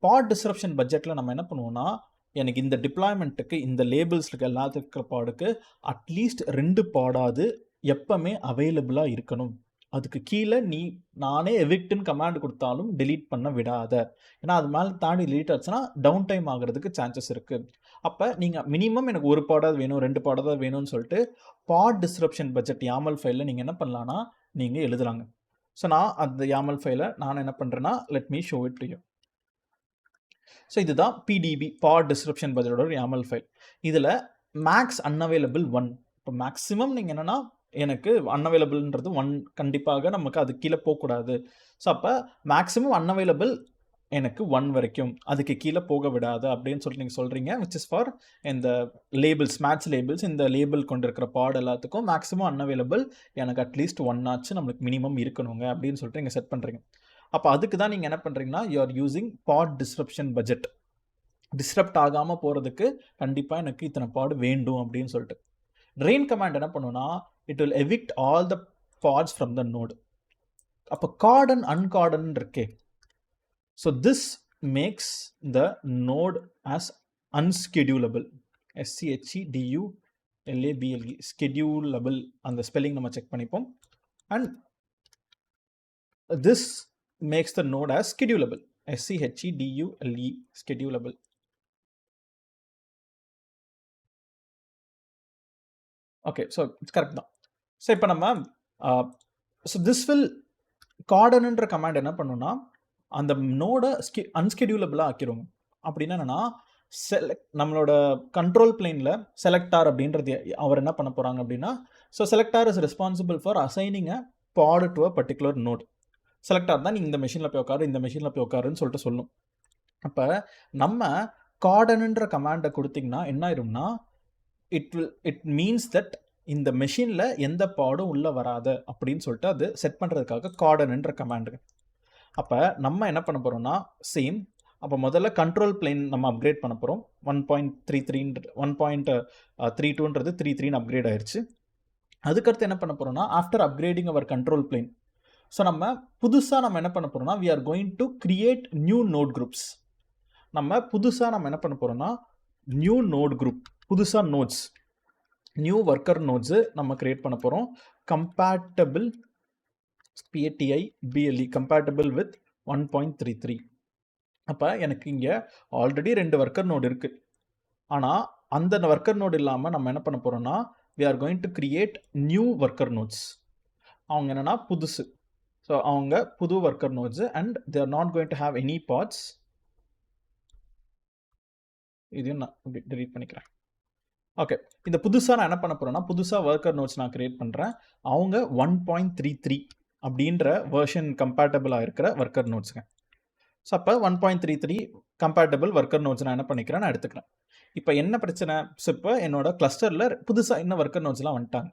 பாட் டிஸ்ரப்ஷன் பட்ஜெட்டில் நம்ம என்ன பண்ணுவோம்னா, எனக்கு இந்த டிப்ளாய்மெண்ட்டுக்கு இந்த லேபிள்ஸுக்கு எல்லாத்துக்கு பாடுக்கு அட்லீஸ்ட் 2 பாடாது எப்பவுமே அவைலபிளாக இருக்கணும். அதுக்கு கீழே நானே எவிக்ட்னு கமாண்ட் கொடுத்தாலும் டெலீட் பண்ண விடாத. ஏன்னா அது மேலே தாண்டி டெலீட் ஆச்சுன்னா டவுன் டைம் ஆகிறதுக்கு சான்சஸ் இருக்குது. அப்போ நீங்கள் மினிமம் எனக்கு 1 பாடாவது வேணும், 2 பாடாவது வேணும்னு சொல்லிட்டு பாட் டிஸ்ரப்ஷன் பட்ஜெட் யாமல் ஃபைலில் நீங்கள் என்ன பண்ணலான்னா நீங்கள் எழுதுறாங்க. ஸோ நான் அந்த யாமல் ஃபைலை நான் என்ன பண்ணுறேன்னா, let me show it to you. So இதுதான் பிடிபி, பாட் டிஸ்ரப்ஷன் பட்ஜெட்டோட ஒரு யாமல் ஃபைல். இதில் மேக்ஸ் அன்அவைலபிள் 1. இப்போ மேக்ஸிமம் நீங்கள் என்னென்னா எனக்கு அன்அவைலபிள்ன்றது 1 கண்டிப்பாக நமக்கு அது கீழே போகக்கூடாது. ஸோ அப்போ மேக்ஸிமம் அன்அவைலபிள் எனக்கு 1 வரைக்கும், அதுக்கு கீழே போக விடாது அப்படின்னு சொல்லிட்டு நீங்கள் சொல்கிறீங்க. விச் இஸ் ஃபார் இந்த லேபிள்ஸ், மேட்ச் லேபிள்ஸ், இந்த லேபிள் கொண்டு இருக்கிற பாட் எல்லாத்துக்கும் மேக்ஸிமம் அன்அவைலபிள் எனக்கு அட்லீஸ்ட் 1 ஆச்சு நம்மளுக்கு மினிமம் இருக்கணுங்க அப்படின்னு சொல்லிட்டு நீங்கள் செட் பண்ணுறீங்க. அப்போ அதுக்கு தான் நீங்கள் என்ன பண்ணுறீங்கன்னா, you are using pod disruption budget. Disrupt ஆகாமல் போகிறதுக்கு கண்டிப்பாக எனக்கு இத்தனை பாடு வேண்டும் அப்படின்னு சொல்லிட்டு. ட்ரெயின் கமாண்ட் என்ன பண்ணுன்னா, it will evict all the pods from the node. அப்போ கார்டன் அன்கார்டன் இருக்கே. So this makes the node as unschedulable. SCHEDULABLE, schedulable. அந்த ஸ்பெல்லிங் நம்ம செக் பண்ணிப்போம். And this makes the node as schedulable. SCHEDULE, schedulable. Okay, so it's correct தான். So இப்போ நம்ம so this will கார்டன்ன்ற command என்ன பண்ணுன்னா, அந்த நோடை அன்ஸ்கெடியூலபிளாக ஆக்கிடுவோம். அப்படின்னா என்னென்னா, நம்மளோட கண்ட்ரோல் பிளேனில் செலக்டார் அப்படின்றது அவர் என்ன பண்ண போகிறாங்க அப்படின்னா, so selector is responsible for assigning a pod to a particular node. Selector தான் நீங்கள் இந்த மெஷினில் போய் உட்காரு, இந்த மெஷினில் போய் உட்காருன்னு சொல்லிட்டு சொல்லும். அப்போ நம்ம கார்டன்ன்ற கமாண்டை கொடுத்தீங்கன்னா என்ன ஆயிரும்னா, இட் மீன்ஸ் தட் இந்த மெஷினில் எந்த பாடும் உள்ளே வராது அப்படின்னு சொல்லிட்டு அது செட் பண்ணுறதுக்காக கார்டன்ன்ற கமாண்டு. அப்போ நம்ம என்ன பண்ண போகிறோம்னா, சேம். அப்போ முதல்ல கண்ட்ரோல் பிளேன் நம்ம அப்கிரேட் பண்ண போகிறோம். 1.32ன்றது 33 அப்கிரேட் ஆயிடுச்சு. அதுக்கடுத்து என்ன பண்ண போகிறோம்னா, after upgrading our control plane, so நம்ம புதுசாக நம்ம என்ன பண்ண போகிறோம்னா, we are going to create new node groups. நம்ம புதுசாக நம்ம என்ன பண்ண போகிறோம்னா, நியூ நோட் குரூப், புதுசாக நோட்ஸ், நியூ ஒர்க்கர் நோட்ஸு நம்ம கிரியேட் பண்ண போகிறோம். Compatible, PATIBLE, compatible with 1.33. அப்போ எனக்கு இங்கே ஆல்ரெடி 2 ஒர்க்கர் நோடு இருக்குது. ஆனால் அந்த ஒர்க்கர் நோடு இல்லாமல் நம்ம என்ன பண்ண போகிறோம்னா, we are going to create new worker nodes. அவங்க என்னென்னா புதுசு. ஸோ அவங்க புது worker nodes and they are not going to have any parts. இதையும் நான் டெலீட் பண்ணிக்கிறேன். ஓகே, இந்த புதுசாக நான் என்ன பண்ண போகிறேன்னா, புதுசாக ஒர்க்கர் நோட்ஸ் நான் கிரியேட் பண்ணுறேன். அவங்க 1.33 அப்படின்ற வெர்ஷன் கம்பேட்டபிளாக இருக்கிற ஒர்க்கர் நோட்ஸுங்க. ஸோ அப்போ 1.33 கம்பேட்டபிள் ஒர்க்கர் நோட்ஸ் நான் என்ன பண்ணிக்கிறேன், நான் எடுத்துக்கிறேன். இப்போ என்ன பிரச்சனை? ஸோ இப்போ என்னோட கிளஸ்டரில் புதுசாக இன்னும் ஒர்க்கர் நோட்ஸ்லாம் வந்துட்டாங்க.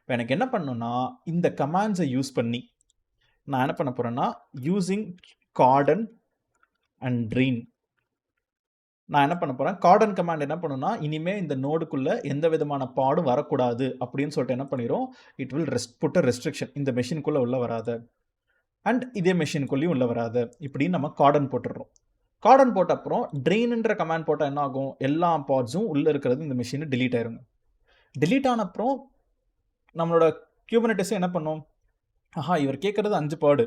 இப்போ எனக்கு என்ன பண்ணணும்னா, இந்த கமாண்ட்ஸை யூஸ் பண்ணி நான் என்ன பண்ண போகிறேன்னா, யூஸிங் கார்டன் அண்ட் ட்ரெயின் நான் என்ன பண்ண போகிறேன், கார்டன் கமாண்ட் என்ன பண்ணுன்னா, இனிமேல் இந்த நோடுக்குள்ளே எந்த விதமான பாடும் வரக்கூடாது அப்படின்னு சொல்லிட்டு என்ன பண்ணிடும், it will put a restriction, இந்த மெஷினுக்குள்ளே உள்ள வராது அண்ட் இதே மெஷினுக்குள்ளேயும் உள்ள வராது இப்படின்னு நம்ம கார்டன் போட்டுடுறோம். கார்டன் போட்ட அப்புறம் ட்ரெயின்ன்ற கமாண்ட் போட்டால் என்ன ஆகும், எல்லா பாட்ஸும் உள்ளே இருக்கிறது இந்த மிஷினு டிலீட் ஆயிருங்க. டிலீட் ஆன அப்புறம் நம்மளோட கியூபர்னெட்டிஸும் என்ன பண்ணும், இவர் கேட்குறது 5 பாடு,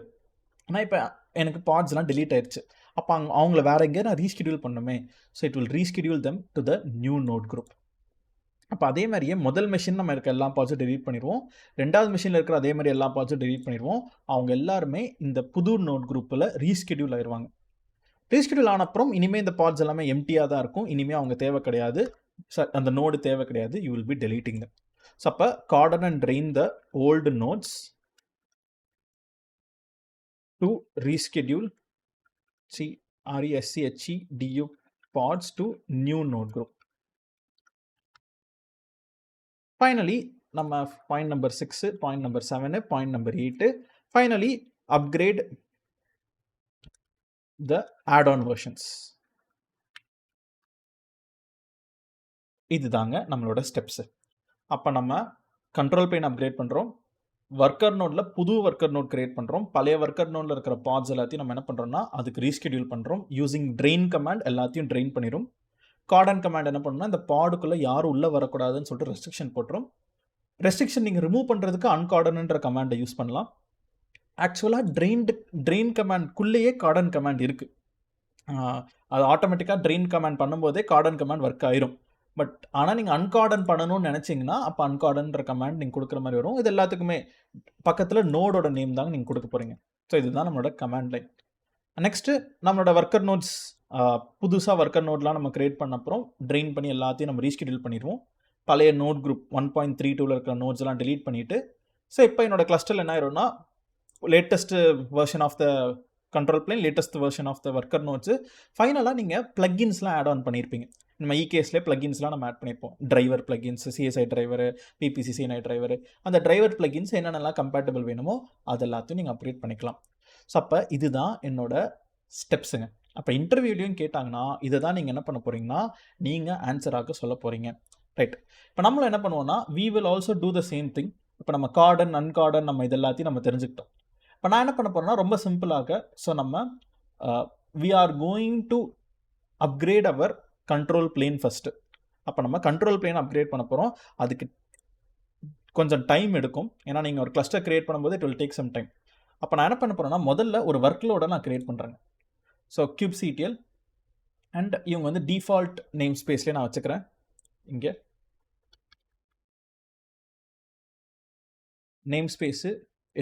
ஆனால் இப்போ எனக்கு பாட்ஸ்லாம் டிலீட் ஆயிடுச்சு. அப்போ அவங்கள வேற எங்கேயா நான் ரீஸ்கெடியூல் பண்ணுமே. So it will reschedule them to the new node group. அப்போ அதே மாதிரியே முதல் மிஷின் நம்ம இருக்க எல்லா பாட்ஸும் டெலீட் பண்ணிடுவோம். 2வது மிஷினில் இருக்கிற அதே மாதிரி எல்லா பாட்ஸும் டெலீட் பண்ணிடுவோம். அவங்க எல்லாருமே இந்த புது நோட் குரூப்பில் ரீஸ்கெடியூல் ஆயிடுவாங்க. ரீஸ்கெடியூல் ஆன அப்புறம் இனிமேல் இந்த பாட்ஸ் எல்லாமே எம்டியாக தான் இருக்கும். இனிமேல் அவங்க தேவை கிடையாது. அந்த நோடு தேவை கிடையாது. You will be deleting them. So அப்போ cordon and drain the old nodes to reschedule RESCHEDU pods to new node group. Finally, நம்ம point number 6, point number 7, point number 8, finally upgrade the add-on versions. இதுதாங்க நம்மளோட steps. அப்போ நம்ம control plane upgrade பண்ணுறோம், worker நோடில் புது worker note create பண்ணுறோம், பழைய worker நோடில் இருக்கிற பாட்ஸ் எல்லாத்தையும் நம்ம என்ன பண்ணுறோம்னா அதுக்கு ரீஸ்கெடியூல் பண்ணுறோம். யூசிங் ட்ரெயின் கமாண்ட் எல்லாத்தையும் ட்ரெயின் பண்ணிடும். கார்டன் கமாண்ட் என்ன பண்ணணும்னா இந்த பாடுக்குள்ளே யாரும் உள்ளே வரக்கூடாதுன்னு சொல்லிட்டு ரெஸ்ட்ரிக்ஷன் போட்டுரும். ரெஸ்ட்ரிக்ஷன் நீங்கள் ரிமூவ் பண்ணுறதுக்கு அன்கார்டன்ன்ற கமாண்டை யூஸ் பண்ணலாம். ஆக்சுவலாக ட்ரெயின் கமாண்ட்குள்ளேயே கார்டன் கமாண்ட் இருக்குது. அது ஆட்டோமேட்டிக்காக ட்ரெயின் கமாண்ட் பண்ணும்போதே கார்டன் கமாண்ட் ஒர்க் ஆயிரும். பட் ஆனால் நீங்கள் அன்கார்டன் பண்ணணும்னு நினச்சிங்கன்னா அப்போ அன்கார்டன்ற கமாண்ட் நீங்கள் கொடுக்குற மாதிரி வரும். இது எல்லாத்துக்குமே பக்கத்தில் நோடோட நேம் தாங்க நீங்கள் கொடுக்க போகிறீங்க. ஸோ இதுதான் நம்மளோட கமாண்ட் லைன். நெக்ஸ்ட்டு நம்மளோட ஒர்க்கர் நோட்ஸ், புதுசாக ஒர்க்கர் நோட்லாம் நம்ம கிரியேட் பண்ண அப்புறம் ட்ரெயின் பண்ணி எல்லாத்தையும் நம்ம ரீஸ்கெடியூல் பண்ணிடுவோம். பழைய நோட் குரூப் 1.32 இருக்கிற நோட்ஸ் எல்லாம் டெலீட் பண்ணிவிட்டு, ஸோ இப்போ என்னோட கிளஸ்டரில் என்ன ஆயிரும்னா latest version of the control plane, latest version of the worker nodes, ஃபைனலாக நீங்கள் பிளக்கின்ஸ்லாம் ஆட் ஆன் பண்ணியிருப்பீங்க. நம்ம இகேஸ்லேயே பிளக்கின்ஸ்லாம் நம்ம ஆட் பண்ணியிருப்போம். Driver plugins, CSI driver, PPCCNI driver, அந்த டிரைவர் பிளக்கின்ஸ் என்னென்னலாம் கம்பேட்டபிள் வேணுமோ அது எல்லாத்தையும் நீங்கள் அப்டேட் பண்ணிக்கலாம். ஸோ அப்போ இதுதான் என்னோட ஸ்டெப்ஸுங்க. அப்போ இன்டர்வியூலையும் கேட்டாங்கன்னா இதை தான் நீங்கள் என்ன பண்ண போகிறீங்கன்னா நீங்கள் ஆன்சராக சொல்ல போகிறீங்க. ரைட். இப்போ நம்மளும் என்ன பண்ணுவோம்னா we will also do the same thing. இப்போ நம்ம கார்டன் அன்கார்டன் நம்ம இது எல்லாத்தையும் நம்ம தெரிஞ்சுக்கிட்டோம். இப்போ நான் என்ன பண்ண போகிறேன்னா ரொம்ப சிம்பிளாக, ஸோ நம்ம we are going to upgrade our control plane first. அப்போ நம்ம கண்ட்ரோல் பிளேன் அப்கிரேட் பண்ண போகிறோம். அதுக்கு கொஞ்சம் டைம் எடுக்கும். ஏன்னா நீங்கள் ஒரு கிளஸ்டர் கிரியேட் பண்ணும்போது it will take some time. அப்போ நான் என்ன பண்ண போகிறேன்னா முதல்ல ஒரு ஒர்க்லோட நான் கிரியேட் பண்ணுறேங்க. ஸோ kubectl அண்ட் இவங்க வந்து டிஃபால்ட் நேம் ஸ்பேஸ்லேயே நான் வச்சுக்கிறேன். இங்கே நேம் ஸ்பேஸு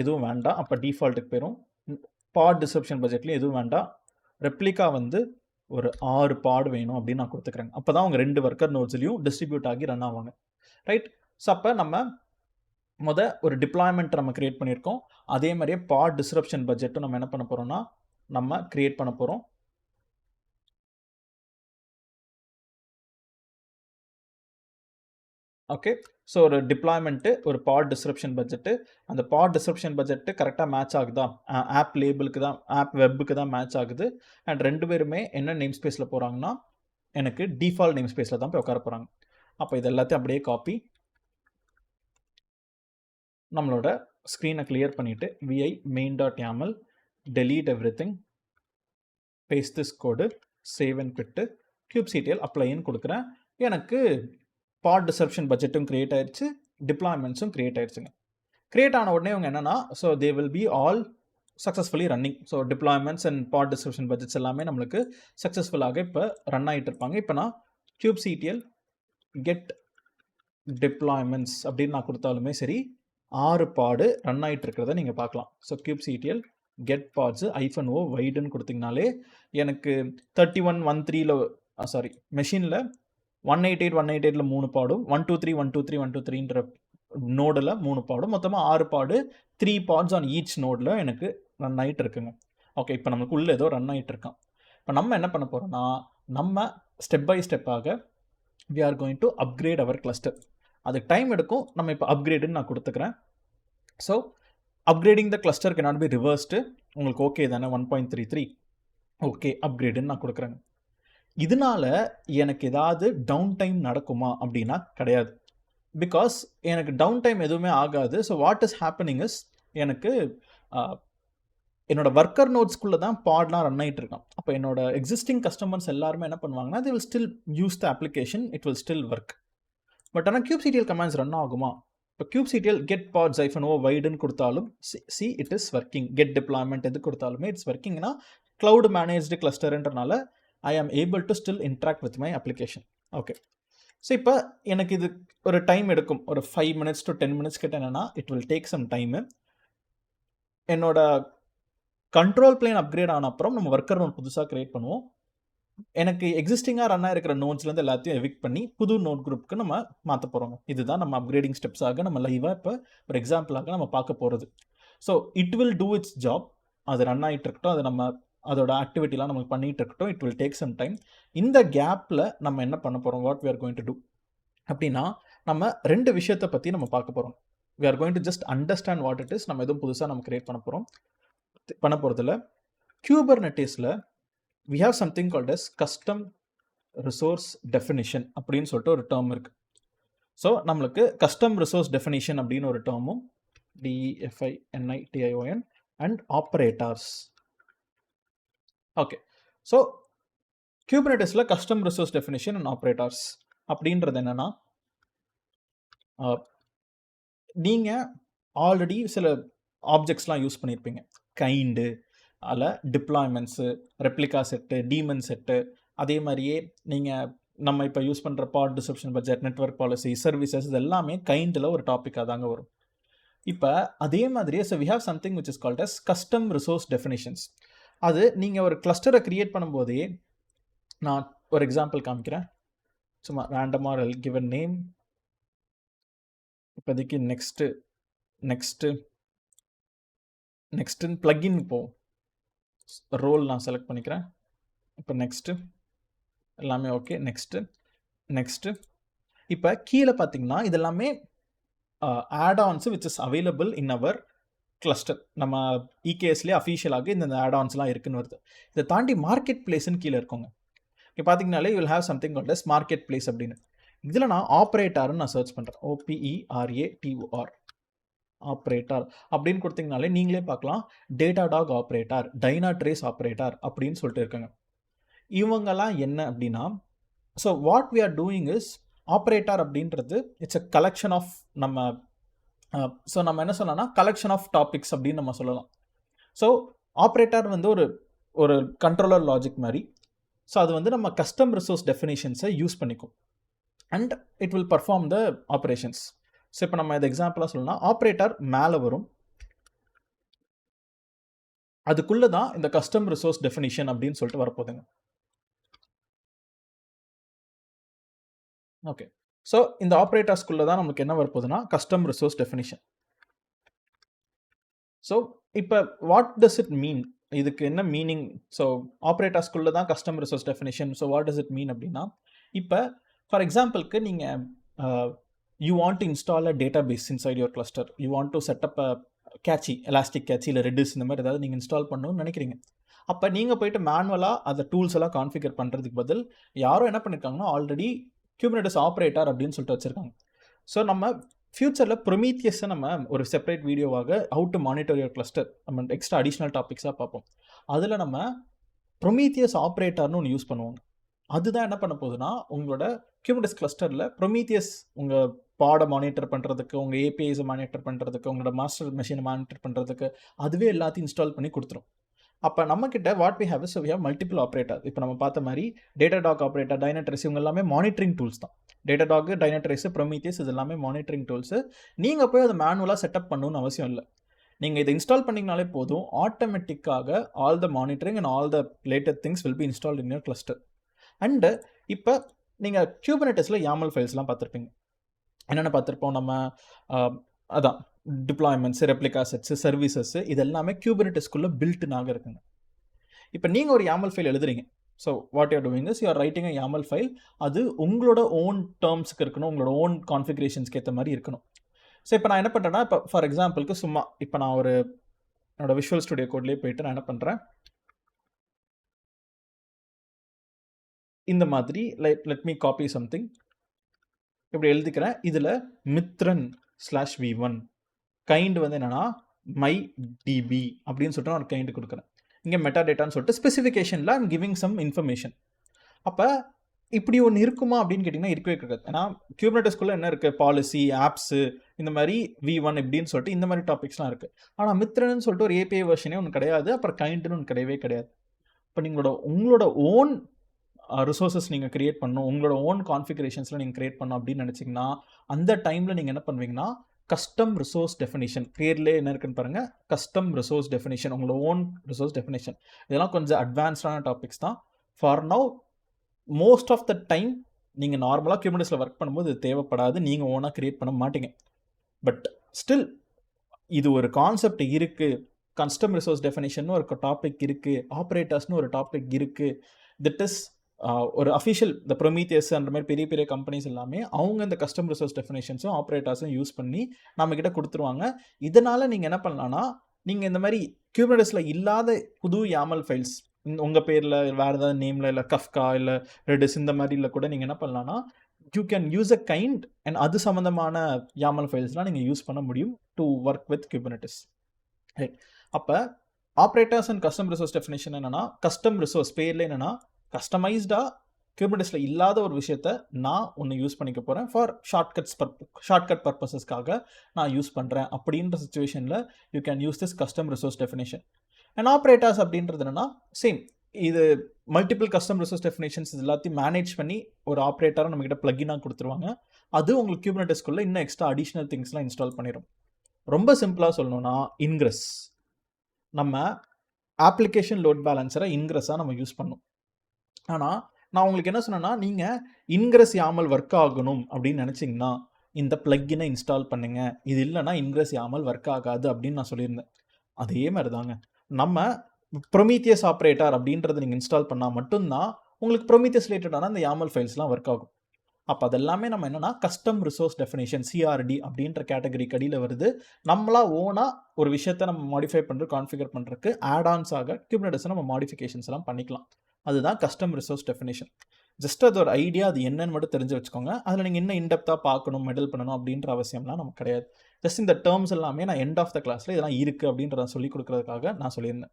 எதுவும் வேண்டாம். அப்போ டிஃபால்ட்டுக்கு போயிடும். பாட் டிஸ்கிரிப்ஷன் பட்ஜெட்லேயும் எதுவும் வேண்டாம். ரெப்ளிகா வந்து ஒரு 6 பாடு வேணும் அப்படின்னு நான் கொடுத்துக்கிறேங்க. அப்போ தான் அவங்க 2 ஒர்க்கர் நோட்ஸ்லையும் டிஸ்ட்ரிபியூட் ஆகி ரன் ஆவாங்க. ரைட். ஸோ அப்போ நம்ம ஒரு டிப்ளாய்மெண்ட் நம்ம கிரியேட் பண்ணியிருக்கோம். அதே மாதிரியே பாட் டிஸ்கிரிப்ஷன் பட்ஜெட்டும் நம்ம என்ன பண்ண போகிறோம்னா நம்ம கிரியேட் பண்ண போகிறோம். ஓகே. ஸோ ஒரு டிப்ளாய்மெண்ட்டு, ஒரு பாட் டிஸ்கிரிப்ஷன் பட்ஜெட்டு, அந்த பாட் டிஸ்கிரிப்ஷன் பட்ஜெட்டு கரெக்டாக மேட்ச் ஆகுதா, ஆப் லேபிளுக்கு தான், ஆப் வெப்புக்கு தான் மேட்ச் ஆகுது. அண்ட் 2 பேருமே என்ன நேம் ஸ்பேஸில் போகிறாங்கன்னா எனக்கு டிஃபால்ட் நேம் ஸ்பேஸில் தான் போய் உட்கார போகிறாங்க. அப்போ இது எல்லாத்தையும் அப்படியே காப்பி நம்மளோட ஸ்க்ரீனை கிளியர் பண்ணிவிட்டு vi main.yaml delete everything, paste this code, save and quit, kubectl applyன்னு கொடுக்குறேன். எனக்கு பாட் டிஸ்கிரிப்ஷன் பட்ஜெட்டும் கிரியேட் ஆயிடுச்சு, டிப்ளாய்மெண்ட்ஸும் கிரியேட் ஆயிடுச்சுங்க. கிரியேட் ஆன உடனே அவங்க என்னன்னா, so they will be all successfully running. So deployments and pod description budgets எல்லாமே நம்மளுக்கு சக்ஸஸ்ஃபுல்லாக இப்போ ரன் ஆகிட்டு இருப்பாங்க. இப்போ நான் kubectl கெட் டிப்ளாய்மெண்ட்ஸ் அப்படின்னு நான் கொடுத்தாலுமே சரி 6 பாடு ரன் ஆகிட்டு இருக்கிறத நீங்கள் பார்க்கலாம். So kubectl get parts -o வைடுன்னு கொடுத்தீங்கனாலே எனக்கு 3113 சாரி மெஷினில் 188 3 பாடும், 123 நோடில் 3 பாடும், மொத்தமாக 6 பாடு, 3 பாட்ஸ் ஆன் ஈச் நோடில் எனக்கு ரன் ஆகிட்டு இருக்குங்க. ஓகே. இப்போ நமக்கு உள்ளே ஏதோ ரன் ஆகிட்டு இருக்கான். இப்போ நம்ம என்ன பண்ண போகிறோம்னா நம்ம ஸ்டெப் பை ஸ்டெப்பாக we are going to upgrade our cluster. அதுக்கு டைம் எடுக்கும். நம்ம இப்போ அப்கிரேடுன்னு நான் கொடுத்துக்கிறேன். So upgrading the cluster cannot be reversed. உங்களுக்கு ஓகே தானே? 1.33 ஓகே அப்கிரேடுன்னு நான் கொடுக்குறேங்க. இதனால எனக்கு ஏதாவது டவுன் டைம் நடக்குமா அப்படின்னா கிடையாது. பிகாஸ் எனக்கு டவுன் டைம் எதுவுமே ஆகாது. So what is happening is எனக்கு என்னோட ஒர்க்கர் நோட்ஸ்குள்ளே தான் பாட்லாம் ரன் ஆகிட்டு இருக்கான். அப்போ என்னோட எக்ஸிஸ்டிங் கஸ்டமர்ஸ் எல்லாருமே என்ன பண்ணுவாங்கன்னா they will still use the application, it will still work. But ஆனால் kubectl கமாண்ட்ஸ் ரன் ஆகுமா? இப்போ kubectl get pods -o வைடுன்னு கொடுத்தாலும் see it is working. get deployment எது கொடுத்தாலுமே இட்ஸ் ஒர்க்கிங்னா cloud managed clusterன்றனால I am able to still interact with my application. Okay. So இப்போ எனக்கு இது ஒரு டைம் எடுக்கும். ஒரு 5 minutes to 10 minutes கிட்ட என்னென்னா it will take some time. என்னோட கண்ட்ரோல் பிளேன் அப்கிரேட் ஆன அப்புறம் நம்ம ஒர்க்கர் நோட் புதுசாக கிரியேட் பண்ணுவோம். எனக்கு எக்ஸிஸ்டிங்காக ரன் ஆகிருக்கிற நோட்ஸ்லேருந்து எல்லாத்தையும் எவிக்ட் பண்ணி புது நோட் குரூப்புக்கு நம்ம மாற்ற போகிறோம். இதுதான் நம்ம அப்கிரேடிங் ஸ்டெப்ஸாக நம்ம லைவாக இப்போ ஒரு எக்ஸாம்பிளாக நம்ம பார்க்க போகிறது. So it will do its job. அது ரன் ஆகிட்டு இருக்கட்டும், அது நம்ம அதோட ஆக்டிவிட்டிலாம் நம்ம பண்ணிகிட்டு இருக்கட்டும். It will take some time. இந்த கேப்பில் நம்ம என்ன பண்ண போகிறோம், what we are going to do அப்படின்னா, நம்ம 2 விஷயத்தை பற்றி நம்ம பார்க்க போகிறோம். We are going to just understand what it is. நம்ம எதுவும் புதுசாக நம்ம கிரியேட் பண்ண போகிறதில்ல. குபர்னெட்டிஸில் we have something called as custom resource definition அப்படின்னு சொல்லிட்டு ஒரு டேர்ம் இருக்குது. ஸோ நம்மளுக்கு கஸ்டம் ரிசோர்ஸ் டெஃபினிஷன் அப்படின்னு ஒரு டேர்மும் DEFINITION and operators. Okay, so குபர்னெட்டிஸில் custom resource definition and operators அப்படின்றது என்னென்னா, நீங்கள் ஆல்ரெடி சில ஆப்ஜெக்ட்ஸ்லாம் யூஸ் பண்ணியிருப்பீங்க. கைண்டு, அதில் deployments, replica set, daemon set, அதே மாதிரியே நீங்கள் நம்ம இப்போ யூஸ் பண்ணுற pod description budget, network policy, services, இது எல்லாமே கைண்டில் ஒரு டாப்பிக்காக தாங்க வரும். இப்போ அதே மாதிரியே so we have something which is called as custom resource definitions. அது நீங்கள் ஒரு கிளஸ்டரை க்ரியேட் பண்ணும்போதே, நான் ஒரு எக்ஸாம்பிள் காமிக்கிறேன். சும்மா ரேண்டமாக கிவன் நேம். இப்போதைக்கு நெக்ஸ்ட்டுன்னு ப்ளக்கின் போகும். ரோல் நான் செலக்ட் பண்ணிக்கிறேன். இப்போ நெக்ஸ்ட்டு எல்லாமே ஓகே. நெக்ஸ்ட்டு இப்போ கீழே பார்த்தீங்கன்னா இது எல்லாமே add ons which is available in our cluster. நம்ம இகேஎஸ்லேயே அஃபீஷியலாக இந்த ஆட்-ஆன்ஸ்லாம் இருக்குன்னு வருது. இதை தாண்டி மார்க்கெட் பிளேஸ்ன்னு கீழே இருக்கோங்க. இப்போ பார்த்தீங்கனாலே you will have something called as market place அப்படின்னு. இதில் நான் ஆப்ரேட்டர்னு நான் சர்ச் பண்ணுறேன். OPERATOR ஆப்ரேட்டர் அப்படின்னு கொடுத்தீங்கனாலே நீங்களே பார்க்கலாம். டேட்டாடாக் ஆப்ரேட்டர், டைனாட்ரேஸ் ஆப்ரேட்டர் அப்படின்னு சொல்லிட்டு இருக்காங்க. இவங்கெல்லாம் என்ன அப்படின்னா, so what we are doing is operator அப்படின்றது இட்ஸ் அ கலெக்ஷன் ஆஃப் நம்ம என்ன சொல்லலாம்னா கலெக்ஷன் ஆஃப் டாபிக்ஸ் அப்படின்னு நம்ம சொல்லலாம். ஸோ ஆப்ரேட்டர் வந்து ஒரு கண்ட்ரோலர் லாஜிக் மாதிரி. ஸோ அது வந்து நம்ம கஸ்டம் ரிசோர்ஸ் டெஃபினிஷன்ஸை யூஸ் பண்ணிக்கும் and it will perform the operations. So இப்போ நம்ம இது எக்ஸாம்பிளாக சொல்லணும்னா, ஆப்ரேட்டர் மேலே வரும், அதுக்குள்ளே தான் இந்த கஸ்டம் ரிசோர்ஸ் டெஃபினிஷன் அப்படின்னு சொல்லிட்டு வரப்போகுதுங்க. ஓகே, ஸோ இந்த ஆப்ரேட்டர்ஸ்குள்ளே தான் நமக்கு என்ன வரப்போகுதுன்னா கஸ்டம் ரிசோர்ஸ் டெஃபினிஷன். ஸோ இப்போ வாட் டஸ் இட் மீன், இதுக்கு என்ன மீனிங்? ஸோ ஆப்ரேட்டர்ஸ்குள்ளே தான் custom resource definition. So what does it mean அப்படின்னா, இப்போ ஃபார் எக்ஸாம்பிளுக்கு நீங்கள் you want to install a database inside your cluster, you want to set up a cache, elastic cache இல்லை Redis, இந்த மாதிரி ஏதாவது நீங்கள் இன்ஸ்டால் பண்ணணும்னு நினைக்கிறீங்க. அப்போ நீங்கள் போய்ட்டு மேனுவலாக அந்த டூல்ஸ் எல்லாம் கான்ஃபிகர் பண்ணுறதுக்கு பதில் யாரோ என்ன பண்ணியிருக்காங்கன்னா ஆல்ரெடி குபர்னெட்டிஸ் ஆப்ரேட்டர் அப்படின்னு சொல்லிட்டு வச்சுருக்காங்க. ஸோ நம்ம ஃபியூச்சரில் ப்ரொமீத்தியஸை நம்ம ஒரு செப்பரேட் வீடியோவாக how to monitor your cluster நம்ம எக்ஸ்ட்ரா அடிஷ்னல் டாபிக்ஸாக பார்ப்போம். அதில் நம்ம ப்ரொமீத்தியஸ் ஆப்ரேட்டர்னு ஒன்று யூஸ் பண்ணுவோம். அதுதான் என்ன பண்ண போகுதுன்னா, உங்களோட குபர்னெட்டிஸ் கிளஸ்டரில் ப்ரொமீத்தியஸ் உங்கள் பாடை மானிட்டர் பண்ணுறதுக்கு, உங்கள் ஏபிஐஸை மானிட்டர் பண்ணுறதுக்கு, உங்களோட மாஸ்டர் மெஷினை மானிட்டர் பண்ணுறதுக்கு அதுவே எல்லாத்தையும் இன்ஸ்டால் பண்ணி கொடுத்துரும். அப்போ நம்மக்கிட்ட what we have is we have multiple operator. இப்போ நம்ம பார்த்த மாதிரி டேட்டாடாக் ஆப்ரேட்டர், டைனாட்ரேஸ், இவங்க எல்லாமே மானிட்டரிங் டூல்ஸ் தான். டேட்டாடாக், டைனாட்ரேஸ், ப்ரொமீத்தியஸ் இது எல்லாமே மானிட்டரிங் டூல்ஸு. நீங்கள் போய் அதை மேனுவலாக செட்டப் பண்ணணும்னு அவசியம் இல்லை. நீங்கள் இதை இன்ஸ்டால் பண்ணிங்கனாலே போதும், ஆட்டோமேட்டிக்காக all the monitoring and all the related things will be installed in your cluster. And இப்போ நீங்கள் குபர்னெட்டிஸில் YAML ஃபைல்ஸ்லாம் பார்த்துருப்பீங்க. என்னென்ன பார்த்துருப்போம் நம்ம, அதான் டிப்ளாய்மெண்ட்ஸு, ரெப்ளிகா செட்ஸு, சர்வீசஸ்ஸு, இது எல்லாமே குபர்னெட்டிஸ்குள்ளே பில்ட்னாக இருக்குங்க. இப்போ நீங்கள் ஒரு YAML ஃபைல் எழுதுறீங்க. So what you're doing is you are writing a YAML file. அது உங்களோட ஓன் டேர்ம்ஸுக்கு இருக்கணும், உங்களோட ஓன் கான்ஃபிகரேஷன்ஸ்க்கு ஏற்ற மாதிரி இருக்கணும். ஸோ இப்போ நான் என்ன பண்ணுறேன்னா, இப்போ ஃபார் எக்ஸாம்பிளுக்கு சும்மா இப்போ நான் என்னோட விஷுவல் ஸ்டுடியோ கோட்லேயே போயிட்டு நான் என்ன பண்ணுறேன், இந்த மாதிரி லெட் மீ காப்பி சம்திங் இப்படி எழுதிக்கிறேன். இதில் மித்ரன்/v1 கைண்ட் வந்து என்னென்னா மை டிபி அப்படின்னு சொல்லிட்டு நான் ஒரு கைண்ட் கொடுக்குறேன். இங்கே மெட்டா டேட்டான்னு சொல்லிட்டு ஸ்பெசிஃபிகேஷனில் ஐம் கிவிங் சம் இன்ஃபர்மேஷன். அப்போ இப்படி ஒன்று இருக்குமா அப்படின்னு கேட்டிங்கன்னா இருக்கவே இருக்காது. ஏன்னா குபர்னெட்டிஸ்குள்ளே என்ன இருக்குது, பாலிசி, ஆப்ஸு, இந்த மாதிரி V1 இப்படின்னு சொல்லிட்டு இந்த மாதிரி டாபிக்ஸ்லாம் இருக்குது. ஆனால் மித்ரன்னு சொல்லிட்டு ஒரு API வெர்ஷனே ஒன்று கிடையாது, அப்புறம் கைண்டுன்னு ஒன்று கிடையவே கிடையாது. இப்போ உங்களோட ஓன் ரிசோர்ஸஸ் நீங்கள் க்ரியேட் பண்ணணும், உங்களோட ஓன் கான்ஃபிகரேஷன்ஸில் நீங்கள் க்ரியேட் பண்ணணும் அப்படின்னு நினச்சிங்கன்னா அந்த டைமில் நீங்கள் என்ன பண்ணுவீங்கன்னா கஸ்டம் ரிசோர்ஸ் டெஃபினிஷன், பேர்லேயே என்ன இருக்குன்னு பாருங்கள், கஸ்டம் ரிசோர்ஸ் டெஃபினிஷன், உங்களோட ஓன் ரிசோர்ஸ் டெஃபினிஷன். இதெல்லாம் கொஞ்சம் அட்வான்ஸ்டான டாபிக்ஸ் தான். For now most of the time நீங்கள் நார்மலாக குபர்னெட்டிஸில் ஒர்க் பண்ணும்போது இது தேவைப்படாது, நீங்கள் ஓனாக க்ரியேட் பண்ண மாட்டீங்க. பட் ஸ்டில் இது ஒரு கான்செப்ட் இருக்குது, கஸ்டம் ரிசோர்ஸ் டெஃபினேஷன் ஒரு டாபிக் இருக்குது, ஆப்ரேட்டர்ஸ்னு ஒரு டாபிக் இருக்குது. தட் இஸ் ஒரு அஃபிஷியல் இந்த ப்ரொமீத்தியஸ் அந்த மாதிரி பெரிய பெரிய கம்பெனிஸ் எல்லாமே அவங்க இந்த கஸ்டம் ரிசோர்ஸ் டெஃபினேஷன்ஸும் ஆப்ரேட்டர்ஸும் யூஸ் பண்ணி நம்மக்கிட்ட கொடுத்துருவாங்க. இதனால் நீங்கள் என்ன பண்ணலான்னா, நீங்கள் இந்த மாதிரி குபர்னெட்டிஸில் இல்லாத புது YAML ஃபைல்ஸ் உங்கள் பேரில் வேறு ஏதாவது நேமில் இல்லை கஃப்கா இல்லை ரெடிஸ் இந்த மாதிரில கூட நீங்கள் என்ன பண்ணலான்னா, you can use a kind and அது சம்மந்தமான YAML ஃபைல்ஸ்லாம் நீங்கள் யூஸ் பண்ண முடியும் டு ஒர்க் வித் குபர்னெட்டிஸ். ரைட். அப்போ operators and custom resource definition என்னென்னா, கஸ்டம் ரிசோர்ஸ் பேரில் என்னென்னா கஸ்டமைஸ்டாக குபர்னெட்டிஸில் இல்லாத ஒரு விஷயத்த நான் ஒன்று யூஸ் பண்ணிக்க போகிறேன் ஃபார் ஷார்ட்கட் பர்பஸஸ்க்காக நான் யூஸ் பண்ணுறேன் அப்படின்ற சுச்சுவேஷனில் you can use this custom resource definition. And operators அப்படின்றது என்னென்னா சேம், இது மல்டிபிள் கஸ்டம் ரிசோர்ஸ் டெஃபினேஷன்ஸ் இது எல்லாத்தையும் மேனேஜ் பண்ணி ஒரு ஆப்ரேட்டரை நம்மகிட்ட ப்ளக்கினாக கொடுத்துருவாங்க. அது உங்களுக்கு குபர்னெட்டிஸ்குள்ளே இன்னும் எக்ஸ்ட்ரா அடிஷ்னல் திங்ஸ்லாம் இன்ஸ்டால் பண்ணிடும். ரொம்ப சிம்பிளாக சொல்லணும்னா இன்க்ரெஸ், நம்ம அப்ளிகேஷன் லோட் பேலன்ஸரை இன்க்ரெஸ்ஸாக நம்ம யூஸ் பண்ணோம். ஆனால் நான் உங்களுக்கு என்ன சொன்னேன்னா, நீங்கள் இன்க்ரெஸ் YAML ஒர்க் ஆகணும் அப்படின்னு நினச்சிங்கன்னா இந்த ப்ளக்கினை இன்ஸ்டால் பண்ணுங்க, இது இல்லைனா இன்க்ரெஸ் YAML ஒர்க் ஆகாது அப்படின்னு நான் சொல்லியிருந்தேன். அதே மாதிரி தாங்க, நம்ம ப்ரொமீத்தியஸ் ஆப்ரேட்டர் அப்படின்றத நீங்கள் இன்ஸ்டால் பண்ணால் மட்டும்தான் உங்களுக்கு ப்ரொமீத்தியஸ் ரிலேட்டடான அந்த YAML ஃபைல்ஸ்லாம் ஒர்க் ஆகும். அப்போ அதெல்லாமே நம்ம என்னென்னா கஸ்டம் ரிசோர்ஸ் டெஃபினேஷன் CRD அப்படின்ற கேட்டகரி கடியில் வருது. நம்மளா ஓனாக ஒரு விஷயத்தை நம்ம மாடிஃபை பண்ணுறது கான்ஃபிகர் பண்ணுறதுக்கு ஆடான்ஸாக குபர்னெட்டிஸை நம்ம மாடிஃபிகேஷன்ஸ் எல்லாம் பண்ணிக்கலாம். அதுதான் கஸ்டம் ரிசோர்ஸ் டெஃபினேஷன். ஜஸ்ட் அது ஒரு ஐடியா, அது என்னன்னு மட்டும் தெரிஞ்சு வச்சுக்கோங்க. அதில் நீங்கள் இன்னும் இன்டெப்த்தாக பார்க்கணும், மெடல் பண்ணணும் அப்படின்ற அவசியம்லாம் நமக்கு கிடையாது. ஜஸ்ட் இந்த டேர்ம்ஸ் எல்லாமே நான் எண்ட் ஆஃப் த கிளாஸில் இதெல்லாம் இருக்குது அப்படின்றத சொல்லிக் கொடுக்குறதுக்காக நான் சொல்லியிருந்தேன்.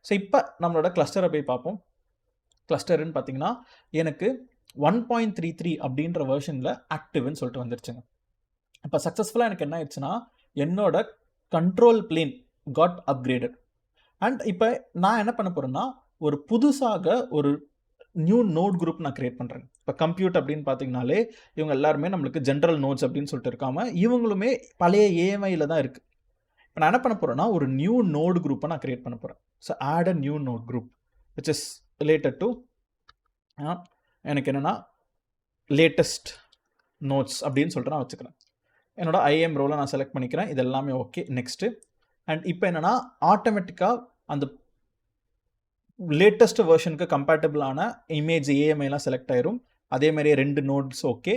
ஸோ இப்போ நம்மளோட கிளஸ்டரை போய் பார்ப்போம். கிளஸ்டர்னு பார்த்தீங்கன்னா எனக்கு 1.33 அப்படின்ற வெர்ஷனில் ஆக்டிவ்னு சொல்லிட்டு வந்துருச்சுங்க. இப்போ சக்ஸஸ்ஃபுல்லாக எனக்கு என்ன ஆயிடுச்சுன்னா, என்னோட control plane got upgraded. And இப்போ நான் என்ன பண்ண போகிறேன்னா, ஒரு புதுசாக ஒரு நியூ நோட் குரூப் நான் கிரியேட் பண்ணுறேன். இப்போ கம்ப்யூட் அப்படின்னு பார்த்தீங்கனாலே இவங்க எல்லாருமே நம்மளுக்கு ஜென்ரல் நோட்ஸ் அப்படின்னு சொல்லிட்டு இருக்காமல் இவங்களுமே பழைய AMIயில் தான் இருக்குது. இப்போ நான் என்ன பண்ண போகிறேன்னா, ஒரு நியூ நோட் குரூப்பை நான் கிரியேட் பண்ண போகிறேன். So add a new node group which is related to எனக்கு என்னென்னா லேட்டஸ்ட் நோட்ஸ் அப்படின்னு சொல்லிட்டு நான் வச்சுக்கிறேன். என்னோட IAM ரோலை நான் செலக்ட் பண்ணிக்கிறேன். இது எல்லாமே ஓகே. நெக்ஸ்ட்டு அண்ட் இப்போ என்னென்னா ஆட்டோமேட்டிக்காக அந்த லேட்டஸ்ட் வெர்ஷனுக்கு கம்பேட்டபிளான இமேஜ் AMIலாம் செலக்ட் ஆயிரும். அதே மாதிரியே 2 நோட்ஸ் ஓகே.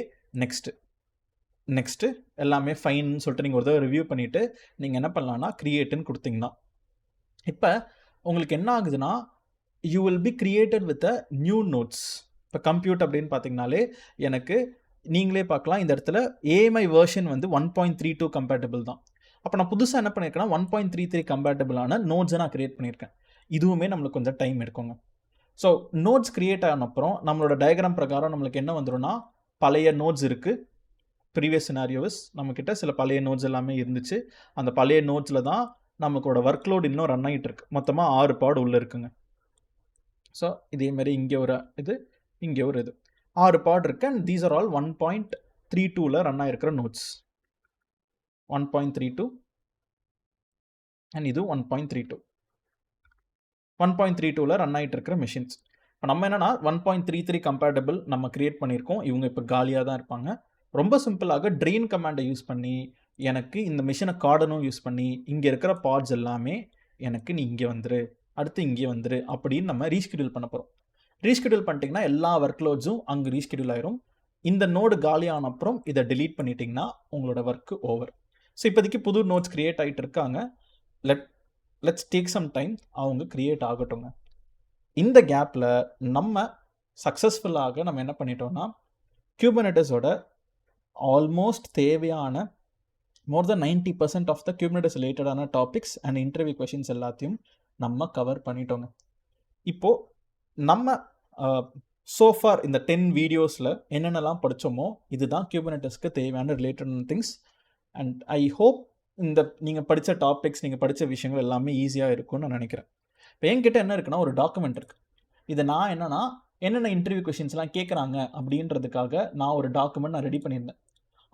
நெக்ஸ்ட்டு எல்லாமே ஃபைன்னு சொல்லிட்டு நீங்கள் ஒரு தடவை ரிவ்யூ பண்ணிவிட்டு நீங்கள் என்ன பண்ணலான்னா க்ரியேட்டுன்னு கொடுத்தீங்கன்னா இப்போ உங்களுக்கு என்ன ஆகுதுன்னா, you will be created with a new notes. இப்போ கம்ப்யூட் அப்படின்னு பார்த்தீங்கனாலே எனக்கு நீங்களே பார்க்கலாம், இந்த இடத்துல AMI வெர்ஷன் வந்து 1.32 கம்பேட்டபிள் தான். அப்போ நான் புதுசாக என்ன பண்ணியிருக்கேன்னா 1.33 கம்பேட்டபிளான நோட்ஸை நான் கிரியேட் பண்ணியிருக்கேன். இதுவுமே நம்மளுக்கு கொஞ்சம் டைம் எடுக்குங்க. ஸோ நோட்ஸ் கிரியேட் ஆன அப்புறம் நம்மளோட டயக்ராம் பிரகாரம் நம்மளுக்கு என்ன வந்துடும்னா, பழைய நோட்ஸ் இருக்குது. ப்ரீவியஸ் சினாரியோஸ் நம்மக்கிட்ட சில பழைய நோட்ஸ் எல்லாமே இருந்துச்சு. அந்த பழைய நோட்ஸில் தான் நமக்கோட ஒர்க்லோட் இன்னும் ரன் ஆகிட்டு இருக்கு. மொத்தமாக 6 பாட் உள்ளே இருக்குங்க. ஸோ இதேமாரி இங்கே ஒரு இது, இங்கே ஒரு இது, 6 பாட் இருக்குது. அண்ட் தீஸ் ஆர் ஆல் 1.32ல் ரன் ஆகிருக்கிற நோட்ஸ். 1.32 அண்ட் இது 1.32. 1.32ல் ரன் ஆகிட்டு இருக்கிற மிஷின்ஸ். இப்போ நம்ம என்னென்னா 1.33 கம்பேட்டபிள் நம்ம கிரியேட் பண்ணியிருக்கோம். இவங்க இப்போ காலியாக தான் இருப்பாங்க. ரொம்ப சிம்பிளாக ட்ரெயின் கமாண்டை யூஸ் பண்ணி எனக்கு இந்த மிஷினை கார்டனும் யூஸ் பண்ணி இங்கே இருக்கிற பாட்ஸ் எல்லாமே எனக்கு நீ இங்கே வந்துரு, அடுத்து இங்கே வந்துரு அப்படின்னு நம்ம ரீஸ்கெடியூல் பண்ண போகிறோம். ரீஸ்கெடியூல் பண்ணிட்டீங்கன்னா எல்லா ஒர்க்லோட்ஸும் அங்கே ரீஸ்கெடியூல் ஆயிரும். இந்த நோடு காலியான அப்புறம் இதை delete பண்ணிட்டீங்கன்னா உங்களோட ஒர்க்கு ஓவர். ஸோ இப்போதைக்கு புது நோட்ஸ் கிரியேட் ஆகிட்டு இருக்காங்க. லெட்ஸ் டேக் சம் டைம், அவங்க கிரியேட் ஆகட்டுங்க. இந்த கேப்பில் நம்ம சக்ஸஸ்ஃபுல்லாக நம்ம என்ன பண்ணிட்டோம்னா, குபர்னெட்டிஸோட ஆல்மோஸ்ட் தேவையான மோர் தென் 90% ஆஃப் த குபர்னெட்டிஸ் ரிலேட்டடான டாபிக்ஸ் அண்ட் இன்டர்வியூ கொஷின்ஸ் எல்லாத்தையும் நம்ம கவர் பண்ணிட்டோங்க. இப்போது நம்ம சோஃபார் இந்த 10 வீடியோஸில் என்னென்னலாம் படித்தோமோ இதுதான் குபர்னெட்டிஸ்க்கு தேவையான ரிலேட்டடான திங்ஸ். அண்ட் ஐ ஹோப் இந்த நீங்கள் படித்த டாபிக்ஸ், நீங்கள் படித்த விஷயங்கள் எல்லாமே ஈஸியாக இருக்கும்னு நான் நினைக்கிறேன். இப்போ என்கிட்ட என்ன இருக்குன்னா, ஒரு டாக்குமெண்ட் இருக்குது. இதை நான் என்னென்ன இன்டர்வியூ கொஷின்ஸ்லாம் கேட்குறாங்க அப்படின்றதுக்காக நான் ஒரு டாக்குமெண்ட் நான் ரெடி பண்ணியிருந்தேன்.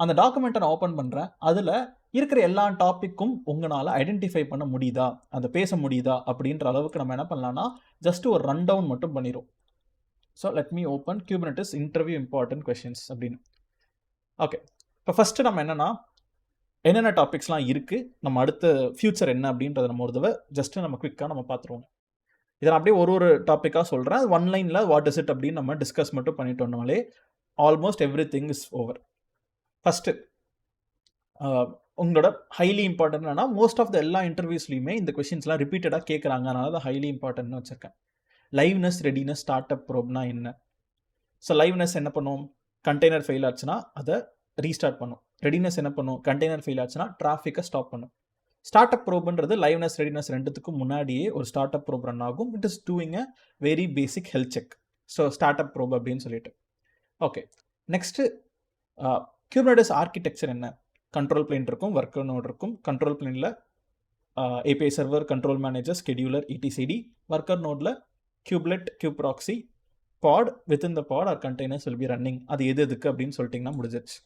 அந்த டாக்குமெண்ட்டை நான் ஓப்பன் பண்ணுறேன். அதில் இருக்கிற எல்லா டாப்பிக்கும் உங்களால் ஐடென்டிஃபை பண்ண முடியுதா, அதை பேச முடியுதா அப்படின்ற அளவுக்கு நம்ம என்ன பண்ணலான்னா ஜஸ்ட் ஒரு ரன் டவுன் மட்டும் பண்ணிடும். So let me open Kubernetes interview important questions அப்படின்னு. ஓகே, இப்போ ஃபஸ்ட்டு நம்ம என்னென்ன டாபிக்ஸ்லாம் இருக்குது, நம்ம அடுத்த ஃபியூச்சர் என்ன அப்படின்றத நம்ம ஒரு தடவை ஜஸ்ட்டு நம்ம குவிக்காக நம்ம பார்த்துருவோம். இதை நான் அப்படியே ஒரு டா சொல்கிறேன். அது ஒன் லைனில் வாட் இஸ் இட் அப்படின்னு நம்ம டிஸ்கஸ் மட்டும் பண்ணிட்டோம்னாலே almost every thing is over. First உங்களோட ஹைலி இம்பார்ட்டன்ட் என்னன்னா, மோஸ்ட் ஆஃப் த எல்லா இன்டர்வியூஸ்லையுமே இந்த கொஷின்ஸ்லாம் ரிப்பீட்டடாக கேட்குறாங்க. அதனால தான் ஹைலி இம்பார்ட்டன்ட்னு வச்சுருக்கேன். லைவ்னஸ், ரெடினஸ், ஸ்டார்ட் அப் ப்ரோப்னா என்ன? ஸோ லைவ்னஸ் என்ன பண்ணும்? கண்டெய்னர் ஃபெயில் ஆச்சுன்னா அதை ரீஸ்டார்ட் பண்ணும். ரெடினஸ் என்ன பண்ணும்? கண்டெய்னர் ஃபெயில் ஆச்சுன்னா டிராஃபிக்கை ஸ்டாப் பண்ணும். ஸ்டார்ட் அப் ப்ரோப்ன்றது லைவ்னஸ், ரெடினஸ் ரெண்டுத்துக்கும் முன்னாடியே ஒரு ஸ்டார்ட் அப் ப்ரோப் ரன் ஆகும். It is doing a very basic health check. So start up probe அப்படின்னு சொல்லிட்டு. ஓகே, நெக்ஸ்ட்டு Kubernetes ஆர்கிடெக்சர் என்ன? கண்ட்ரோல் பிளேன் இருக்கும், ஒர்க்கர் நோட் இருக்கும். கண்ட்ரோல் பிளேனில் API server, control manager, scheduler, ETCD. Worker நோடில் Kubelet, Kubeproxy, pod, within the pod or containers will be running. அது எதுக்கு அப்படின்னு சொல்லிட்டிங்கன்னா முடிஞ்சிச்சு.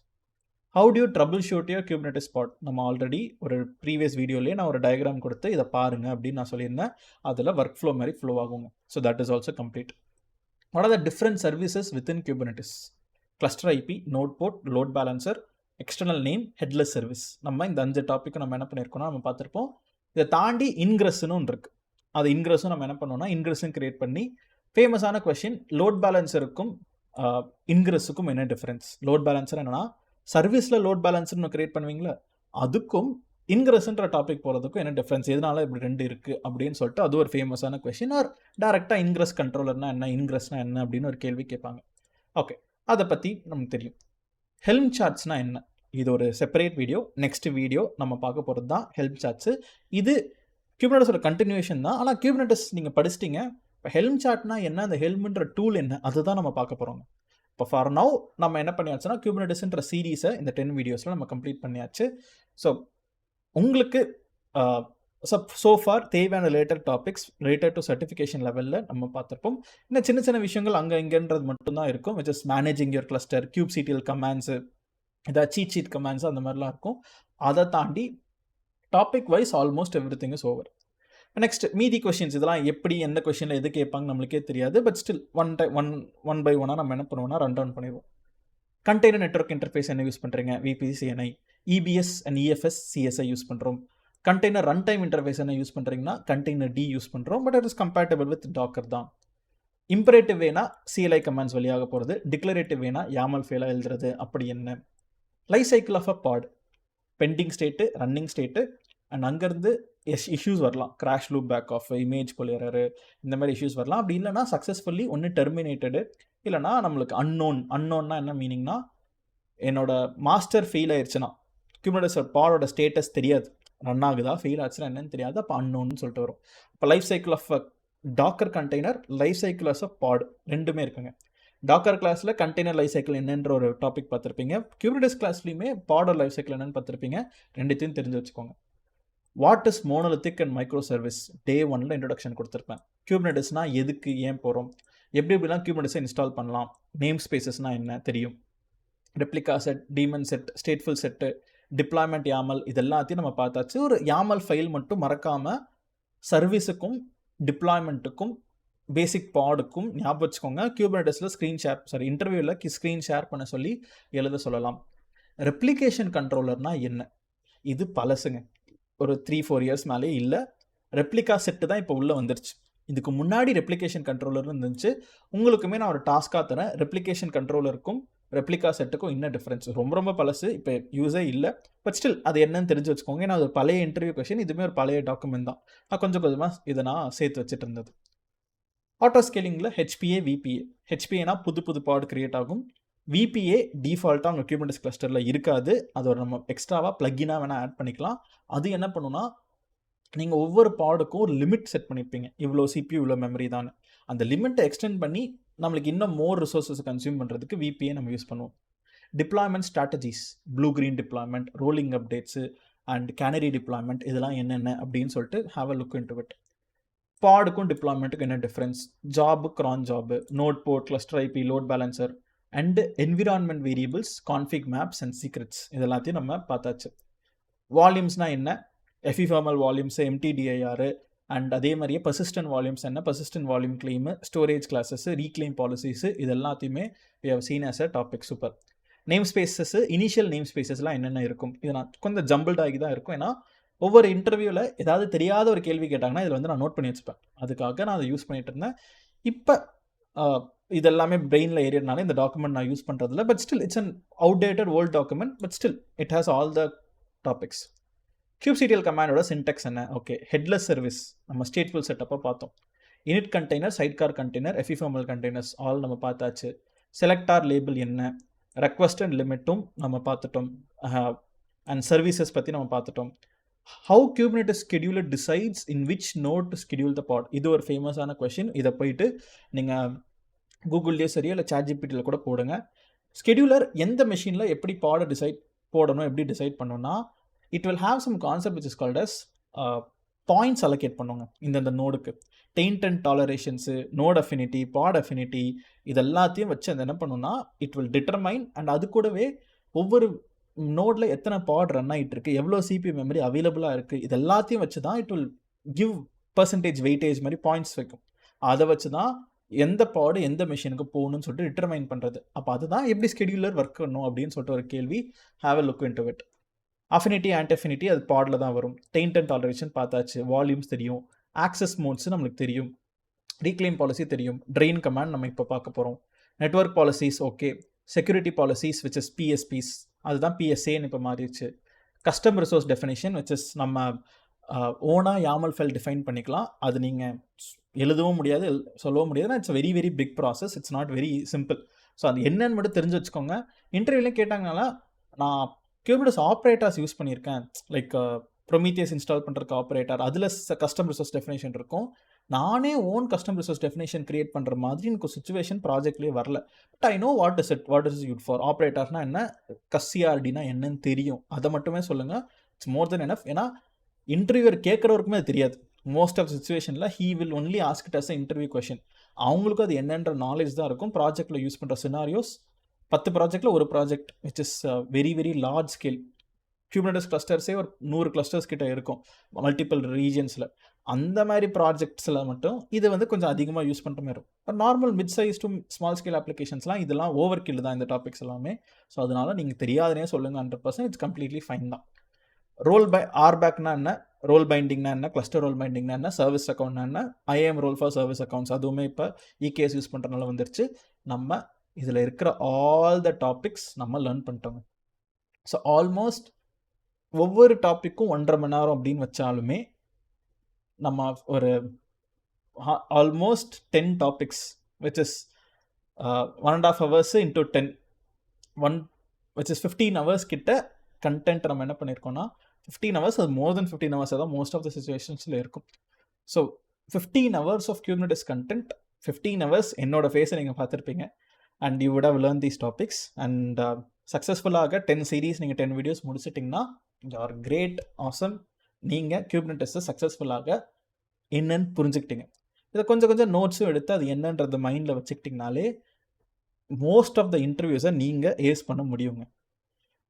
How to you trouble shoot your Kubernetes pod? நம்ம already ஒரு ப்ரீவியஸ் வீடியோலேயே நான் ஒரு டயக்ராம் கொடுத்து இதை பாருங்கள் அப்படின்னு நான் சொல்லியிருந்தேன். அதில் ஒர்க் ஃப்ளோ மாதிரி ஃப்ளோ ஆகுங்க. So that is also complete. What are the different services within Kubernetes? Cluster IP, note board, load balancer, external name, headless service. நம்ம இந்த 5 டாப்பிக்கும் நம்ம என்ன பண்ணியிருக்கோம்னா நம்ம பார்த்துருப்போம். இதை தாண்டி இன்க்ரெஸ்ன்னு ஒன்று இருக்குது. அது இன்க்ரெஸும் நம்ம என்ன பண்ணோம்னா இன்க்ரெஸும் கிரியேட் பண்ணி, ஃபேமஸான கொஷின், லோட் பேலன்சருக்கும் இன்க்ரெஸுக்கும் என்ன டிஃப்ரென்ஸ்? லோட் பேலன்சர் என்னன்னா சர்வீஸில் லோட் பேலன்சர்னு கிரியேட் பண்ணுவீங்களா, அதுக்கும் இன்க்ரெஸ்ன்ற டாபிக் போகிறதுக்கும் என்ன டிஃப்ரென்ஸ், எதனால இப்படி 2 இருக்குது அப்படின்னு சொல்லிட்டு அது ஒரு ஃபேமஸான கொஷின். ஆர் டேரெக்டாக இன்க்ரெஸ் கண்ட்ரோலர்னா என்ன, இன்க்ரெஸ்னா என்ன அப்படின்னு ஒரு கேள்வி கேட்பாங்க. ஓகே, அதை பற்றி நமக்கு தெரியும். ஹெல்ம் சார்ட்ஸ்னா என்ன? இது ஒரு செப்பரேட் வீடியோ. நெக்ஸ்ட் வீடியோ நம்ம பார்க்க போகிறது தான் ஹெல்ம் சார்ட்ஸு. இது Kubernetes கண்டினியூஷன் தான். ஆனால் Kubernetes நீங்கள் படிச்சிட்டிங்க. இப்போ ஹெல்ம் சார்ட்னா என்ன, அந்த ஹெல்ம்ன்ற டூல் என்ன, அதுதான் நம்ம பார்க்க போகிறோங்க. இப்போ ஃபார் நவ் நம்ம என்ன பண்ணியாச்சுன்னா Kubernetesன்ற சீரீஸை இந்த 10 வீடியோஸில் நம்ம கம்ப்ளீட் பண்ணியாச்சு. ஸோ உங்களுக்கு ஸோ ஃபார் தேவையான related topics related to certification லெவலில் நம்ம பார்த்துருப்போம். இன்னும் சின்ன சின்ன விஷயங்கள் அங்கே இங்கேன்றது மட்டும்தான் இருக்கும். Which is managing your cluster, kubectl commands, ஏதாவது சீட் கமாண்ட்ஸ் அந்த மாதிரிலாம் இருக்கும். அதை தாண்டி topic wise almost every thing is over. Next மீதி கொஷின்ஸ், இதெல்லாம் எப்படி எந்த கொஷினில் எது கேட்பாங்க நம்மளுக்கே தெரியாது. பட் ஸ்டில் ஒன் பை ஒன்னாக நம்ம என்ன பண்ணுவோம்னா ரன் டவுன் பண்ணிடுவோம். கண்டெய்னர் நெட்வொர்க் இன்டர்ஃபேஸ் என்ன யூஸ் பண்ணுறீங்க? VPCNI. EBS அண்ட் EFS CSI யூஸ் பண்ணுறோம். கண்டெய்னர் ரன் டைம் இன்டர்ஃபேஸ் என்ன யூஸ் பண்ணுறீங்கன்னா கண்டெய்னர் D யூஸ் பண்ணுறோம். But it is compatible with Docker தான். இம்பரேட்டிவ் வேணா CLI கமாண்ட்ஸ் வழியாக போகிறது, டிக்ளரேட்டிவ் வேணா YAML ஃபைலாக எழுதுறது. அப்படி என்ன? Life cycle of a pod, pending state, running state, and அங்கேருந்து இஷ்யூஸ் வரலாம். Crash loop back off, image கொலியரரு, இந்த மாதிரி இஷ்யூஸ் வரலாம். அப்படி இல்லைனா சக்ஸஸ்ஃபுல்லி ஒன்று டெர்மினேட்டடு, இல்லைனா நம்மளுக்கு அன்னோன்னா என்ன மீனிங்னா, என்னோட மாஸ்டர் ஃபெயில் ஆயிடுச்சுன்னா Kubernetes பாடோட ஸ்டேட்டஸ் தெரியாது, ரன் ஆகுதா ஃபெயில் ஆச்சுன்னா என்னன்னு தெரியாது. அப்போ அன்னோன்னு சொல்லிட்டு வரும். இப்போ life cycle of Docker container, life cycle of pod ரெண்டுமே இருக்குங்க. டாக்கர் கிளாஸில் கண்டெய்னர் லைஃப் சைக்கிள் என்னன்ற ஒரு டாபிக் பார்த்துருப்பீங்க. Kubernetes கிளாஸ்லையுமே பாடர் லைஃப் சைக்கிள் என்னன்னு பார்த்துருப்பீங்க. ரெண்டுத்தையும் தெரிஞ்சு வச்சுக்கோங்க. What is monolithic and micro service? Day 1ல் இன்ட்ரடக்ஷன் கொடுத்துருப்பேன். Kubernetesனா எதுக்கு, ஏன் போகிறோம், எப்படிலாம் Kubernetesஸை இன்ஸ்டால் பண்ணலாம், நேம் ஸ்பேசஸ்னால் என்ன தெரியும், replica set, demon set, stateful set, deployment YAML, இது எல்லாத்தையும் நம்ம பார்த்தாச்சு. ஒரு YAML ஃபைல் மட்டும் மறக்காமல் சர்வீஸுக்கும் டிப்ளாய்மெண்ட்டுக்கும் பேசிக் பாடுக்கும் ஞாபகம் வச்சுக்கோங்க. Kubernetesல இன்டர்வியூவில் ஸ்க்ரீன் ஷேர் பண்ண சொல்லி எழுத சொல்லலாம். ரெப்ளிகேஷன் கண்ட்ரோலர்னா என்ன? இது பழசுங்க, ஒரு 3-4 இயர்ஸ் மேலே இல்லை. ரெப்ளிகா செட்டு தான் இப்போ உள்ளே வந்துருச்சு. இதுக்கு முன்னாடி ரெப்ளிகேஷன் கண்ட்ரோலர் இருந்துச்சு. உங்களுக்குமே நான் ஒரு டாஸ்காக தரேன். ரெப்ளிகேஷன் கண்ட்ரோலருக்கும் ரெப்ளிகா செட்டுக்கும் என்ன டிஃப்ரென்ஸ்? ரொம்ப பழசு, இப்போ யூஸே இல்லை. பட் ஸ்டில் அது என்னன்னு தெரிஞ்சு வச்சுக்கோங்க. ஏன்னா அது ஒரு பழைய இன்டர்வியூ கொஷின், இதுவுமே ஒரு பழைய டாக்குமெண்ட் தான். நான் கொஞ்சமாக இதை நான் சேர்த்து வச்சுட்டு இருந்தது. ஆட்டோ ஸ்கேலிங்கில் HPA, VPA. HPAனா புது பாட் கிரியேட் ஆகும். VPA டிஃபால்ட்டாக உங்கள் Kubernetes கிளஸ்டரில் இருக்காது. அது ஒரு நம்ம எக்ஸ்ட்ராவாக ப்ளக்கினாக வேணால் ஆட் பண்ணிக்கலாம். அது என்ன பண்ணுன்னா, நீங்கள் ஒவ்வொரு பாடுக்கும் ஒரு லிமிட் செட் பண்ணியிருப்பீங்க. இவ்வளோ CPU, இவ்வளோ மெமரி தான். அந்த லிமிட்டை எக்ஸ்டெண்ட் பண்ணி நம்மளுக்கு இன்னும் மோர் ரிசோர்ஸஸ் கன்சியூம் பண்ணுறதுக்கு VPA நம்ம யூஸ் பண்ணுவோம். Deployment strategies, blue green deployment, rolling updates and canary deployment, இதெல்லாம் என்னென்ன அப்படின்னு சொல்லிட்டு have a look into it. பாடுக்கும் டிப்ளாய்மெண்ட்டுக்கு என்ன difference? Job, cron job, node port, cluster IP, load balancer and environment variables, config maps and secrets, இதெல்லாத்தையும் நம்ம பார்த்தாச்சு. வால்யூம்ஸ்னால் என்ன? FE ஃபார்மல் வால்யூம்ஸு, MTDIR, அண்ட் அதே மாதிரியே பர்சிஸ்டன்ட் வால்யூம்ஸ் என்ன, persistent volume claim, storage classes, reclaim policies, இது எல்லாத்தையுமே we have seen as a topic. Super. Name spaces, initial name ஸ்பேசஸ்லாம் என்னென்ன இருக்கும், இது நான் கொஞ்சம் ஜம்பிள்ட் ஆகி தான் இருக்கும். ஏன்னா ஒவ்வொரு இன்டர்வியூவில் ஏதாவது தெரியாத ஒரு கேள்வி கேட்டாங்கன்னா இதில் வந்து நான் நோட் பண்ணி வச்சுப்பேன். அதுக்காக நான் அதை யூஸ் பண்ணிட்டு இருந்தேன். இப்போ இதெல்லாமே பிரெயினில் ஏறியதுனால இந்த டாக்குமெண்ட் நான் யூஸ் பண்ணுறதில்ல. But still it's an outdated old document, but still it has all the topics. kubectl கமாண்டோட சின்டெக்ஸ் என்ன? ஓகே, ஹெட்லெஸ் சர்வீஸ் நம்ம ஸ்டேட்ஃபுல் செட்டப்பாக பார்த்தோம். Init container, sidecar container, ephemeral containers all நம்ம பார்த்தாச்சு. செலக்டார் லேபிள் என்ன, ரெக்வஸ்ட் அண்ட் லிமிட்டும் நம்ம பார்த்துட்டோம். அண்ட் சர்வீசஸ் பற்றி நம்ம பார்த்துட்டோம். How Kubernetes scheduler decides in which node to schedule the pod, இது ஒரு ஃபேமஸான கொஷின். இதை போயிட்டு நீங்கள் கூகுள்லேயே சரியா இல்லை ChatGPTல கூட போடுங்க. ஸ்கெடியூலர் எந்த மெஷினில் எப்படி பாடை போடணும், எப்படி டிசைட் பண்ணணும்னா it will have some concept which is called as points allocate பண்ணுவாங்க இந்தந்த நோடுக்கு. Taint and tolerations, node affinity, pod affinity, இது எல்லாத்தையும் வச்சு அது என்ன பண்ணுன்னா இட் வில் டிட்டர்மைன். அண்ட் அது கூடவே ஒவ்வொரு நோடில் எத்தனை பாட் ரன் ஆகிட்டு இருக்கு, எவ்வளோ சிபி மெமரி அவைலபிளாக இருக்குது, இது எல்லாத்தையும் வச்சு தான் it will give percentage weightage மாதிரி பாயிண்ட்ஸ் வைக்கும். அதை வச்சு தான் எந்த பாடு எந்த மிஷினுக்கு போகணும்னு சொல்லிட்டு டிட்டர்மைன் பண்ணுறது. அப்போ அதுதான் எப்படி ஸ்கெடியூலர் ஒர்க் பண்ணணும் அப்படின்னு சொல்லிட்டு ஒரு கேள்வி. Have a look into it. Affinity, antiaffinity அது பாடில் தான் வரும். டெயின்ட் அண்ட் டாலரேஷன் பார்த்தாச்சு. வால்யூம்ஸ் தெரியும். ஆக்சஸ் மோட்ஸ் நம்மளுக்கு தெரியும். ரீக்ளைம் பாலிசி தெரியும். ட்ரெயின் கமாண்ட் நம்ம இப்போ பார்க்க போகிறோம். Network policies okay. Security policies which is PSPs, அதுதான் பிஎஸ்ஏன்னு இப்போ மாறிடுச்சு. Custom resource definition which is நம்ம ஓனாக யாமல் ஃபைல் டிஃபைன் பண்ணிக்கலாம். அது நீங்கள் எழுதவும் முடியாது, சொல்லவும் முடியாது. It's very very big process. It's not very simple. So அது என்னன்னு மட்டும் தெரிஞ்சு வச்சுக்கோங்க. இன்டர்வியூலையும் கேட்டாங்கனால நான் Kubernetes ஆப்ரேட்டர்ஸ் யூஸ் பண்ணியிருக்கேன், லைக் ப்ரொமீத்தியஸ் இன்ஸ்டால் பண்ணுறதுக்கு ஆப்ரேட்டர், அதில் கஸ்டம் ரிசோர்ஸ் டெஃபினேஷன் இருக்கும். நானே own custom resource definition create பண்ணுற மாதிரி எனக்கு சுச்சுவேஷன் ப்ராஜெக்ட்லேயே வரல. But I know what is used for. ஆப்ரேட்டர்னா என்ன, கஸ்சிஆர்டினா என்னன்னு தெரியும். அதை மட்டுமே சொல்லுங்கள். It's more than enough. ஏன்னா இன்டர்வியூவர் கேட்குறவருக்குமே அது தெரியாது. மோஸ்ட் ஆஃப் சிச்சுவேஷனில் he will only ask it as a interview question. அவங்களுக்கும் அது என்னன்ற நாலேஜ் தான் இருக்கும். ப்ராஜெக்டில் யூஸ் பண்ணுற சினாரியோஸ் 10 ப்ராஜெக்டில் ஒரு project which is very very large scale. Kubernetes கிளஸ்டர்ஸே ஒரு 100 கிளஸ்டர்ஸ் கிட்ட இருக்கும் மல்டிபிள் ரீஜன்ஸில். அந்த மாதிரி ப்ராஜெக்ட்ஸில் மட்டும் இது வந்து கொஞ்சம் அதிகமாக யூஸ் பண்ணுற மாதிரி இருக்கும். இப்போ normal mid size to small scale அப்ளிகேஷன்ஸ்லாம் இதெல்லாம் ஓவர் கில் தான் இந்த டாபிக்ஸ் எல்லாமே. ஸோ அதனால நீங்கள் தெரியாதனே சொல்லுங்கள். 100% இட்ஸ் கம்ப்ளீட்லி ஃபைன் தான். ஆர்பேக்னா என்ன, ரோல் பைண்டிங்னா என்ன, கிளஸ்டர் ரோல் பைண்டிங்னா என்ன, சர்வீஸ் அக்கௌண்ட்னா என்ன, IAM role for service accounts, அதுவுமே இப்போ EKS யூஸ் பண்ணுறதுனால வந்துருச்சு. நம்ம இதில் இருக்கிற ஆல் த டாபிக்ஸ் நம்ம லேர்ன் பண்ணிட்டோங்க. ஸோ ஆல்மோஸ்ட் ஒவ்வொரு டாப்பிக்கும் 1.5 மணி நேரம் அப்படின்னு வச்சாலுமே நம்ம ஒரு almost 10 topics which is 1.5 hours into 10 which is 15 hours கிட்ட கண்டென்ட் நம்ம என்ன பண்ணியிருக்கோம்னா 15 hours, அது மோர் தென் 15 hours தான் மோஸ்ட் ஆஃப் த சிச்சுவேஷன்ஸில் இருக்கும். So 15 hours of Kubernetes content, 15 hours என்னோட ஃபேஸை நீங்கள் பார்த்துருப்பீங்க. And you would have learn these topics. And சக்ஸஸ்ஃபுல்லாக 10 சீரீஸ் நீங்கள் 10 வீடியோஸ் முடிச்சிட்டிங்கன்னா ஆர் கிரேட், ஆசம். நீங்கள் Kubernetesஸை சக்ஸஸ்ஃபுல்லாக என்னன்னு புரிஞ்சுக்கிட்டீங்க. இதை கொஞ்சம் கொஞ்சம் நோட்ஸும் எடுத்து அது என்னன்றது மைண்டில் வச்சுக்கிட்டிங்கனாலே மோஸ்ட் ஆஃப் த இன்டர்வியூஸை நீங்கள் ஏஸ் பண்ண முடியுங்க.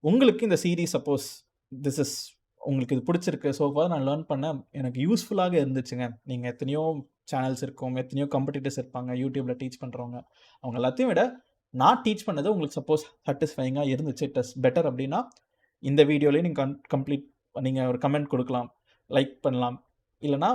உங்களுக்கு இந்த சீரீஸ் சப்போஸ் திஸ் இஸ் உங்களுக்கு இது பிடிச்சிருக்கு, சோஃபார் நான் லேர்ன் பண்ண எனக்கு யூஸ்ஃபுல்லாக இருந்துச்சுங்க. நீங்கள் எத்தனையோ சேனல்ஸ் இருக்கும், எத்தனையோ காம்படிட்டர்ஸ் இருப்பாங்க யூடியூப்பில் டீச் பண்ணுறவங்க. அவங்க எல்லாத்தையும் விட நான் டீச் பண்ணது உங்களுக்கு சப்போஸ் சாட்டிஸ்ஃபைங்காக இருந்துச்சு, இட் இஸ் பெட்டர் அப்படின்னா இந்த வீடியோலேயே நீங்கள் நீங்கள் ஒரு கமெண்ட் கொடுக்கலாம், லைக் பண்ணலாம். இல்லைனா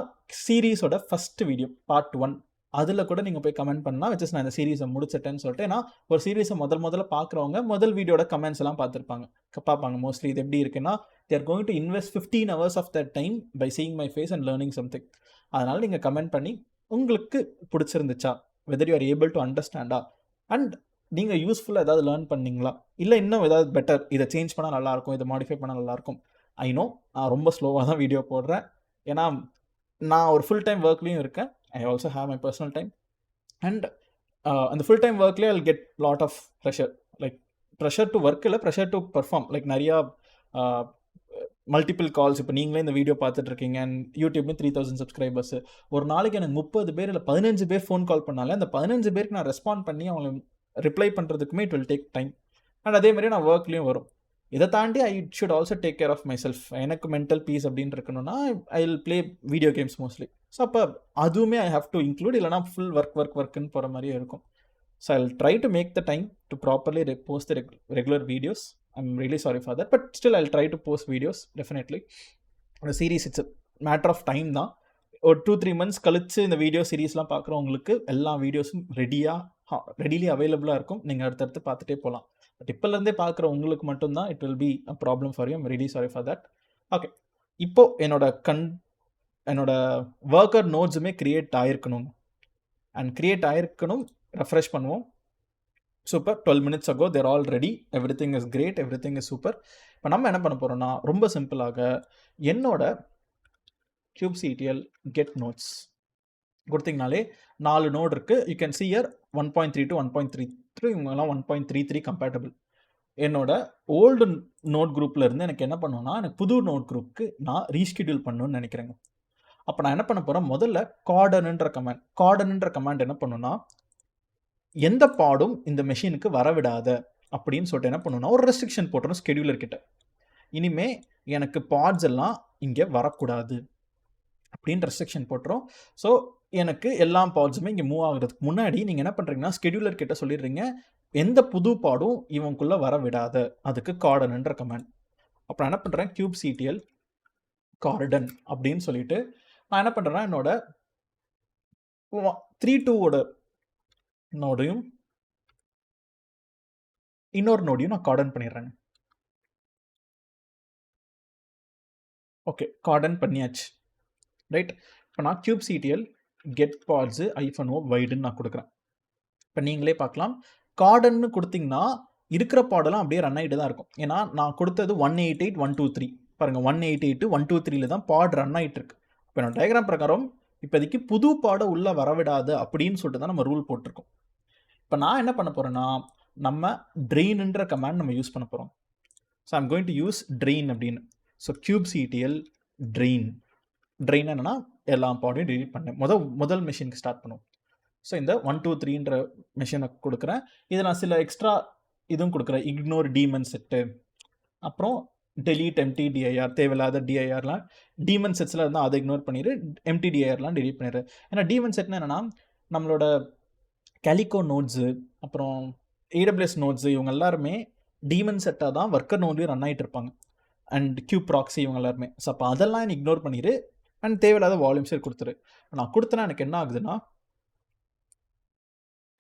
சீரீஸோட ஃபஸ்ட்டு வீடியோ பார்ட் 1 அதில் கூட நீங்கள் போய் கமெண்ட் பண்ணலாம். வச்சு நான் இந்த சீரீஸை முடிச்சிட்டேன்னு சொல்லிட்டு. ஏன்னா ஒரு சீரீஸை முதல்ல பார்க்குறவங்க முதல் வீடியோட கமெண்ட்ஸ் எல்லாம் பார்ப்பாங்க மோஸ்ட்லி. இது எப்படி இருக்குன்னா they are going to invest 15 hours of their time by seeing my face and learning something. அதனால் நீங்கள் கமெண்ட் பண்ணி உங்களுக்கு பிடிச்சிருந்துச்சா, whether you are able to அண்டர்ஸ்டாண்டா, அண்ட் நீங்கள் யூஸ்ஃபுல்லாக ஏதாவது லேர்ன் பண்ணிங்களா, இல்லை இன்னும் ஏதாவது பெட்டர், இதை சேஞ்ச் பண்ணால் நல்லாயிருக்கும், இதை மாடிஃபை பண்ணால் நல்லாயிருக்கும். ஐ நோ நான் ரொம்ப ஸ்லோவாக தான் வீடியோ போடுறேன். ஏன்னா நான் ஒரு ஃபுல் டைம் ஒர்க்லேயும் இருக்கேன். I also have my personal time, and அந்த full time workல I'll get lot of pressure, like pressure to work இல்லை, pressure to perform, like நிறையா மல்டிபிள் கால்ஸ். இப்போ நீங்களே இந்த வீடியோ பார்த்துட்டு இருக்கீங்க, அண்ட் யூடியூப்லேயும் 3000 சப்ஸ்கிரைபர்ஸ். ஒரு நாளைக்கு எனக்கு 30 பேர் இல்லை 15 பேர் ஃபோன் கால் பண்ணாலே அந்த 15 பேருக்கு நான் ரெஸ்பாண்ட் பண்ணி அவங்களை ரிப்ளை பண்ணுறதுக்குமே it will take time. And அதே மாதிரி நான் ஒர்க்லேயும் வரும். இதை தாண்டி I should also take care of myself. எனக்கு மென்டல் பீஸ் அப்படின்னு இருக்கணும்னா I will play video games mostly. So அப்போ அதுவுமே ஐ ஹாவ் டு இன்க்ளூட், இல்லைனா ஃபுல் ஒர்க்குன்னு போகிற மாதிரியே இருக்கும். So I will try to make the time to properly post the regular videos. I'm really sorry for that, but still I will try to post videos definitely. அந்த series it's matter of time தான். ஒரு 2-3 months கழிச்சு இந்த video சீரீஸ்லாம் பார்க்குறவங்களுக்கு எல்லா வீடியோஸும் readily அவைலபிளாக இருக்கும். நீங்கள் அடுத்தடுத்து பார்த்துட்டே போகலாம். பட் இப்போலேருந்தே பார்க்குற உங்களுக்கு மட்டும்தான் it will be a problem for you. I'm really sorry for that. Okay, இப்போது என்னோட ஒர்க்கர் நோட்ஸுமே க்ரியேட் ஆகிருக்கணும். அண்ட் க்ரியேட் ஆகிருக்கணும். ரெஃப்ரெஷ் பண்ணுவோம். Super, 12 minutes ago they're all ready. Every thing is great, every thing is super. இப்போ நம்ம என்ன பண்ண போகிறோம்னா, ரொம்ப சிம்பிளாக என்னோட kubectl get nodes கொடுத்தீங்கனாலே 4 நோட் இருக்குது. You can see here 1.3 to 1.33, இவங்கெல்லாம் 1.33 கம்பேட்டபிள். என்னோட ஓல்டு நோட் குரூப்பில் இருந்து எனக்கு என்ன பண்ணுவேன்னா, எனக்கு புது நோட் குரூப்புக்கு நான் ரீஸ்கெடியூல் பண்ணணும்னு நினைக்கிறேங்க. அப்போ நான் என்ன பண்ண போகிறேன், முதல்ல கார்டன்ன்ற கமாண்ட் என்ன பண்ணுன்னா, எந்த பாடும் இந்த மெஷினுக்கு வரவிடாத அப்படின்னு சொல்லிட்டு என்ன பண்ணுன்னா, ஒரு ரெஸ்ட்ரிக்ஷன் போட்டுரும் ஸ்கெடியூலர் கிட்ட. இனிமே எனக்கு பாட்ஸ் எல்லாம் இங்கே வரக்கூடாது அப்படின்னு ரெஸ்ட்ரிக்ஷன் போட்டுரும். ஸோ எனக்கு எல்லா பாட்ஸுமே இங்கே மூவ் ஆகுறதுக்கு முன்னாடி நீங்கள் என்ன பண்ணுறீங்கன்னா, ஸ்கெடியூலர் கிட்ட சொல்லிடுறீங்க எந்த புது பாடும் இவனுக்குள்ளே வர விடாத, அதுக்கு கார்டன்ன்ற கமாண்ட். அப்புறம் என்ன பண்ணுறேன், kubectl கார்டன் அப்படின்னு சொல்லிட்டு நான் என்ன பண்ணுறேன்னா, என்னோட 3.2 நோடையும் இன்னொரு நோடையும் நான் கார்டன் பண்ணிடுறேன். ஓகே, கார்டன் பண்ணியாச்சு, ரைட். இப்போ நான் kubectl கெட் பாட்ஸு -o வைடுன்னு நான் கொடுக்குறேன். இப்போ நீங்களே பார்க்கலாம், கார்டன்னு கொடுத்தீங்கன்னா இருக்கிற பாடெல்லாம் அப்படியே ரன் ஆகிட்டு தான் இருக்கும். ஏன்னா நான் கொடுத்தது 188.123 பாருங்கள், 188.123 தான் பாட் ரன் ஆகிட்டு இருக்கு. இப்போ என்னோட டயக்ராம் பிரகாரம் இப்போதைக்கு புது பாடம் உள்ளே வரவிடாது அப்படின்னு சொல்லிட்டு தான் நம்ம ரூல் போட்டிருக்கோம். இப்போ நான் என்ன பண்ண போகிறேன்னா, நம்ம ட்ரெயின்ன்ற கமாண்ட் நம்ம யூஸ் பண்ண போகிறோம். So I'm going to use train அப்படின்னு. ஸோ kubectl ட்ரெயின் என்னன்னா எல்லா பாடையும் டெலீட் பண்ணேன். முதல் மெஷினுக்கு ஸ்டார்ட் பண்ணுவோம். ஸோ இந்த 123ன்ற மெஷினை கொடுக்குறேன். இதை நான் சில எக்ஸ்ட்ரா இதுவும் கொடுக்குறேன், இக்னோர் டீமன் செட்டு, அப்புறம் டெலீட் எம்டி டிஐஆர், தேவையில்லாத டிஐஆர்லாம் டீமன் செட்ஸில் இருந்தால் அதை இக்னோர் பண்ணிடு, எம்டி டிஐஆர்லாம் டெலீட் பண்ணிடு. ஏன்னா டீமன் செட்னா என்னென்னா, நம்மளோட கேலிகோ நோட்ஸு அப்புறம் AWS நோட்ஸு இவங்க எல்லாருமே டீமன் செட்டாக தான் ஒர்க்கர் நோட்லேயும் ரன் ஆகிட்டு இருப்பாங்க. அண்ட் ப்ராக்ஸி இவங்க எல்லாருமே. ஸோ அப்போ அதெல்லாம் எனக்கு இக்னோர் பண்ணிடு அண்ட் தேவையில்லாத வால்யூம்ஸே கொடுத்துரு. நான் கொடுத்தனா எனக்கு என்ன ஆகுதுன்னா,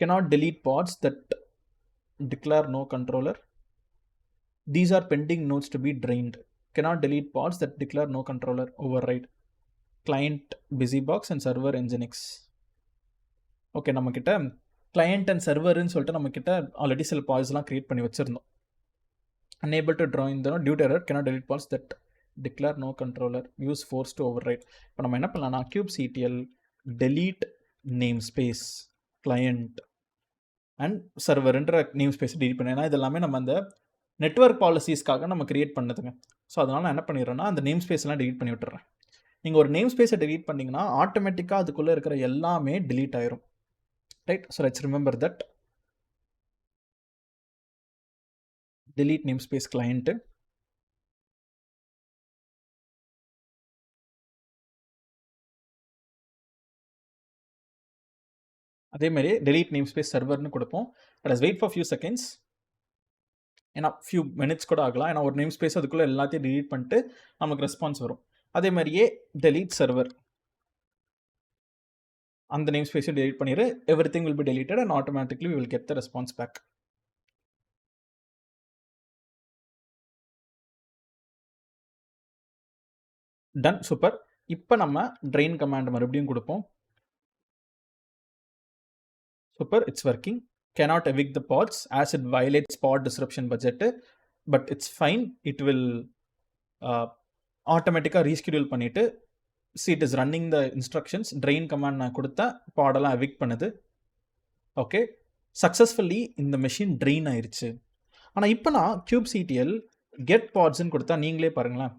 cannot delete pods that declare no controller. These are pending nodes to be drained. Cannot delete pods that declare no controller. Override client busybox and server nginx. Okay, நம்மக்கிட்ட கிளையண்ட் அண்ட் சர்வர்னு சொல்லிட்டு நம்மக்கிட்ட ஆல்ரெடி சில பாட்ஸ்லாம் create பண்ணி வச்சுருந்தோம். unable to join the due to error, cannot delete pods that declare no controller, use force to override. இப்போ நம்ம என்ன பண்ணலாம்னா, kubectl delete namespace client and சர்வர்ன்ற நேம் ஸ்பேஸை டெலிட் பண்ணேன். ஏன்னா இதெல்லாமே நம்ம அந்த நெட்வொர்க் பாலிசிஸ்க்காக நம்ம கிரியேட் பண்ணதுங்க. ஸோ அதனால் நான் என்ன பண்ணிடுறேன்னா, அந்த நேம் ஸ்பேஸ்லாம் டெலிட் பண்ணி விட்டுறேன். நீங்கள் ஒரு நேம் ஸ்பேஸை டெலிட் பண்ணிங்கன்னா ஆட்டோமேட்டிக்காக அதுக்குள்ளே இருக்கிற எல்லாமே டெலீட் ஆயிரும், right. So let's remember that. delete namespace client. அதே மாதிரி delete namespace serverன்னு கொடுப்போம். let us wait for few seconds. ஏன்னா few minutes கூட ஆகலாம். ஏன்னா ஒரு நேம் ஸ்பேஸ் அதுக்குள்ளே எல்லாத்தையும் delete பண்ணிட்டு நமக்கு ரெஸ்பான்ஸ் வரும். அதே மாதிரியே delete server, அந்த நேம் ஸ்பேஸை delete பண்ணிடு, everything will be deleted and automatically we will get the response back. Done, super. இப்போ நம்ம ட்ரெயின் கமாண்ட் மறுபடியும் கொடுப்போம். Super, it's working. cannot evict the pods as it violates pod disruption budget, but it's fine, it will ஆட்டோமேட்டிக்காக reschedule பண்ணிவிட்டு see it is running the instructions. Train command நான் கொடுத்தா பாடெல்லாம் evict பண்ணுது. Okay, successfully இந்த machine train ஆயிடுச்சு. ஆனால் இப்போ நான் kubectl get podsன்னு கொடுத்தா நீங்களே பாருங்களேன்,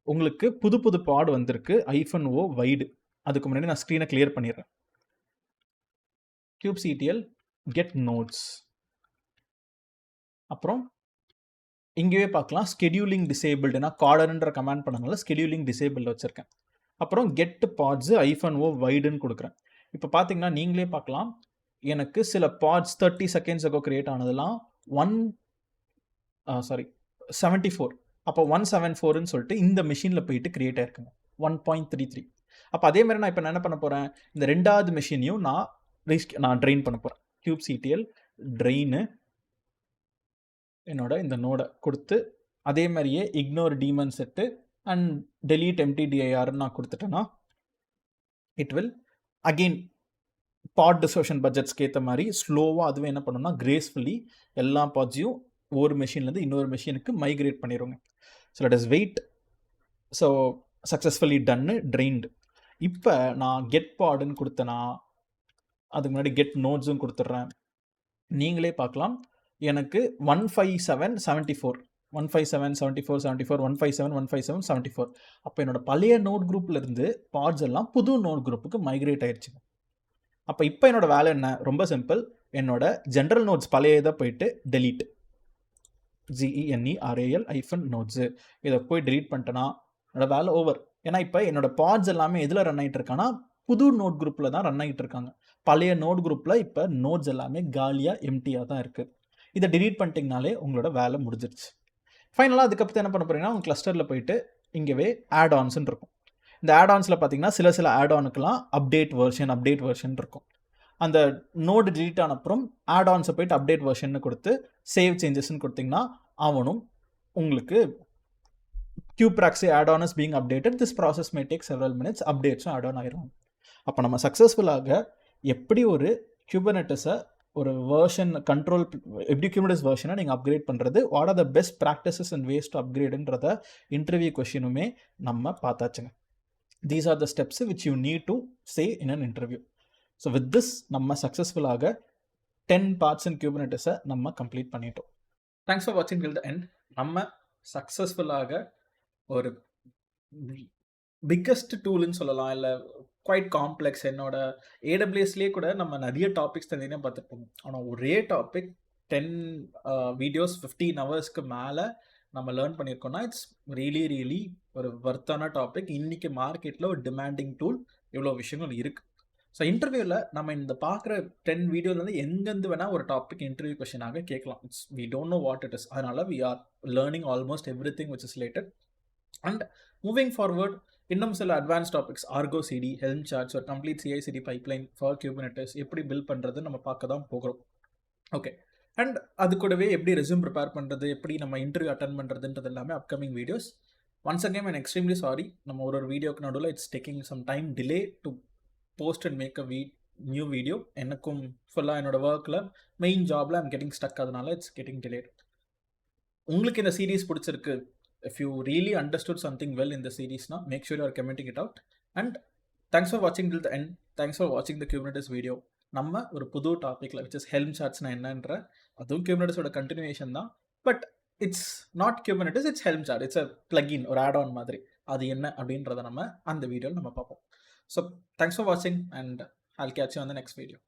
உங்களுக்கு புது பாட் வந்திருக்கு -o வைடு. அதுக்கு முன்னாடி நான் ஸ்க்ரீனை கிளியர் பண்ணிடுறேன். kubectl get nodes, அப்புறம் இங்கேயே பார்க்கலாம் ஸ்கெடியூலிங் டிசேபிள்டுனா கார்டர்ன்ற கமாண்ட் பண்ணனால ஸ்கெடியூலிங் டிசேபிள் வச்சுருக்கேன். அப்புறம் கெட் பாட்ஸ் -o வைடுன்னு கொடுக்குறேன். இப்போ பார்த்தீங்கன்னா நீங்களே பார்க்கலாம், எனக்கு சில பாட்ஸ் 30 செகண்ட்ஸ் அகோ கிரியேட் ஆனதெல்லாம் 74. அப்போ 174ன்னு சொல்லிட்டு இந்த மெஷினில் போயிட்டு கிரியேட் ஆயிருக்குங்க 1.33. அப்போ அதே மாதிரி நான் இப்போ என்ன பண்ண போகிறேன், இந்த ரெண்டாவது மெஷினையும் நான் ட்ரெயின் பண்ண போகிறேன். kubectl ட்ரெயின் என்னோட இந்த நோடை கொடுத்து அதே மாதிரியே ignore daemon set and delete mtdirன்னு நான் கொடுத்துட்டேன்னா it will again pod discussion பட்ஜெட்ஸ்க்கு ஏற்ற மாதிரி ஸ்லோவாக அதுவே என்ன பண்ணணும்னா கிரேஸ்ஃபுல்லி எல்லா பாட்ஸையும் ஒரு மெஷின்லேருந்து இன்னொரு மெஷினுக்கு மைக்ரேட் பண்ணிடுவோங்க. So let us wait. So successfully done drained. இப்போ நான் கெட் பாடுன்னு கொடுத்தேன்னா அதுக்கு முன்னாடி கெட் நோட்ஸும் கொடுத்துட்றேன். நீங்களே பார்க்கலாம், எனக்கு 15774 157 அப்போ என்னோட பழைய நோட் குரூப்ல இருந்து பாட்ஸ் எல்லாம் புது நோட் குரூப்புக்கு மைக்ரேட் ஆயிடுச்சுங்க. அப்போ இப்போ என்னோட வேலை என்ன, ரொம்ப சிம்பிள். என்னோட ஜென்ரல் நோட்ஸ் பழைய இதை போயிட்டு delete GENERAL-nodes இதை போய் delete பண்ணிட்டேன்னா என்னோட வேலை ஓவர். ஏன்னா இப்போ என்னோட பாட்ஸ் எல்லாமே எதில் ரன் ஆகிட்டு இருக்கான்னா புது நோட் குரூப்பில் தான் ரன் ஆகிட்டு இருக்காங்க. பழைய நோட் குரூப்பில் இப்போ நோட்ஸ் எல்லாமே காலியாக எம்டியாக தான் இருக்குது. இதை delete பண்ணிட்டீங்கனாலே உங்களோட வேலை முடிஞ்சிருச்சு. ஃபைனலாக அதுக்கப்புறம் என்ன பண்ண போகிறீங்கன்னா உங்கள் கிளஸ்டரில் போயிட்டு இங்கேவே ஆட் ஆன்ஸ்ன்னு இருக்கும். இந்த ஆட் ஆன்ஸில் பார்த்தீங்கன்னா சில ஆட் ஆனுக்கெலாம் அப்டேட் வெர்ஷன் இருக்கும். அந்த நோடு delete ஆன அப்புறம் ஆட் ஆன்ஸை போயிட்டு அப்டேட் வெர்ஷன் கொடுத்து சேவ் சேஞ்சஸ்ன்னு கொடுத்தீங்கன்னா அவனும் உங்களுக்கு qpraxi add-on is being updated. This process may take several minutes. அப்டேட்ஸும் ஆட் ஆன் ஆயிரும். அப்போ நம்ம சக்ஸஸ்ஃபுல்லாக எப்படி ஒரு குபர்னெட்டிஸை ஒரு வெர்ஷன் கண்ட்ரோல் எப்படி குபர்னெட்டிஸ் வெர்ஷனை நீங்கள் அப்கிரேட் பண்ணுறது, what are the best practices and ways to அப்கிரேடுன்றத இன்டர்வியூ கொஷினுமே நம்ம பார்த்தாச்சுங்க. These are the steps which you need to say in an interview. So with this நம்ம சக்ஸஸ்ஃபுல்லாக 10 பார்ட்ஸ் இன் குபர்னெட்டிஸை நம்ம கம்ப்ளீட் பண்ணிட்டோம். தேங்க்ஸ் ஃபார் வாட்சிங் டில் த எண்ட். நம்ம சக்ஸஸ்ஃபுல்லாக ஒரு பிக்கஸ்ட் டூல்னு சொல்லலாம், இல்லை குவைட் காம்ப்ளெக்ஸ். என்னோட ஏடபிள்யூஎஸ்லேயே கூட நம்ம நிறைய டாபிக்ஸ் தனியாக பார்த்துருப்போம். ஆனால் ஒரே டாபிக் 10 வீடியோஸ் 15 ஹவர்ஸ்க்கு மேலே நம்ம லேர்ன் பண்ணியிருக்கோம்னா இட்ஸ் ரியலி ஒரு வர்த்தான டாபிக். இன்றைக்கி மார்க்கெட்டில் ஒரு டிமாண்டிங் டூல், இவ்வளோ விஷயங்கள் இருக்குது. ஸோ இன்டர்வியூவில் நம்ம இந்த பார்க்குற 10 வீடியோலேருந்து எங்கேருந்து வேணால் ஒரு டாபிக் இன்டர்வியூ கொஷினாக கேட்கலாம். It's we don't know what it is. அதனால் we are learning almost everything which is related. And moving forward இன்னும் சில advance topics, Argo CD, Helm charts, ஒரு complete CI/CD pipeline for Kubernetes எப்படி build பண்ணுறது நம்ம பார்க்க தான் போகிறோம். ஓகே, அண்ட் அது கூடவே எப்படி ரெஸ்யூம் ப்ரிப்பேர் பண்ணுறது, எப்படி நம்ம இன்டர்வியூ அட்டன் பண்ணுறதுன்றது எல்லாமே upcoming videos. Once again I'm extremely sorry, நம்ம ஒரு வீடியோக்கு நடுவில் it's taking some time delay to post and make a new video. எனக்கும் ஃபுல்லாக என்னோட ஒர்க்கில் மெயின் ஜாபில் ஐம் கெட்டிங் ஸ்டக், அதனால இட்ஸ் கெட்டிங் டிலேட். உங்களுக்கு இந்த சீரீஸ் பிடிச்சிருக்கு, if you really understood something well in the series now, make sure you are commenting it out. And thanks for watching till the end. Thanks for watching the Kubernetes video. நம்ம ஒரு புது டாபிக்ல which is Helm chartsனா என்னன்ற, அதுவும் Kubernetesோட continuation தான். But it's not Kubernetes, it's Helm chart. It's a plugin, ஒரு add-on மாதிரி. அது என்ன அப்படின்றத நம்ம அந்த வீடியோவில் நம்ம பார்ப்போம். So thanks for watching and I'll catch you on the next video.